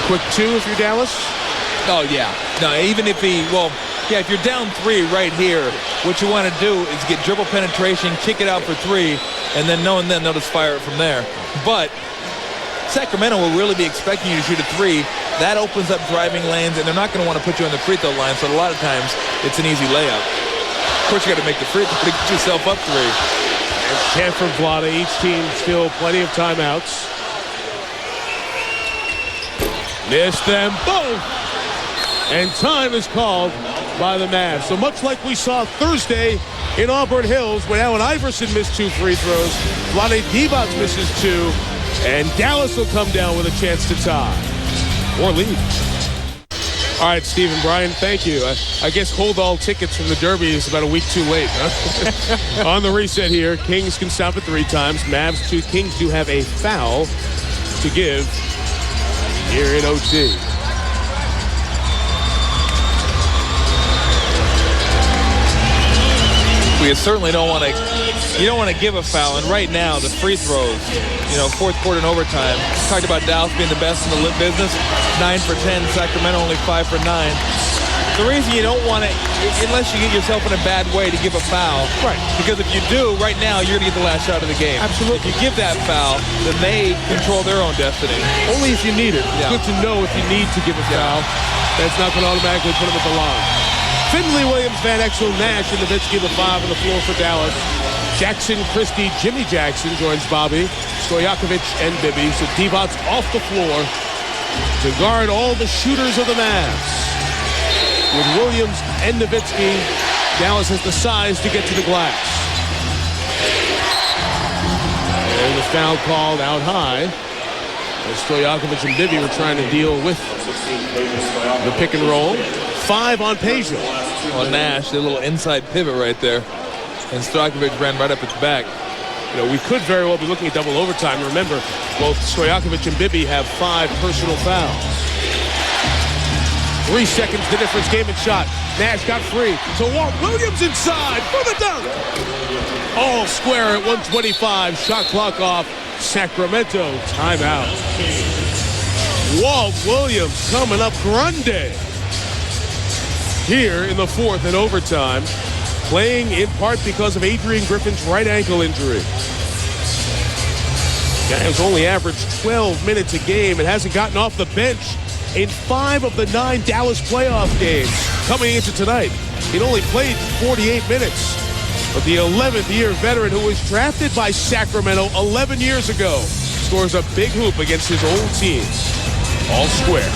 Quick 2 if you're Dallas. Oh, yeah. No, even if if you're down 3 right here, what you want to do is get dribble penetration, kick it out for 3, and then they'll just fire it from there. But Sacramento will really be expecting you to shoot a three. That opens up driving lanes, and they're not going to want to put you on the free throw line, so a lot of times it's an easy layup. Of course, you got to make the free throw to get yourself up three. Chance from Vlade. Each team still plenty of timeouts. Missed them both. And time is called by the Mavs. So much like we saw Thursday in Auburn Hills, when Allen Iverson missed 2 free throws, Vlade Divac misses 2, and Dallas will come down with a chance to tie or lead. All right, Steve and Brian, thank you. I guess hold all tickets from the Derby is about a week too late, huh? On the reset here, Kings can stop it 3 times. Mavs 2. Kings do have a foul to give here in OT. We certainly don't want to. You don't want to give a foul, and right now the free throws, fourth quarter and overtime. Talked about Dallas being the best in the business, 9 for 10. Sacramento only 5 for 9. The reason you don't want to, unless you get yourself in a bad way, to give a foul, right? Because if you do, right now you're going to get the last shot of the game. Absolutely. If you give that foul, then they control their own destiny. Only if you need it. Yeah. It's good to know if you need to give a foul. That's not going to automatically put them at the line. Finley, Williams, Van Exel, Nash, and Nowitzki, the 5 on the floor for Dallas. Jackson, Christie, Jimmy Jackson joins Bobby, Stojakovic, and Bibby. So Divac's off the floor to guard all the shooters of the Mavs. With Williams and Nowitzki, Dallas has the size to get to the glass. And the foul called out high, as Stojakovic and Bibby were trying to deal with the pick and roll. 5 on Peja. Well, Nash, a little inside pivot right there. And Stojakovic ran right up its back. We could very well be looking at double overtime. Remember, both Stojakovic and Bibby have 5 personal fouls. 3 seconds, the difference, game and shot. Nash got free. So Walt Williams inside for the dunk. All square at 1:25. Shot clock off. Sacramento timeout. Walt Williams coming up grande here in the 4th in overtime, playing in part because of Adrian Griffin's right ankle injury. Guy has only averaged 12 minutes a game and hasn't gotten off the bench in 5 of the 9 Dallas playoff games coming into tonight. He'd only played 48 minutes. But the 11th-year veteran who was drafted by Sacramento 11 years ago scores a big hoop against his old team. All square.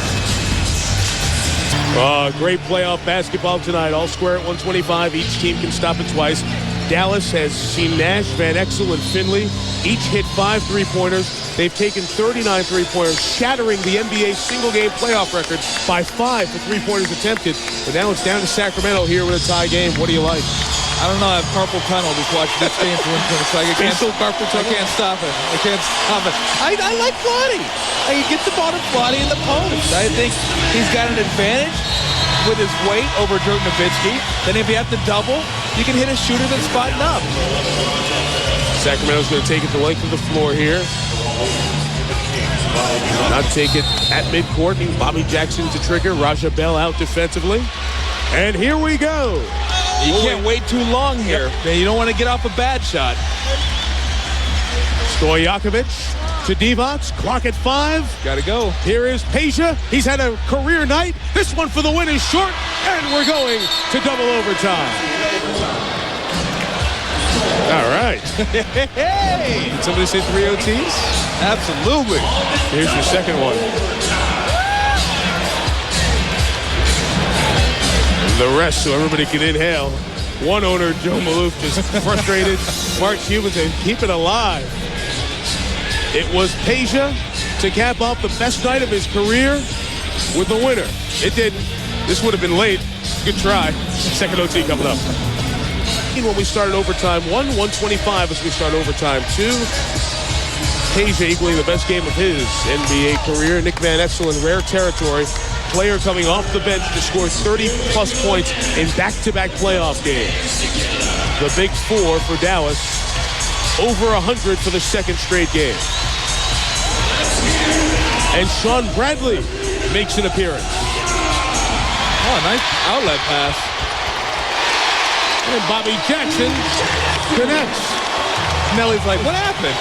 Great playoff basketball tonight. All square at 125. Each team can stop it twice. Dallas has seen Nash, Van Exel, and Finley each hit 5 3-pointers. They've taken 39 3-pointers, shattering the NBA single-game playoff record by 5 for 3-pointers attempted. But now it's down to Sacramento here with a tie game. What do you like? I don't know. I have carpal tunnel just watching this game for 1 minute. I can't stop it. I can't stop it. I like Vlade. I get the ball to Vlade in the post. I think he's got an advantage with his weight over Dirk Nowitzki. Then if you have to double, you can hit a shooter that's spotting up. Sacramento's going to take it the length of the floor here. Not take it at midcourt. Bobby Jackson to trigger. Raja Bell out defensively. And here we go. You can't wait too long here. You don't want to get off a bad shot. Stojakovic to Divac. Clock at 5. Got to go. Here is Peja. He's had a career night. This one for the win is short. And we're going to double overtime. All right. Hey! Did somebody say 3 OTs? Absolutely. Here's your second one. The rest, so everybody can inhale. One owner, Joe Maloof, just frustrated. Mark Cuban saying, keep it alive. It was Peja to cap off the best night of his career with the winner. It didn't. This would have been late. Good try. Second OT coming up. When we started overtime 1, 125 as we start overtime 2. Peja equaling the best game of his NBA career. Nick Van Exel in rare territory. Player coming off the bench to score 30-plus points in back-to-back playoff games. The big 4 for Dallas. Over 100 for the second straight game. And Sean Bradley makes an appearance. Oh, nice outlet pass. And Bobby Jackson connects. Nelly's like, what happened?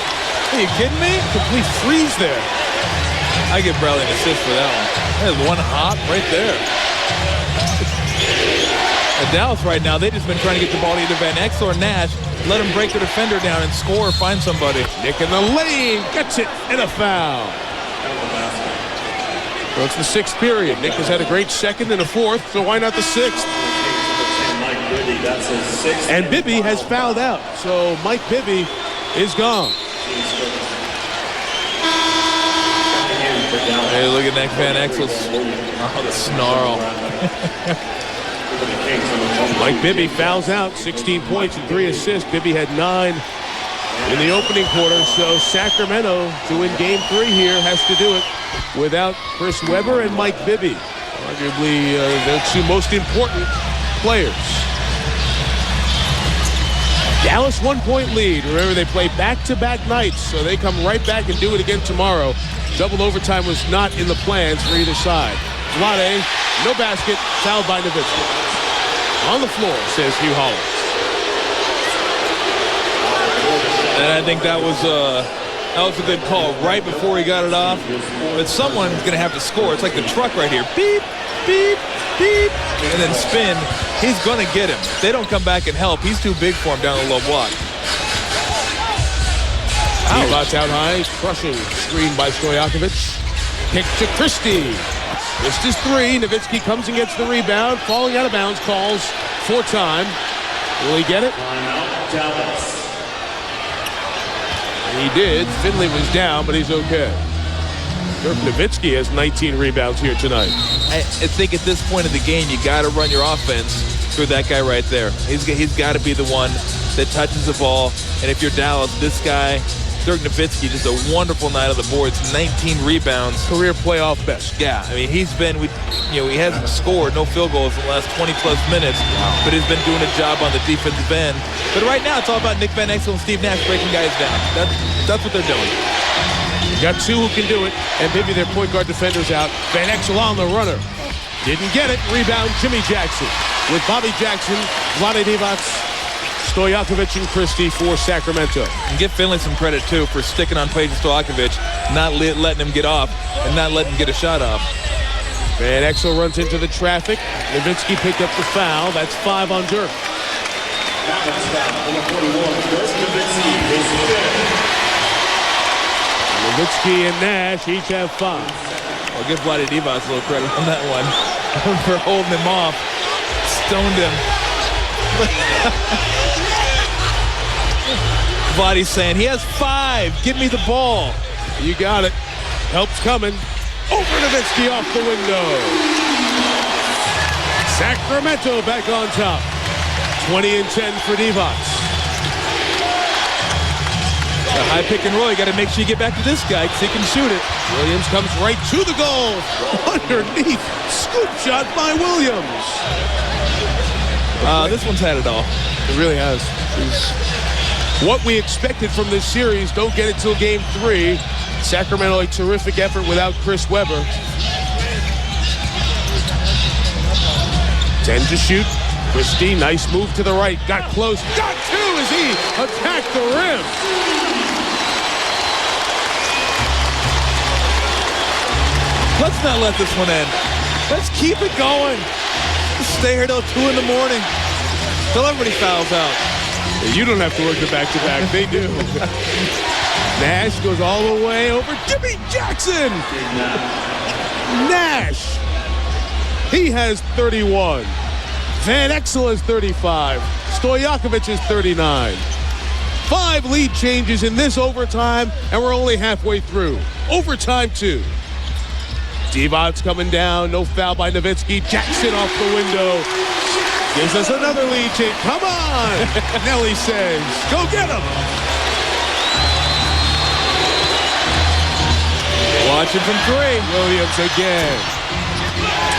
Are you kidding me? Complete freeze there. I give Bradley an assist for that one. There's one hop right there. And Dallas right now, they've just been trying to get the ball to either Van Exel or Nash. Let him break the defender down and score or find somebody. Nick in the lane, gets it, and a foul. So it's the sixth period. Nick has had a great second and a fourth, so why not the sixth? And Bibby has fouled out, so Mike Bibby is gone. Hey, look at Nick Van Exel. Oh, the snarl. Mike Bibby fouls out, 16 points and 3 assists. Bibby had 9 in the opening quarter, so Sacramento, to win game 3 here, has to do it without Chris Webber and Mike Bibby. Arguably their two most important players. Dallas 1-point lead. Remember, they play back-to-back nights, so they come right back and do it again tomorrow. Double overtime was not in the plans for either side. Vlade, no basket, fouled by Nowitzki. On the floor, says Hugh Hollins. And I think that was a good call right before he got it off. But someone's going to have to score. It's like the truck right here. Beep, beep, beep. And then spin. He's going to get him. They don't come back and help. He's too big for him down the low block. Divac out high, crushing screen by Stojakovic. Kick to Christie. Missed his three. Nowitzki comes and gets the rebound. Falling out of bounds, calls for time. Will he get it? He did. Finley was down, but he's okay. Dirk Nowitzki has 19 rebounds here tonight. I think at this point of the game, you got to run your offense through that guy right there. He's got to be the one that touches the ball. And if you're Dallas, this guy, Dirk Nowitzki, just a wonderful night on the boards. 19 rebounds. Career playoff best. Yeah, I mean, he hasn't scored, no field goals in the last 20-plus minutes, but he's been doing a job on the defensive end. But right now, it's all about Nick Van Exel and Steve Nash breaking guys down. That's what they're doing. Got two who can do it, and maybe their point guard defender's out. Van Exel on the runner. Didn't get it. Rebound, Jimmy Jackson. With Bobby Jackson, Vlade Divac, Stojakovic, and Christie for Sacramento. And give Finley some credit, too, for sticking on Peja Stojakovic, not letting him get off, and not letting him get a shot off. Van Exel runs into the traffic. Nowitzki picked up the foul. That's 5 on Dirk. Nowitzki and Nash each have 5. I'll give Vlade Divac a little credit on that one for holding him off. Stoned him. Vlade's saying, he has 5. Give me the ball. You got it. Help's coming. Over Nowitzki off the window. Sacramento back on top. 20 and 10 for Divac. A high pick and roll. You got to make sure you get back to this guy because he can shoot it. Williams comes right to the goal. Underneath. Scoop shot by Williams. This one's had it all. It really has. What we expected from this series, don't get it till game 3. Sacramento, a terrific effort without Chris Webber. 10 to shoot. Christie, nice move to the right. Got close. Got 2 as he attacked the rim. Let's not let this one end. Let's keep it going. Stay here till 2 in the morning. Till everybody fouls out. You don't have to work the back-to-back. They do. Nash goes all the way over. Jimmy Jackson! Nash! He has 31. Van Exel has 35. Stojakovic is 39. 5 lead changes in this overtime, and we're only halfway through. Overtime 2. Divac's coming down. No foul by Nowitzki. Jackson off the window. Gives us another lead change. Come on! Nelly says, go get him! Watching from 3. Williams again.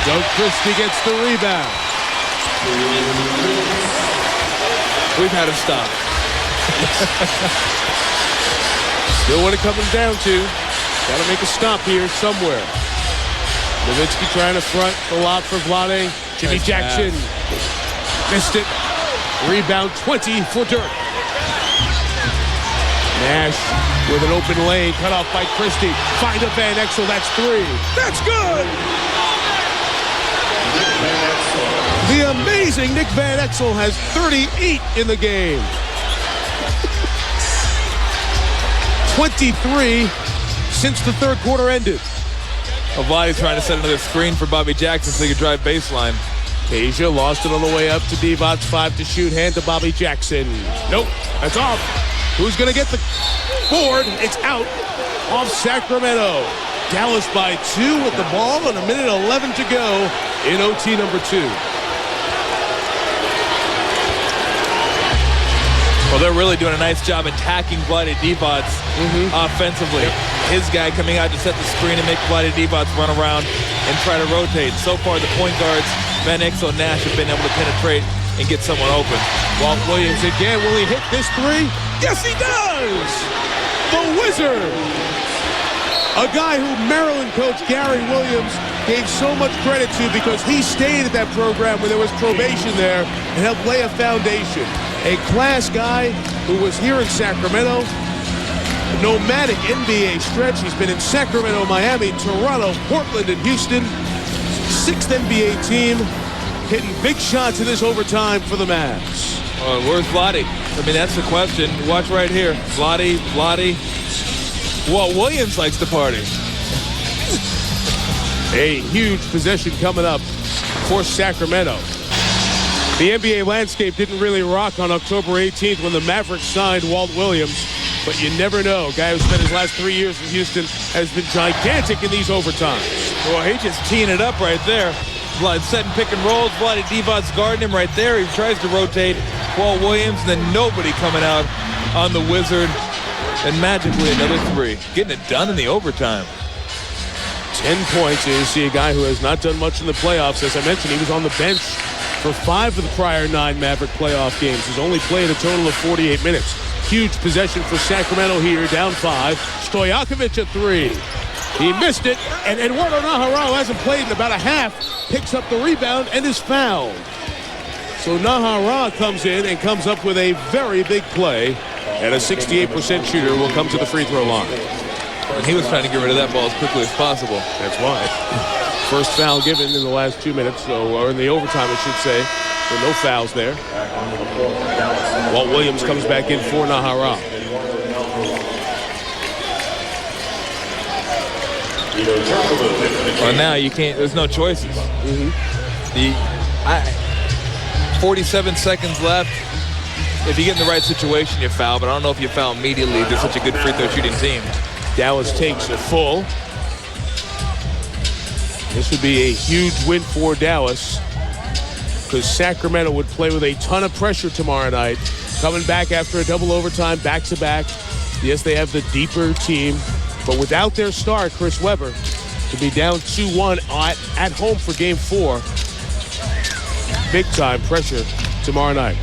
Doug Christie gets the rebound. We've had him stop. Still what it comes down to. Got to make a stop here somewhere. Nowitzki trying to front the lob for Vlade. Jimmy Nice Jackson missed it. Rebound 20 for Dirk. Nash with an open lane, cut off by Christie. Find a Van Exel, that's 3. That's good! The amazing Nick Van Exel has 38 in the game. 23 since the third quarter ended. Vlade's trying to set another screen for Bobby Jackson so he can drive baseline. Peja lost it on the way up to Divac. 5 to shoot. Hand to Bobby Jackson. Nope. That's off. Who's going to get the board? It's out. Off Sacramento. Dallas by 2 with the ball and 1:11 to go in OT number 2. Well, they're really doing a nice job attacking Vlade Divac offensively. His guy coming out to set the screen and make Vlade Divac run around and try to rotate. So far, the point guards, Van Exel and Nash, have been able to penetrate and get someone open. Walt Williams again. Will he hit this 3? Yes, he does! The Wizard! A guy who Maryland coach Gary Williams gave so much credit to because he stayed at that program when there was probation there and helped lay a foundation. A class guy who was here in Sacramento. Nomadic NBA stretch. He's been in Sacramento, Miami, Toronto, Portland, and Houston. 6th NBA team. Hitting big shots in this overtime for the Mavs. Where's Vlade? I mean, that's the question. Watch right here. Vlade. Walt Williams likes to party. A huge possession coming up for Sacramento. The NBA landscape didn't really rock on October 18th when the Mavericks signed Walt Williams, but you never know. Guy who spent his last 3 years in Houston has been gigantic in these overtimes. Well, he's just teeing it up right there. Vlade setting pick and rolls. Vlade Divac guarding him right there. He tries to rotate Walt Williams, and then nobody coming out on the Wizard. And magically another 3. Getting it done in the overtime. 10 points. You see a guy who has not done much in the playoffs. As I mentioned, he was on the bench for 5 of the prior 9 Maverick playoff games. He's only played a total of 48 minutes. Huge possession for Sacramento here, down 5. Stojakovic at 3. He missed it, and Eduardo Najarro hasn't played in about a half, picks up the rebound and is fouled. So Najarro comes in and comes up with a very big play, and a 68% shooter will come to the free throw line. And he was trying to get rid of that ball as quickly as possible. That's why. First foul given in the last 2 minutes, or in the overtime, I should say. So no fouls there. Walt Williams comes back in for Najarro. Well, now you can't. There's no choices. 47 seconds left. If you get in the right situation, you foul. But I don't know if you foul immediately. They're such a good free throw shooting team. Dallas takes a full. This would be a huge win for Dallas because Sacramento would play with a ton of pressure tomorrow night. Coming back after a double overtime, back-to-back. Yes, they have the deeper team, but without their star, Chris Webber, to be down 2-1 at home for Game 4. Big-time pressure tomorrow night.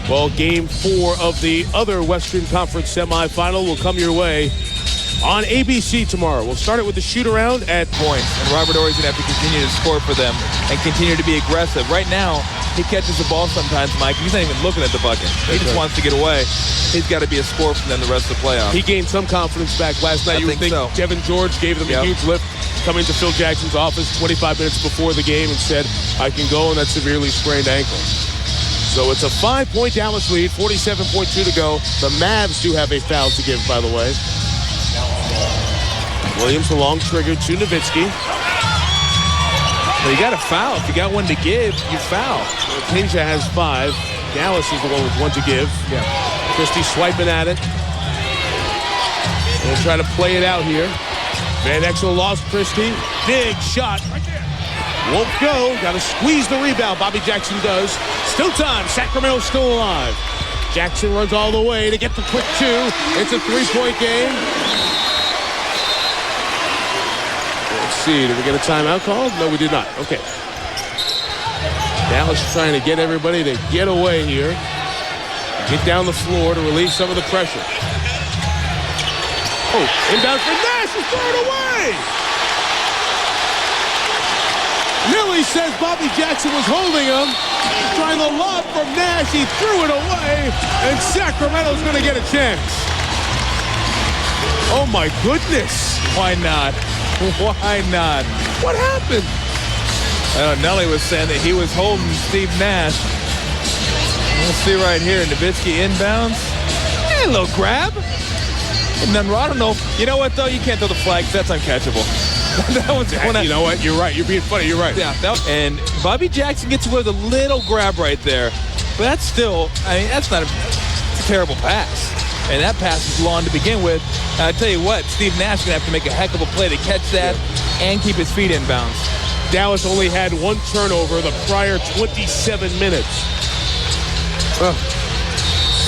Well, Game 4 of the other Western Conference semifinal will come your way on ABC tomorrow. We'll start it with the shoot-around at points. And Robert Horry's going to have to continue to score for them and continue to be aggressive. Right now, he catches the ball sometimes, Mike. He's not even looking at the bucket. He just wants to get away. He's got to be a scorer for them the rest of the playoffs. He gained some confidence back last night. You would think so. Kevin George gave them a huge lift coming to Phil Jackson's office 25 minutes before the game and said, I can go on that severely sprained ankle. So it's a 5-point Dallas lead, 47.2 to go. The Mavs do have a foul to give, by the way. Williams, the long trigger to Nowitzki. Well, you got to foul. If you got one to give, you foul. Peja has 5. Dallas is the one with one to give. Yeah. Christie swiping at it. They'll try to play it out here. Van Exel lost Christie. Big shot. Won't go. Got to squeeze the rebound. Bobby Jackson does. Still time. Sacramento's still alive. Jackson runs all the way to get the quick 2. It's a 3-point game. Let's see. Did we get a timeout called? No, we did not. Okay. Dallas trying to get everybody to get away here. Get down the floor to relieve some of the pressure. Oh, inbound for Nash is thrown away. Millie says Bobby Jackson was holding him. Trying the lob from Nash. He threw it away, and Sacramento's going to get a chance. Oh, my goodness. Why not? Why not? What happened? Nelly was saying that he was holding Steve Nash. Let's see right here. Nowitzki inbounds. Hey, a little grab. And then I don't know. You know what, though? You can't throw the flag. That's uncatchable. That one's you know what? You're right. You're being funny. You're right. Yeah. And Bobby Jackson gets away with a little grab right there. But that's still, I mean, that's not a terrible pass. And that pass was long to begin with. And I tell you what, Steve Nash is going to have to make a heck of a play to catch that and keep his feet inbounds. Dallas only had one turnover the prior 27 minutes.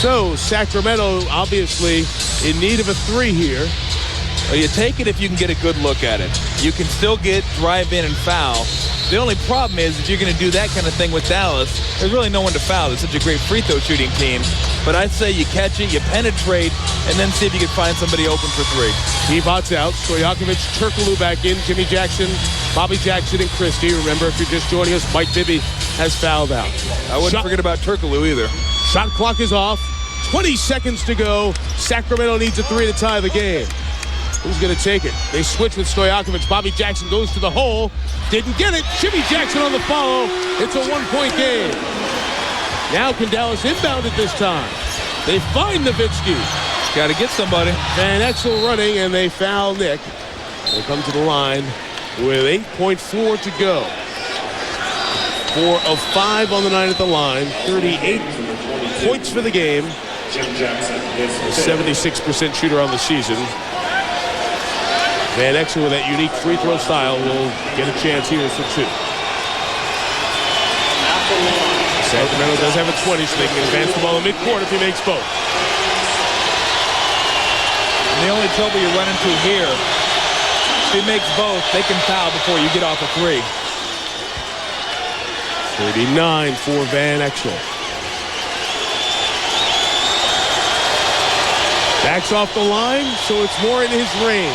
So Sacramento obviously in need of a three here. Well, you take it if you can get a good look at it. You can still drive in and foul. The only problem is if you're going to do that kind of thing with Dallas, there's really no one to foul. It's such a great free throw shooting team. But I'd say you catch it, you penetrate, and then see if you can find somebody open for three. Divac's out. Stojakovic, Turkoglu back in. Jimmy Jackson, Bobby Jackson, and Christie. Remember, if you're just joining us, Mike Bibby has fouled out. I wouldn't forget about Turkoglu either. Shot clock is off. 20 seconds to go. Sacramento needs a three to tie the game. Who's going to take it? They switch with Stojakovic. Bobby Jackson goes to the hole. Didn't get it. Jimmy Jackson on the follow. It's a one-point game. Now can Dallas inbound it this time? They find Nowitzki. Got to get somebody. Van Exel running, and they foul Nick. They come to the line with 8.4 to go. 4 of 5 on the night at the line. 38 points for the game. A 76% shooter on the season. Van Exel with that unique free throw style will get a chance here for two. Sacramento does have a 20, so they can advance the ball in midcourt if he makes both. And the only trouble you run into here, if he makes both, they can foul before you get off a three. 39 for Van Exel. Backs off the line, so it's more in his range.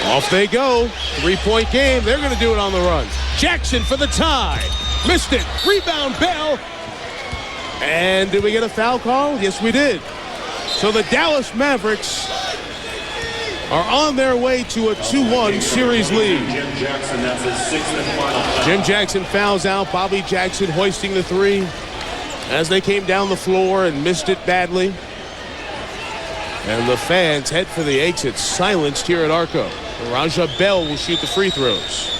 Off they go. 3-point game. They're going to do it on the run. Jackson for the tie. Missed it. Rebound, Bell. And did we get a foul call? Yes, we did. So the Dallas Mavericks are on their way to a 2-1 series lead. Jim Jackson fouls out. Bobby Jackson hoisting the three as they came down the floor and missed it badly. And the fans head for the exit, silenced here at ARCO. Raja Bell will shoot the free throws.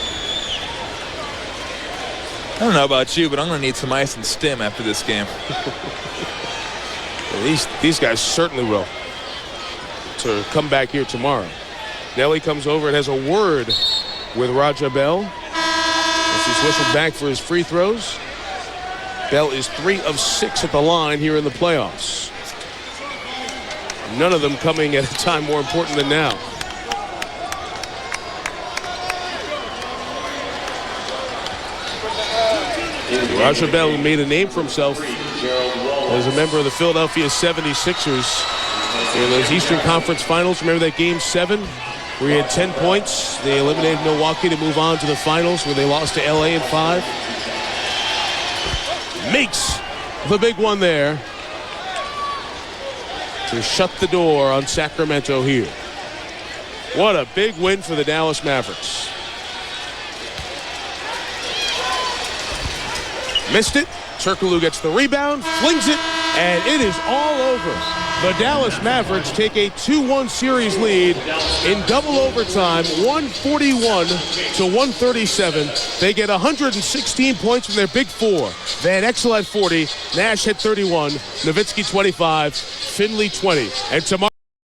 I don't know about you, but I'm going to need some ice and stim after this game. Well, these guys certainly will. To come back here tomorrow. Nelly comes over and has a word with Raja Bell as he's whistled back for his free throws. Bell is 3 of 6 at the line here in the playoffs. None of them coming at a time more important than now. Raja Bell, who made a name for himself as a member of the Philadelphia 76ers in those Eastern Conference Finals. Remember that Game 7 where he had 10 points? They eliminated Milwaukee to move on to the finals where they lost to LA in 5. Makes the big one there to shut the door on Sacramento here. What a big win for the Dallas Mavericks. Missed it. Turkoglu gets the rebound, flings it, and it is all over. The Dallas Mavericks take a 2-1 series lead in double overtime, 141 to 137. They get 116 points from their big four. Van Exel had 40, Nash had 31, Nowitzki 25, Finley 20. And tomorrow